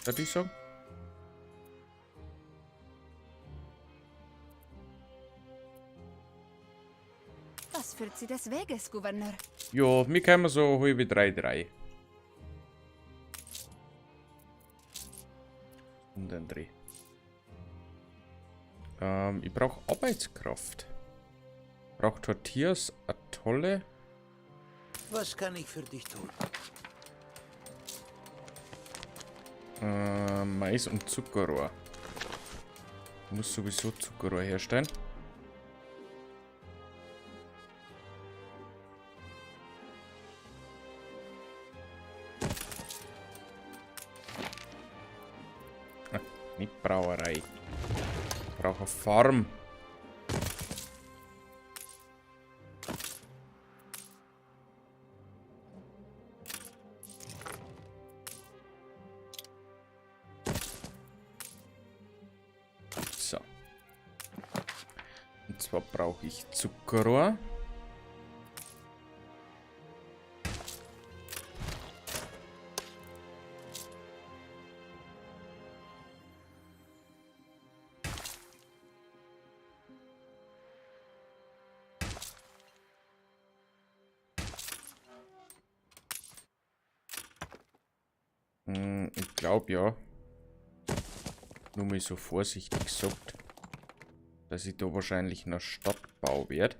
Würde ich sagen. Was führt Sie des Weges, Gouverneur? Ja, wir kommen so halb 3. Und dann Dreh. Ich brauche Arbeitskraft. Braucht Tortillas, Atolle. Was kann ich für dich tun? Mais und Zuckerrohr. Ich muss sowieso Zuckerrohr herstellen. Nicht Brauerei. Ich brauche eine Farm. So. Und zwar brauche ich Zuckerrohr. Ich glaube ja. Nur mal so vorsichtig gesagt, dass ich da wahrscheinlich eine Stadt bauen werde.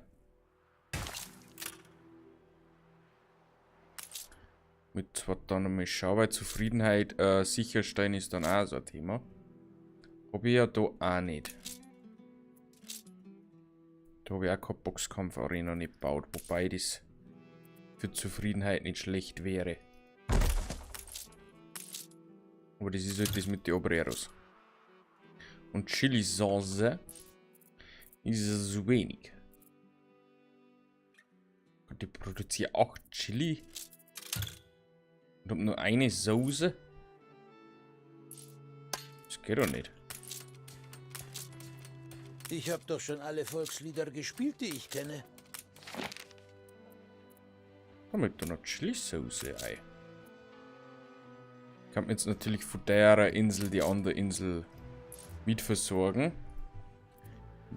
Mit zwar dann mal schauen, weil Zufriedenheit sicherstellen ist dann auch so ein Thema. Habe ich ja da auch nicht. Da habe ich auch keine Boxkampf-Arena nicht gebaut, wobei das für Zufriedenheit nicht schlecht wäre. Aber das ist halt das mit den Obreros. Und Chili-Sauce ist so wenig. Und ich produziere 8 Chili. Und habe nur eine Soße. Das geht doch nicht. Ich habe doch schon alle Volkslieder gespielt, die ich kenne. Damit da noch Chili-Soße ein. Ich kann mir jetzt natürlich von der Insel die andere Insel mitversorgen.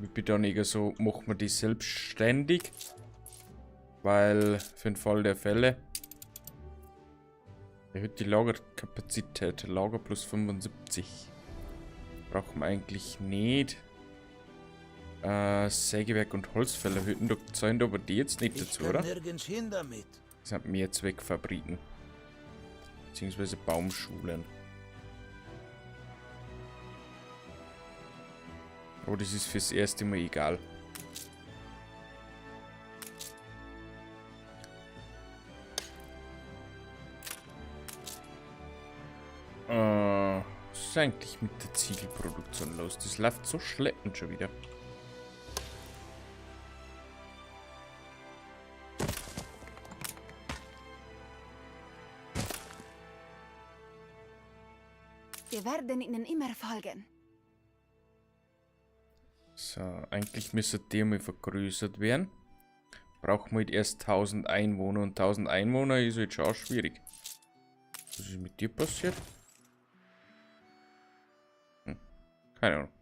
Ich bin dann eher so, machen wir die selbstständig. Weil für den Fall der Fälle erhöht die Lagerkapazität. Lager plus 75. Brauchen wir eigentlich nicht. Sägewerk und Holzfäller erhöhten doch sein, aber die jetzt nicht dazu, oder? Nirgends hin damit. Das sind Mehrzweckfabriken. Beziehungsweise Baumschulen. Aber das ist fürs erste Mal egal. Was ist eigentlich mit der Ziegelproduktion los? Das läuft so schleppend schon wieder. Wir werden ihnen immer folgen. So, eigentlich müsste die mal vergrößert werden. Brauchen wir halt erst 1000 Einwohner und 1000 Einwohner ist halt schon auch schwierig. Was ist mit dir passiert? Keine Ahnung.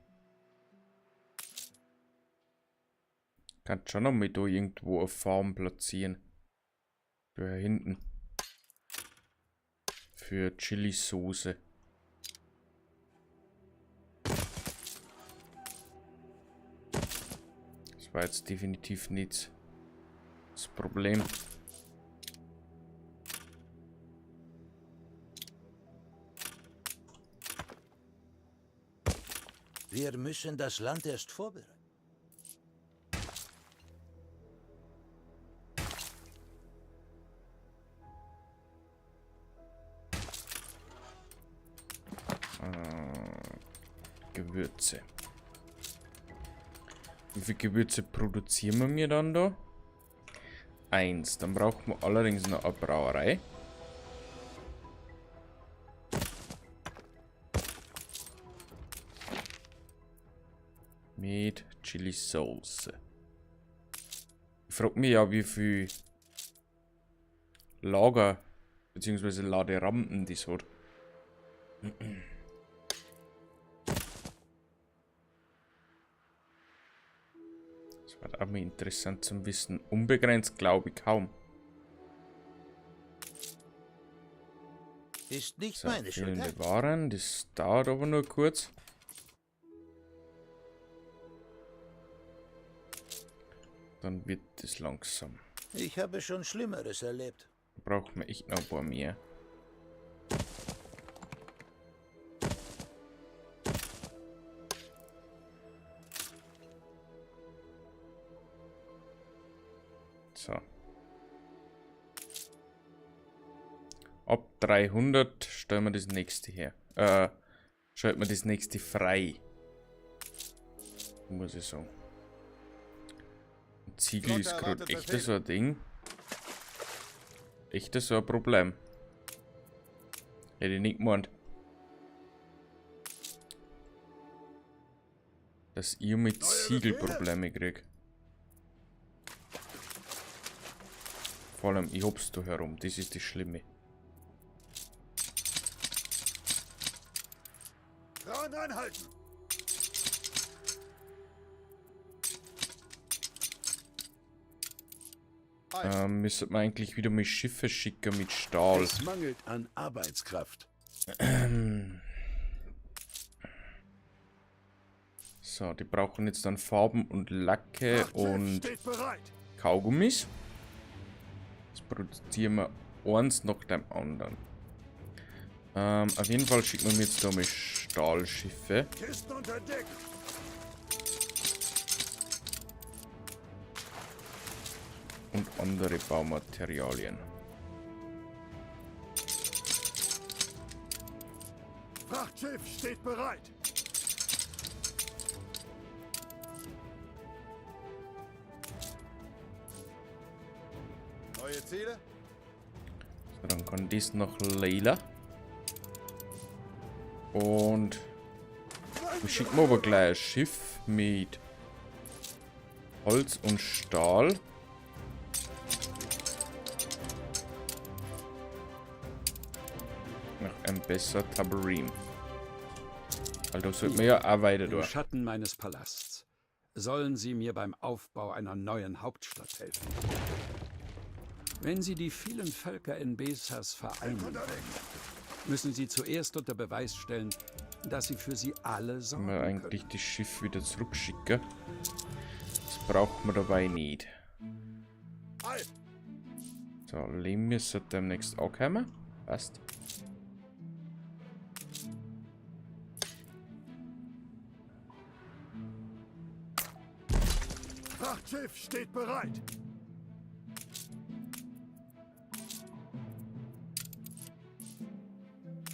Kann schon noch mal da irgendwo eine Farm platzieren. Da hinten. Für Chili-Soße. Das war jetzt definitiv nicht das Problem. Wir müssen das Land erst vorbereiten. Gewürze. Wie viele Gewürze produzieren wir dann da? 1. Dann brauchen wir allerdings noch eine Brauerei. Mit Chili Sauce. Ich frage mich ja, wie viel Lager bzw. Laderampen das hat. Das wird auch mal interessant zum Wissen. Unbegrenzt glaube ich kaum. Ist nicht So, meine Schuld. fehlende Waren, das dauert aber nur kurz. Dann wird es langsam. Ich habe schon Schlimmeres erlebt. Braucht man echt noch ein paar mehr. So. Ab 300 stellen wir das nächste her. Schalten wir das nächste frei. Muss ich sagen. Ziegel ist gerade echt so ein Ding. Echt so ein Problem. Hätte ich nicht gemeint. Dass ich mit Ziegel Probleme krieg. Vor allem, ich hab's da herum. Das ist das Schlimme. Frauen anhalten! Müsste man eigentlich wieder mal Schiffe schicken mit Stahl. Es mangelt an Arbeitskraft. So, die brauchen jetzt dann Farben und Lacke und Kaugummis. Das produzieren wir eins nach dem anderen. Auf jeden Fall schicken wir jetzt da mal Stahlschiffe. Kisten unter Deck. Und andere Baumaterialien. Frachtschiff steht bereit. Neue Ziele? So, dann kann dies noch Leila. Und wir schicken aber gleich ein Schiff mit Holz und Stahl. Nach Ambassador Tabarim. Weil da sollten wir ja auch weiter Im durch. Schatten meines Palasts sollen Sie mir beim Aufbau einer neuen Hauptstadt helfen. Wenn Sie die vielen Völker in Besas vereinen wollen, müssen Sie zuerst unter Beweis stellen, dass Sie für sie alle sorgen Können wir eigentlich das Schiff wieder zurückschicken? Das braucht man dabei nicht. So, Lemir sollte demnächst auch kommen. Passt. Frachtschiff steht bereit.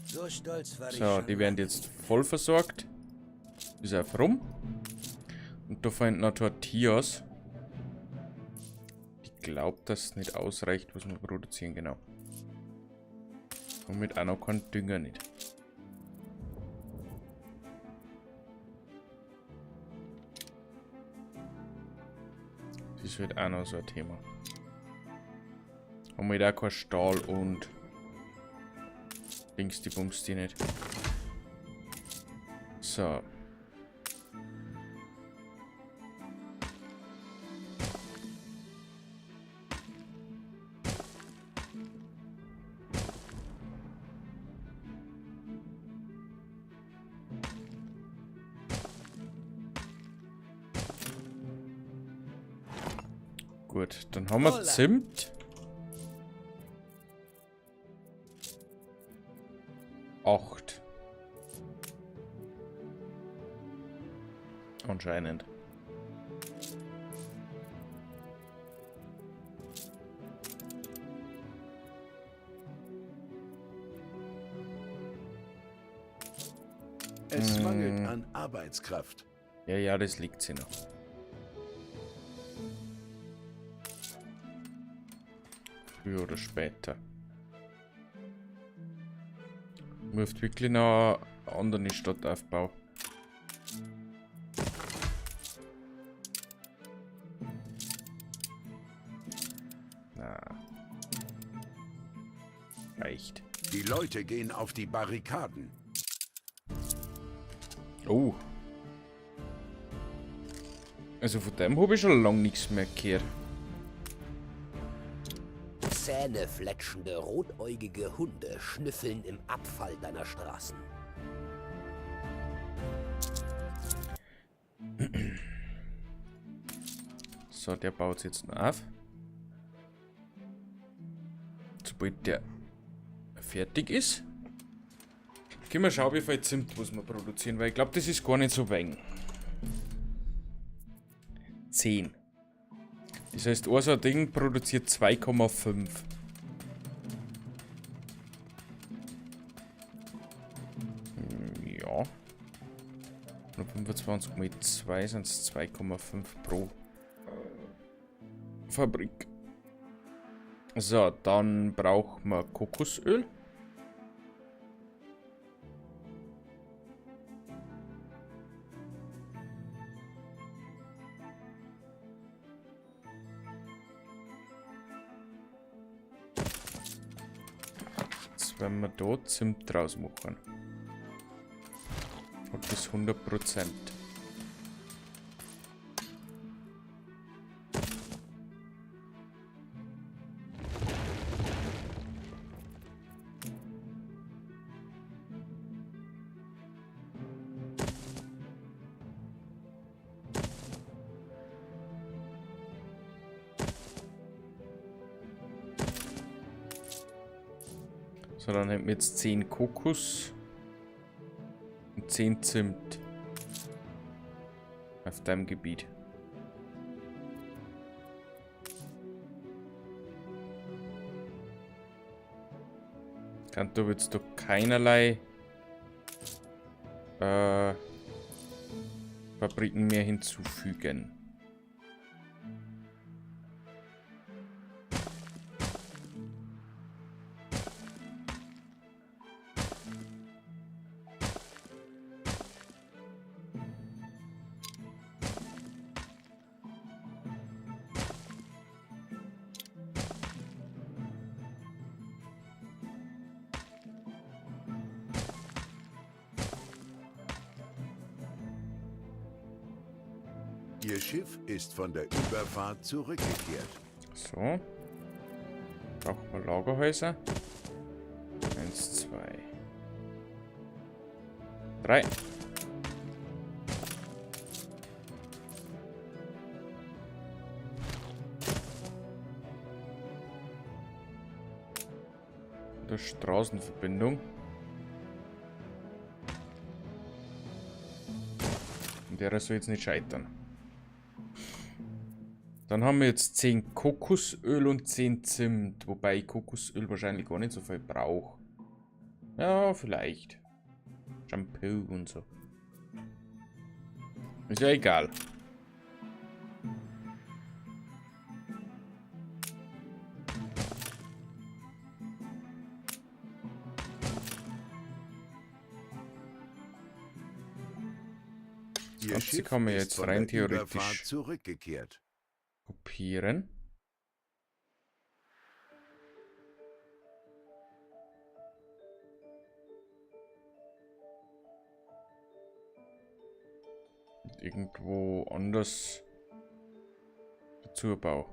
So stolz war ich So, schon die werden jetzt voll versorgt. Ist einfach rum. Und da vorhin noch Tortillas. Ich glaube, dass es nicht ausreicht, was wir produzieren, genau. Und mit auch noch kein Dünger nicht. Das wird auch noch so ein Thema. Haben wir da kein Stahl und Dings, die Bums die nicht. So. Gut, dann haben wir Zimt. 8. Anscheinend. Es mangelt an Arbeitskraft. Ja, das liegt sie noch. Früher oder später. Wirft wirklich noch einen anderen Stadtaufbau. Na. Reicht. Die Leute gehen auf die Barrikaden. Oh. Also von dem habe ich schon lange nichts mehr gehört. Zähnefletschende, rotäugige Hunde schnüffeln im Abfall deiner Straßen. So, der baut jetzt noch auf. Sobald der fertig ist, können wir schauen, wie viel Zimt muss man produzieren, weil ich glaube, das ist gar nicht so wenig. 10. Das heißt, so ein Ding produziert 2,5. Ja. 25 mal 2 sind es 2,5 pro Fabrik. So, dann brauchen wir Kokosöl. Wenn wir da Zimt draus machen. Hat das 100%. So, dann hätten wir jetzt 10 Kokos und 10 Zimt auf deinem Gebiet. Kann du jetzt doch keinerlei Fabriken mehr hinzufügen. Ihr Schiff ist von der Überfahrt zurückgekehrt. So. Brauchen wir Lagerhäuser. 1, 2, 3. Der Straßenverbindung. Und der soll jetzt nicht scheitern. Dann haben wir jetzt 10 Kokosöl und 10 Zimt. Wobei ich Kokosöl wahrscheinlich gar nicht so viel brauche. Ja, vielleicht. Shampoo und so. Ist ja egal. Das Ganze kann man jetzt rein theoretisch zurückgekehrt. Kopieren. Und irgendwo anders dazu bauen.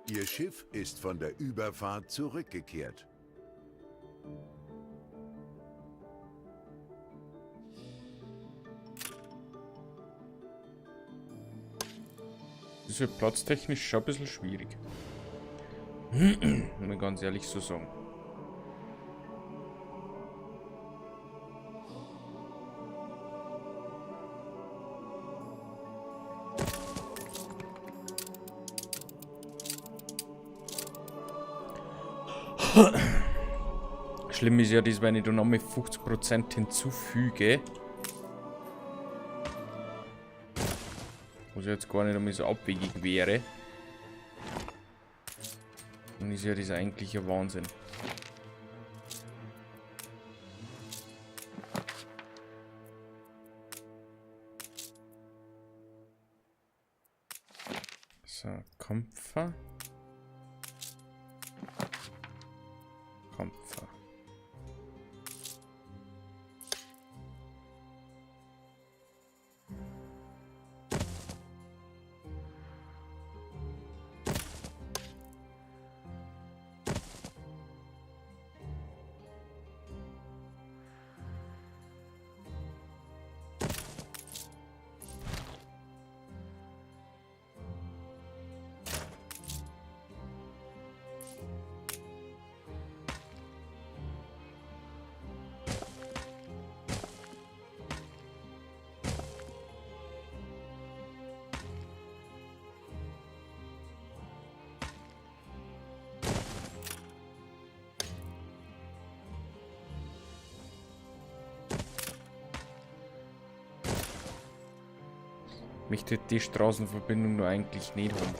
Ihr Schiff ist von der Überfahrt zurückgekehrt. Das ist ja platztechnisch schon ein bisschen schwierig. Muss man ganz ehrlich so sagen. Schlimm ist ja das, wenn ich da noch mit 50% hinzufüge. Was jetzt gar nicht einmal so abwegig wäre. Dann ist ja das eigentlich ein Wahnsinn. So, Kampfer. Kampfer. Ich möchte die Straßenverbindung nur eigentlich nicht haben.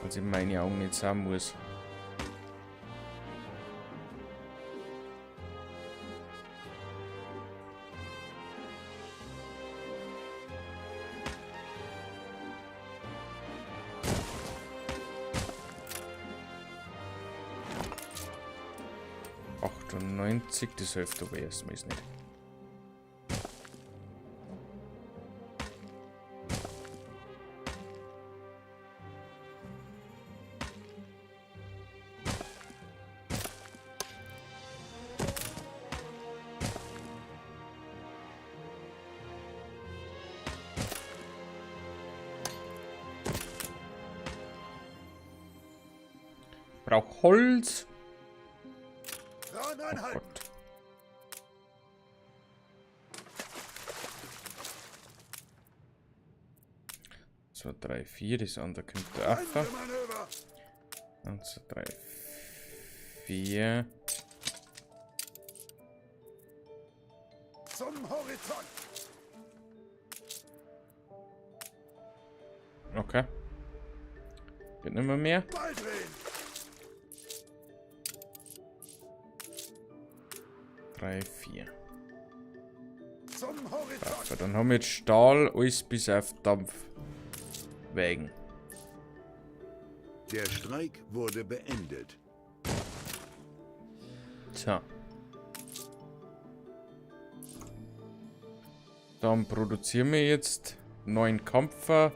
Was in meinen Augen nicht sein muss. Das hilft aber erstmals nicht. brauche Holz. Dran Oh anhalten. Gott. So, 3, 4, das andere könnte auch. 1, 2, 3, 4. Zum Horizont. Okay. Wird nicht mehr. Ball drehen. 3, 4. Zum Horizont. So, dann haben wir jetzt Stahl, alles bis auf Dampfwägen. Der Streik wurde beendet. So. Dann produzieren wir jetzt 9 Kampfer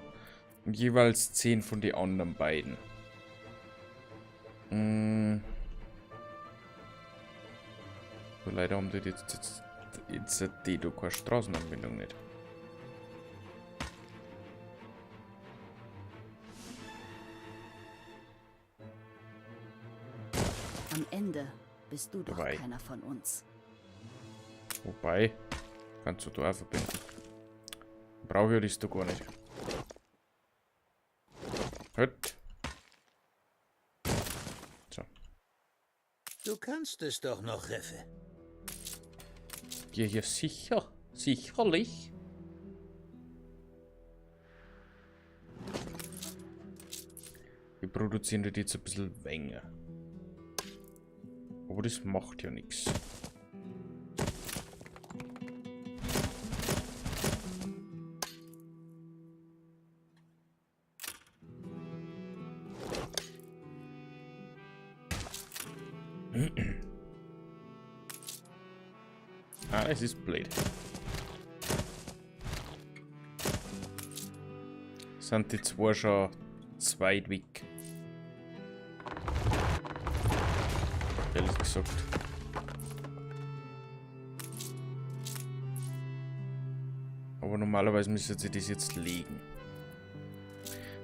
und jeweils 10 von den anderen beiden. So, leider haben die jetzt die da keine Straßenanbindung nicht. Am Ende bist du doch Wobei. keiner von uns. Wobei, kannst du da auch verbinden. Brauche ich das da gar nicht. Hört. So. Du kannst es doch noch, Reffe. Ja, ja, sicher. Sicherlich. Wir produzieren das jetzt ein bisschen länger. Aber das macht ja nichts. Ah, es ist blöd. Sind die zwei schon zu weit weg? Ehrlich gesagt. Aber normalerweise müsste sie das jetzt legen.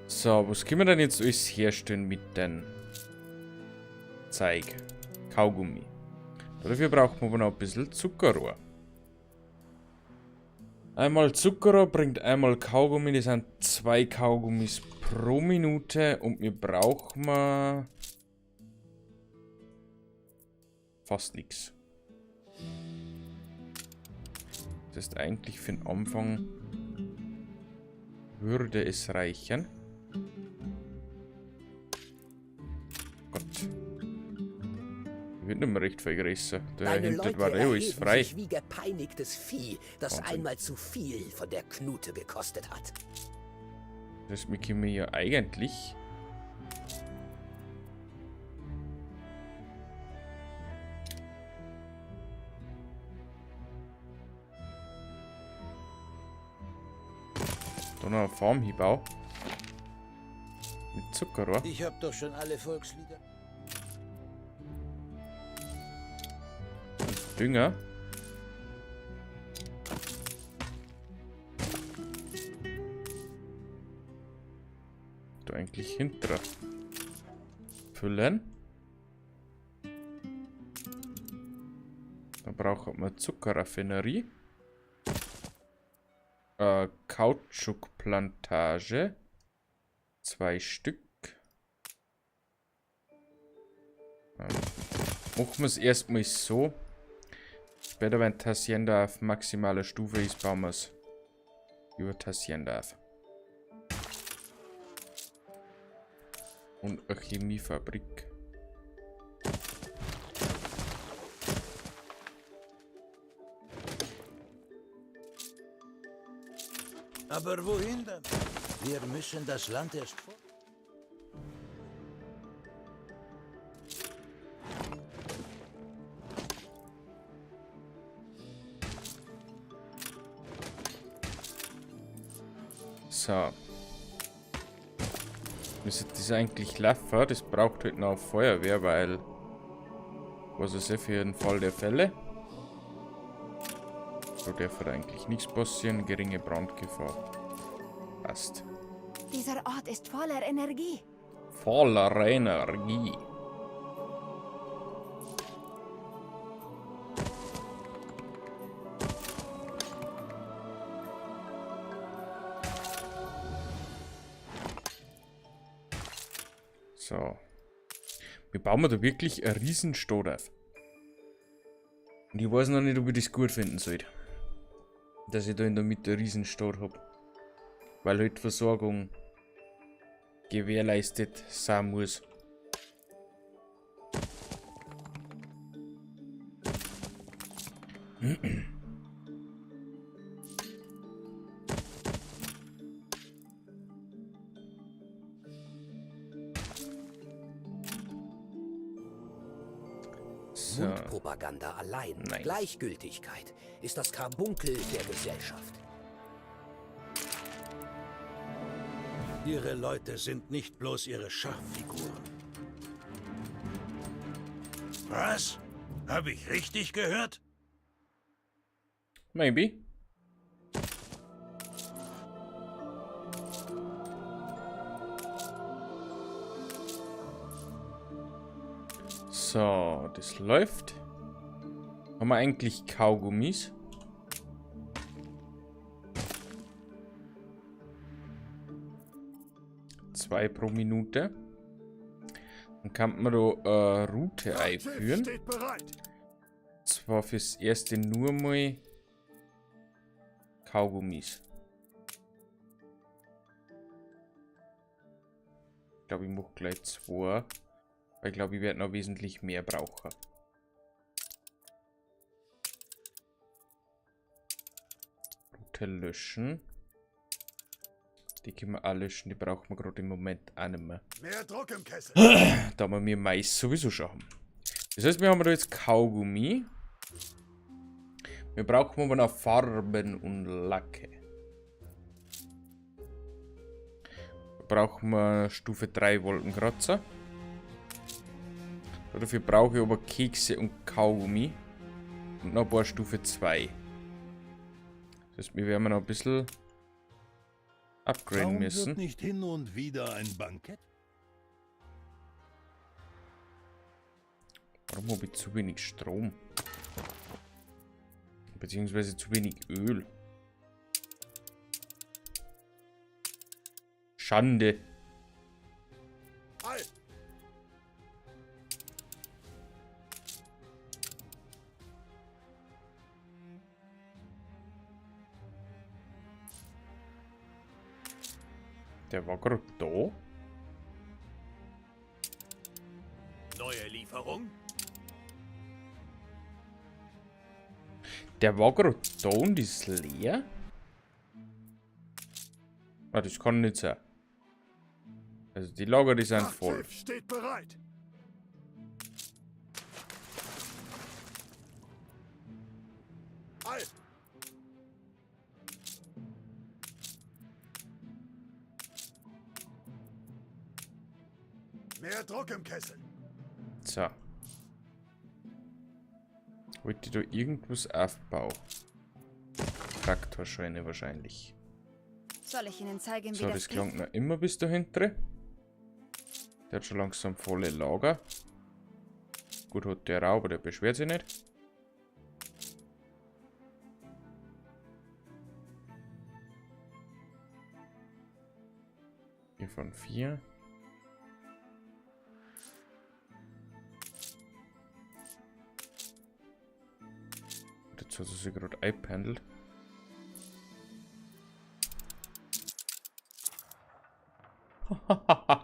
So, was können wir denn jetzt alles herstellen mit den Zeug? Kaugummi. Dafür braucht man aber noch ein bisschen Zuckerrohr. Einmal Zuckerrohr bringt einmal Kaugummi. Das sind 2 Kaugummis pro Minute. Und wir brauchen fast nichts. Das heißt, eigentlich für den Anfang würde es reichen. Gott. Wird nicht mehr recht viel größer. Deine Leute war erheben ist frei. sich wie gepeinigtes Vieh, das Wahnsinn. einmal zu viel von der Knute gekostet hat. Das können wir ja eigentlich. Da noch eine Farm hinbauen. Mit Zuckerrohr. Ich hab doch schon alle Volkslieder. Dünger. Da eigentlich hinter. Füllen. Da braucht man Zuckerraffinerie. Kautschukplantage. 2 Stück. Machen wir es erstmal so. Später, wenn Hacienda auf maximaler Stufe ist, bauen wir es über Hacienda auf. Und eine Chemiefabrik. Aber wohin dann? Wir müssen das Land erst vor. So. Müsste das eigentlich laufen? Das braucht halt noch Feuerwehr, weil... Was ist ja für den Fall der Fälle? So darf eigentlich nichts passieren. Geringe Brandgefahr. Passt. Dieser Ort ist voller Energie. Voller Energie. So. Wir bauen da wirklich einen riesen Stad auf. Und ich weiß noch nicht, ob ich das gut finden sollte. Dass ich da in der Mitte einen riesen Stad habe. Weil halt Versorgung gewährleistet sein muss. So. Mundpropaganda allein, Nein. Gleichgültigkeit, ist das Karbunkel der Gesellschaft. Ihre Leute sind nicht bloß ihre Schachfiguren. Was? Habe ich richtig gehört? Maybe. So, das läuft. Haben wir eigentlich Kaugummis? Zwei pro Minute. Dann kann man da eine Route einführen. Zwar fürs erste nur mal Kaugummis. Ich glaube, ich mache gleich 2. Weil ich glaube, ich werde noch wesentlich mehr brauchen. Route löschen. Die können wir alle löschen, die brauchen wir gerade im Moment auch nicht mehr. Mehr Druck im Kessel. Da wir Mais sowieso schon haben. Das heißt, wir haben da jetzt Kaugummi. Wir brauchen aber noch Farben und Lacke. Da brauchen wir Stufe 3 Wolkenkratzer. Dafür brauche ich aber Kekse und Kaugummi. Und noch ein paar Stufe 2. Das heißt, wir werden noch ein bisschen upgraden Warum müssen. wird nicht hin und wieder ein Bankett? Warum habe ich zu wenig Strom? Beziehungsweise zu wenig Öl. Schande. Halt! Der war gerade da. Neue Lieferung? Der war gerade da und ist leer? Ah, das kann nicht sein. Also die Lager, die sind voll. Steht bereit. Halt! Mehr Druck im Kessel. So. Wollte ich da irgendwas aufbauen? Traktorscheune wahrscheinlich. Soll ich Ihnen zeigen, So, das klingt noch immer bis dahinter. Der hat schon langsam volle Lager. Gut hat der auch, aber der beschwert sich nicht. Hier von 4. Jetzt hat er sich gerade eingependelt.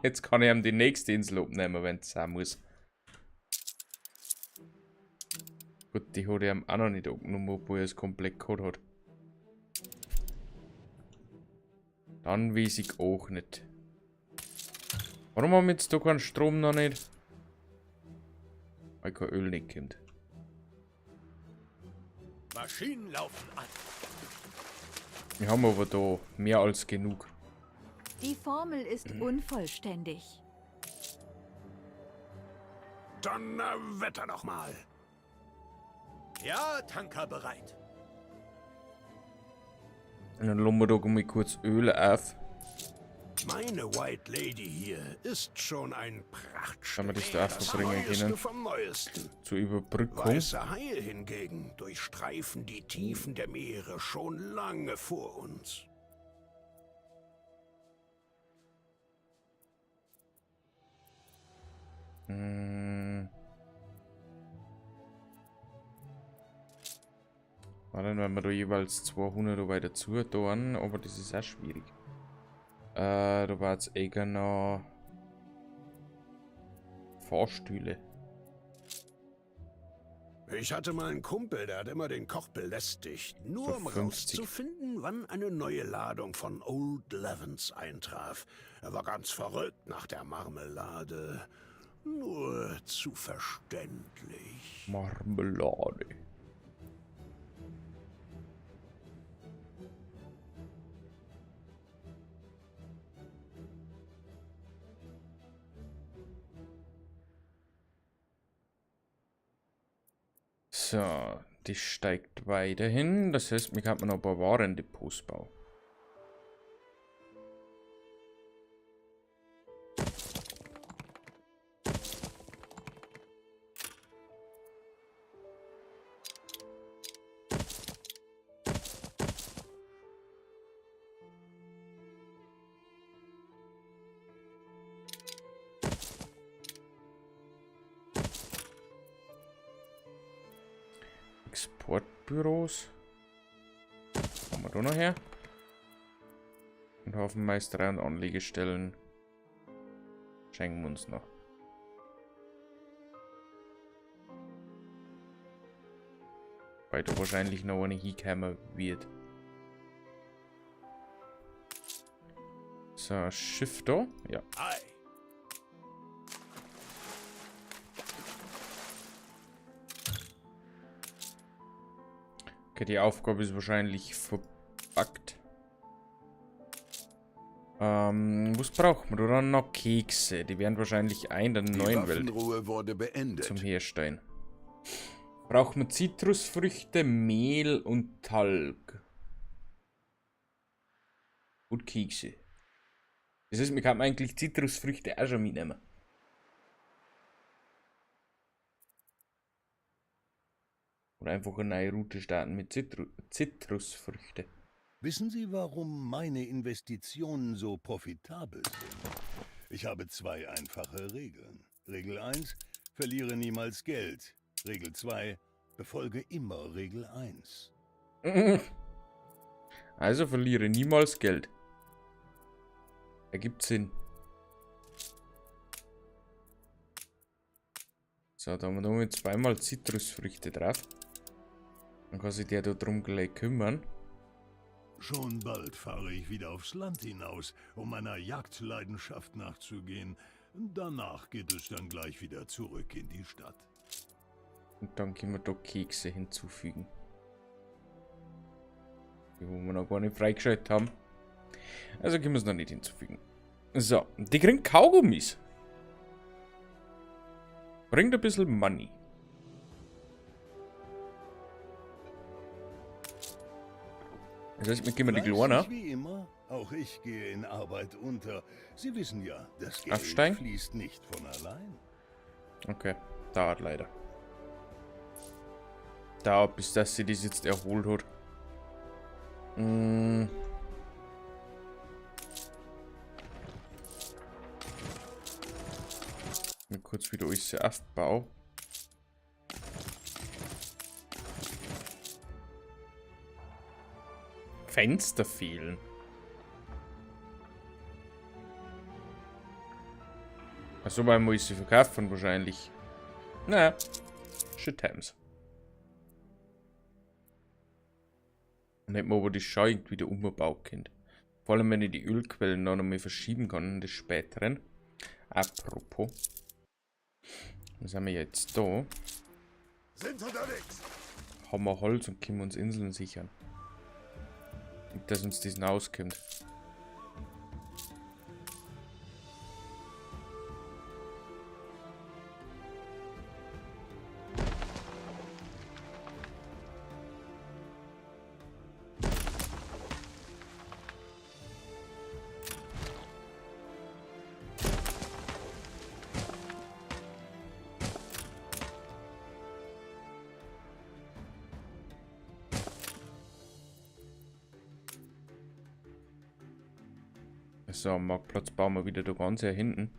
Jetzt kann ich ihm die nächste Insel abnehmen, wenn es sein muss. Gut, die hat er ihm auch noch nicht abgenommen, obwohl er es komplett gehabt hat. Dann weiß ich auch nicht. Warum haben wir jetzt da keinen Strom noch nicht? Weil kein Öl nicht kommt. Maschinen laufen an. Wir haben aber da mehr als genug. Die Formel ist unvollständig. Donnerwetter noch mal. Ja, Tanker bereit. Und dann lassen wir da mal kurz Öl auf. Meine White Lady hier ist schon ein Prachtstück. Wenn wir das da verbringen können. Vom Neuesten. Zur Überbrückung. Weiße Haie hingegen durchstreifen die Tiefen der Meere schon lange vor uns. Dann werden wir da jeweils 200 weiter dazu tun, aber das ist auch schwierig. Da war jetzt eher noch Fahrstühle. Ich hatte mal einen Kumpel, der hat immer den Koch belästigt, nur um rauszufinden, wann eine neue Ladung von Old Levens eintraf. Er war ganz verrückt nach der Marmelade. Nur zu verständlich. Marmelade. So, die steigt weiterhin. Das heißt, mir hat man noch ein paar Warendepots bauen. Exportbüros. Kommen wir da noch her. Und Hafenmeisterei und Anlegestellen schenken wir uns noch. Weil da wahrscheinlich noch eine hinkommen wird. So, Schiff da. Ja. Okay, die Aufgabe ist wahrscheinlich verbuggt. Was braucht man? Oder noch Kekse? Die werden wahrscheinlich in der neuen Welt wurde beendet. zum Herstellen. Braucht man Zitrusfrüchte, Mehl und Talg. Und Kekse. Das heißt, wir kann eigentlich Zitrusfrüchte auch schon mitnehmen. Oder einfach eine neue Route starten mit Zitrusfrüchte. Wissen Sie, warum meine Investitionen so profitabel sind? Ich habe 2 einfache Regeln. Regel 1, verliere niemals Geld. Regel 2, befolge immer Regel 1. Also verliere niemals Geld. Ergibt Sinn. So, da haben wir noch zweimal Zitrusfrüchte drauf. Dann kann sich der da drum gleich kümmern. Schon bald fahre ich wieder aufs Land hinaus, um meiner Jagdleidenschaft nachzugehen. Danach geht es dann gleich wieder zurück in die Stadt. Und dann können wir da Kekse hinzufügen. Die wo wir noch gar nicht freigeschaltet haben. Also können wir es noch nicht hinzufügen. So, die kriegen Kaugummis. Bringt ein bisschen Money. Das heißt, wir gehen die Glorner. Wie immer, auch ich gehe in Arbeit unter. Sie wissen ja, das Geld Aufsteigen? fließt nicht von allein. Okay, dauert leider. Dauert, bis das sie das jetzt erholt hat. Mal kurz wieder alles aufbauen. Fenster fehlen. Achso, weil muss ich sie verkaufen wahrscheinlich. Naja, shit happens. Und hätten wir aber die Schau irgendwie wieder umgebaut können. Vor allem, wenn ich die Ölquellen noch einmal verschieben kann in des Späteren. Apropos. Dann sind wir jetzt da. Sind unterwegs. Haben wir Holz und können uns Inseln sichern. Und dass uns das auskommt. So, am Marktplatz bauen wir wieder da ganz hier hinten.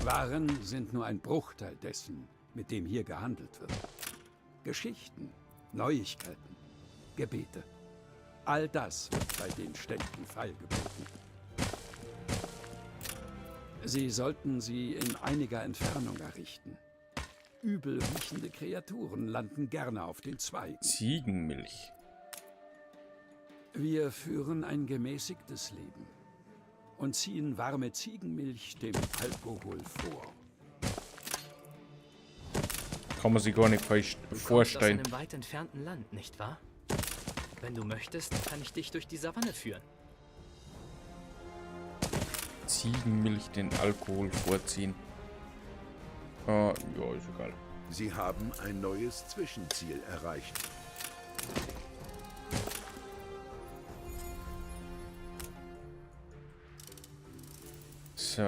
Waren sind nur ein Bruchteil dessen, mit dem hier gehandelt wird. Geschichten, Neuigkeiten, Gebete. All das wird bei den Ständen feilgeboten. Sie sollten sie in einiger Entfernung errichten. Übel riechende Kreaturen landen gerne auf den Zweigen. Ziegenmilch. Wir führen ein gemäßigtes Leben und ziehen warme Ziegenmilch dem Alkohol vor. Kann man sich gar nicht vorstellen. Du kommst aus einem weit entfernten Land, nicht wahr? Wenn du möchtest, kann ich dich durch die Savanne führen. Ziegenmilch den Alkohol vorziehen. Ja, ist egal. Sie haben ein neues Zwischenziel erreicht. So.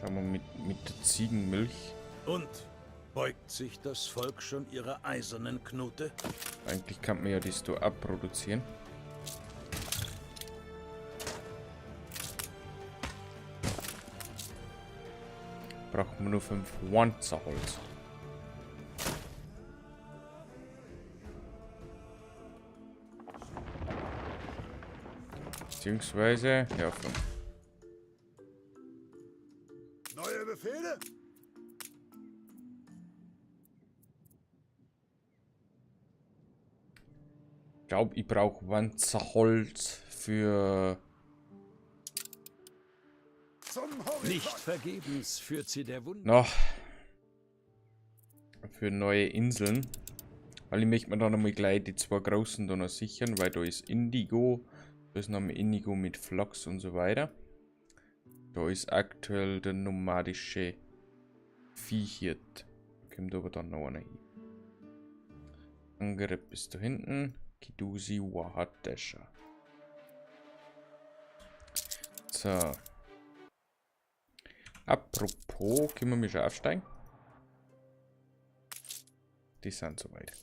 Schauen wir mit der Ziegenmilch. Und? Beugt sich das Volk schon ihrer eisernen Knute? Eigentlich kann man ja das da abproduzieren. Braucht man nur 5 Wanzerholz. Beziehungsweise, ja, 5. Neue Befehle? Ich glaube, ich brauche Wanzerholz für... Nicht vergebens führt sie der Wunder. Noch. Für neue Inseln. Weil ich möchte mir dann nochmal gleich die 2 großen da noch sichern, weil da ist Indigo. Da ist nochmal Indigo mit Flachs und so weiter. Da ist aktuell der nomadische Viehhirt. Kommt aber dann noch einer hin. Angriff ist da hinten. Kidusi Wahatesha. So. Apropos, können wir mich schon aufsteigen? Die sind soweit.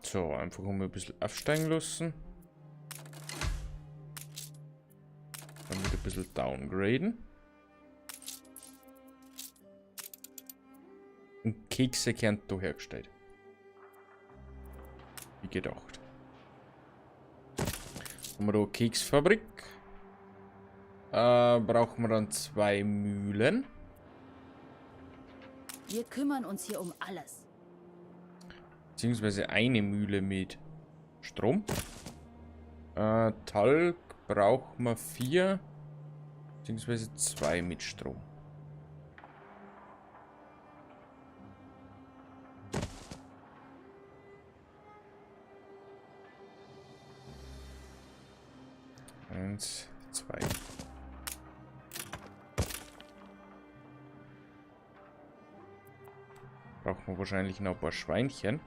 So, einfach um ein bisschen aufsteigen lassen. Dann wieder ein bisschen downgraden. Und Kekse werden da hergestellt. Wie gedacht. Haben wir da eine Keksfabrik. Brauchen wir dann 2 Mühlen. Wir kümmern uns hier um alles. Beziehungsweise eine Mühle mit Strom. Talg braucht man 4. Beziehungsweise 2 mit Strom. Eins, 2. Braucht man wahrscheinlich noch ein paar Schweinchen.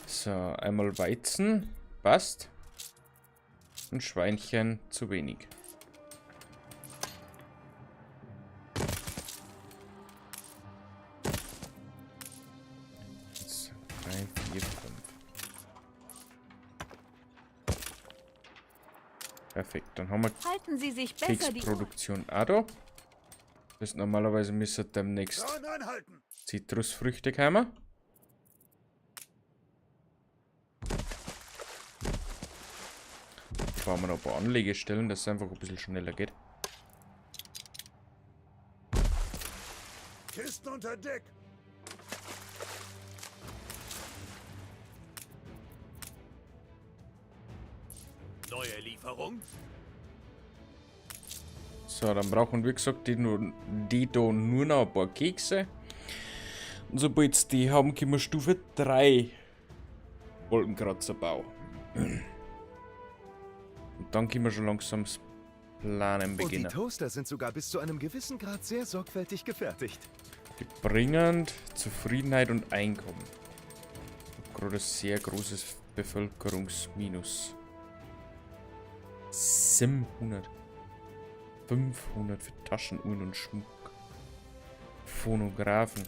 So, einmal Weizen. Passt. Und Schweinchen zu wenig. Jetzt 3, 4, 5. Perfekt, dann haben wir Halten Sie sich besser Keksproduktion auch da. Das ist normalerweise müsste demnächst Zitrusfrüchte kommen. Bauen wir noch ein paar Anlegestellen, dass es einfach ein bisschen schneller geht. Kisten unter Deck. Neue Lieferung. So, dann brauchen wir, wie gesagt, die da nur noch ein paar Kekse. Und sobald sie die haben, können wir Stufe 3 Wolkenkratzer bauen. dann können wir schon langsam das Planen Und die beginnen. Toaster sind sogar bis zu einem gewissen Grad sehr sorgfältig gefertigt. Die bringen Zufriedenheit und Einkommen. Gerade ein sehr großes Bevölkerungsminus. 700. 500 für Taschenuhren und Schmuck. Phonographen.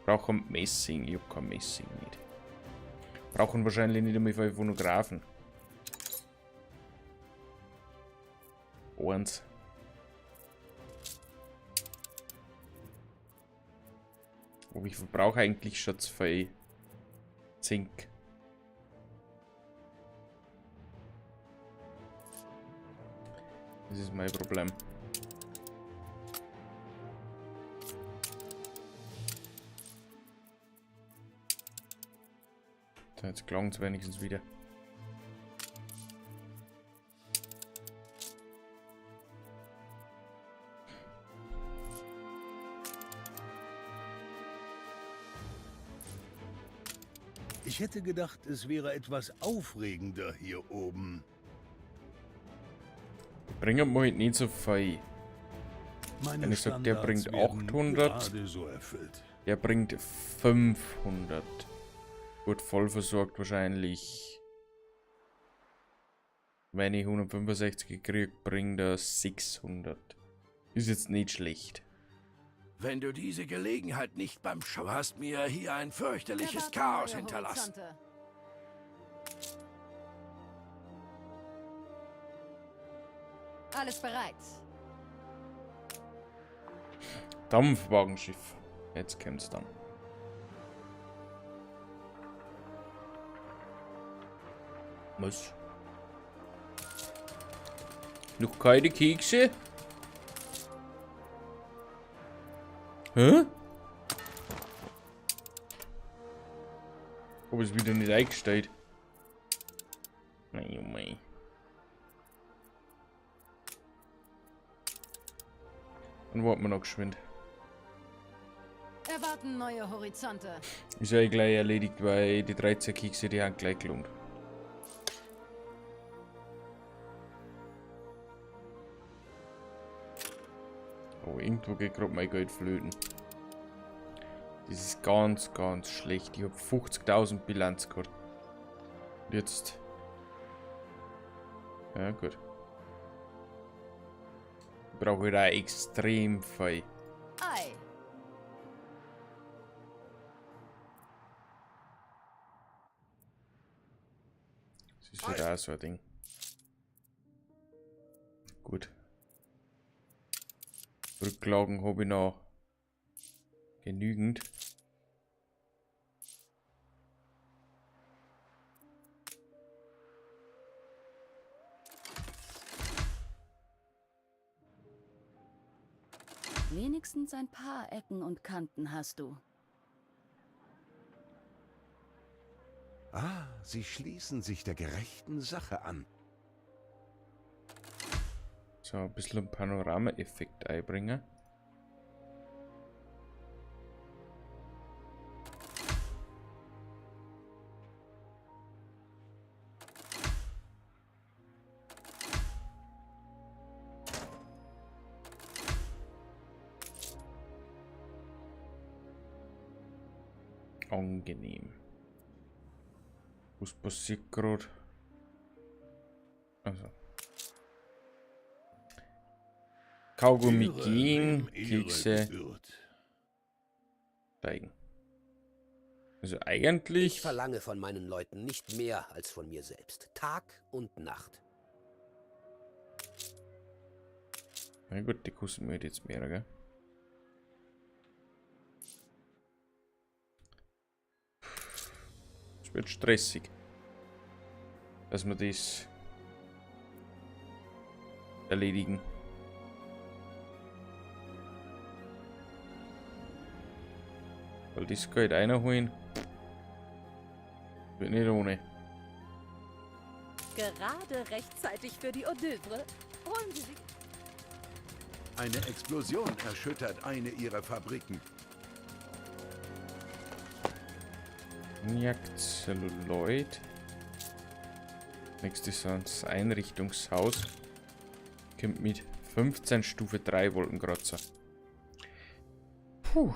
Brauchen Messing. Ich hab kein Messing nicht. Brauchen wahrscheinlich nicht einmal für Phonographen. Eins. Aber ich verbrauche eigentlich schon 2 Zink. Das ist mein Problem. So, jetzt klang es wenigstens wieder. Ich hätte gedacht, es wäre etwas aufregender hier oben. Bringen wir heute nicht so viel. Wenn ich sage, der bringt 800, so erfüllt. der bringt 500. Gut voll versorgt wahrscheinlich. Wenn ich 165 kriege, bringt er 600. Ist jetzt nicht schlecht. Wenn du diese Gelegenheit nicht beim Schau hast, mir hier ein fürchterliches Chaos hinterlassen. Alles bereit. Dampfwagenschiff. Jetzt kommt's dann. Was? Noch keine Kekse? Hä? Ob es wieder nicht eingestellt? Nein, oh mein. Dann warten wir noch geschwind. Erwarten neue Horizonte. Ist ja gleich erledigt, weil die 13 Kekse, die haben gleich gelohnt. Oh, irgendwo geht gerade mein Geld flöten. Das ist ganz, ganz schlecht. Ich habe 50.000 Bilanz gehabt. Und jetzt... Ja, gut. Ich brauche da extrem viel. Ei. Das ist wieder auch so ein Ding. Gut. Rücklagen habe ich noch genügend. Wenigstens ein paar Ecken und Kanten hast du. Ah, sie schließen sich der gerechten Sache an. So, ein bisschen Panorama-Effekt einbringen. Angenehm. Was passiert gerade? Also. Kaugummi gehen, Kekse steigen. Also eigentlich... Ich verlange von meinen Leuten nicht mehr als von mir selbst. Tag und Nacht. Na gut, die kosten mir jetzt mehr, gell? Es wird stressig, dass wir das erledigen. Weil das Geld einholen wird nicht ohne. Gerade rechtzeitig für die Hors d'oeuvre. Holen Sie sich. Eine Explosion erschüttert eine ihrer Fabriken. Jagd Celluloid. Nächstes ist das Einrichtungshaus. Kommt mit 15 Stufe 3 Wolkenkratzer. Puh.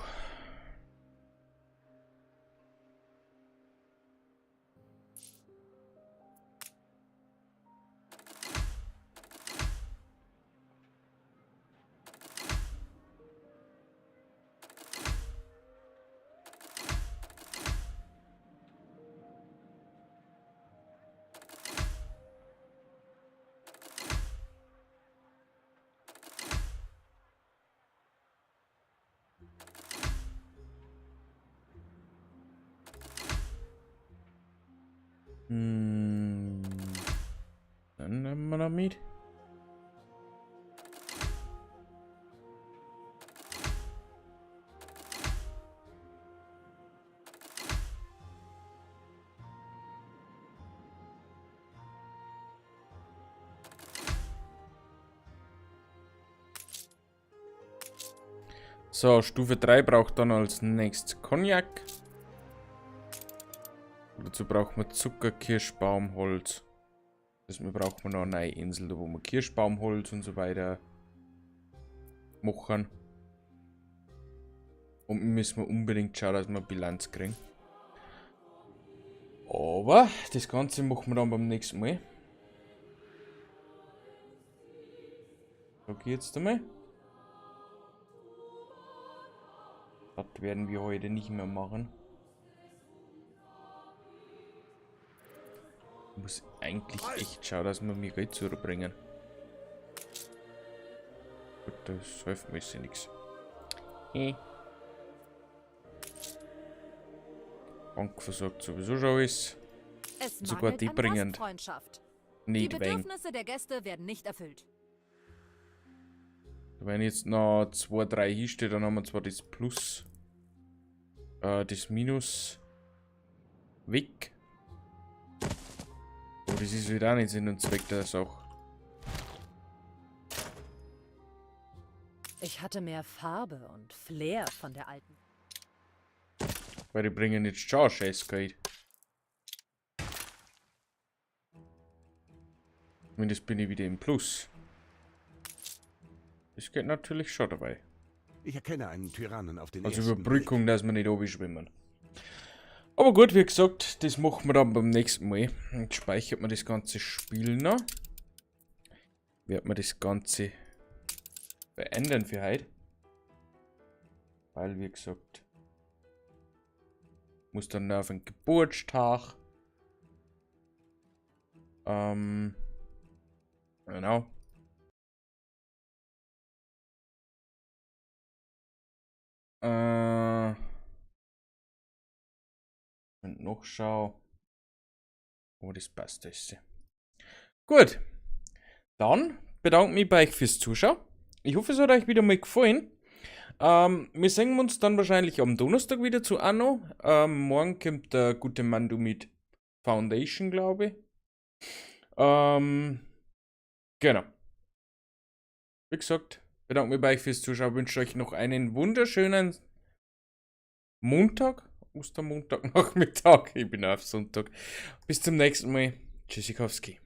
Dann nehmen wir noch mit. So, Stufe 3 braucht dann als nächstes Cognac. Dazu braucht man Zucker, Kirschbaumholz. Deswegen braucht man noch eine neue Insel, da wo wir Kirschbaumholz und so weiter machen. Und müssen wir unbedingt schauen, dass wir Bilanz kriegen. Aber das Ganze machen wir dann beim nächsten Mal. Sag ich jetzt einmal. Das werden wir heute nicht mehr machen. Ich muss eigentlich echt schauen, dass wir mir Geld zurückbringen. Gut, das hilft mir ja nichts. Bank versorgt sowieso schon alles. Sogar die bringen nicht Die Bedürfnisse der Gäste werden nicht erfüllt. Wenn jetzt noch 2, 3 hier steht, dann haben wir zwar das Plus, das Minus weg. Aber das ist wieder auch nicht Sinn und Zweck der Sache. Ich hatte mehr Farbe und Flair von der alten. Weil die bringen jetzt schon Scheißgeld. Zumindest bin ich wieder im Plus. Das geht natürlich schon dabei. Ich erkenne einen Tyrannen auf den Also ersten Überbrückung, dass wir nicht oben schwimmen. Aber gut, wie gesagt, das machen wir dann beim nächsten Mal. Jetzt speichert man das ganze Spiel noch. Wird man das Ganze beenden für heute. Weil, wie gesagt, muss dann noch auf den Geburtstag. Genau. Und noch schau. Oh, das passt das. Gut. Dann bedanke mich bei euch fürs Zuschauen. Ich hoffe, es hat euch wieder mal gefallen. Wir sehen uns dann wahrscheinlich am Donnerstag wieder zu Anno. Morgen kommt der gute Mandu mit Foundation, glaube ich. Genau. Wie gesagt, bedanke mich bei euch fürs Zuschauen. Wünsche euch noch einen wunderschönen Montag. Ostermontag, Nachmittag. Ich bin auf Sonntag. Bis zum nächsten Mal. Tschüssikowski.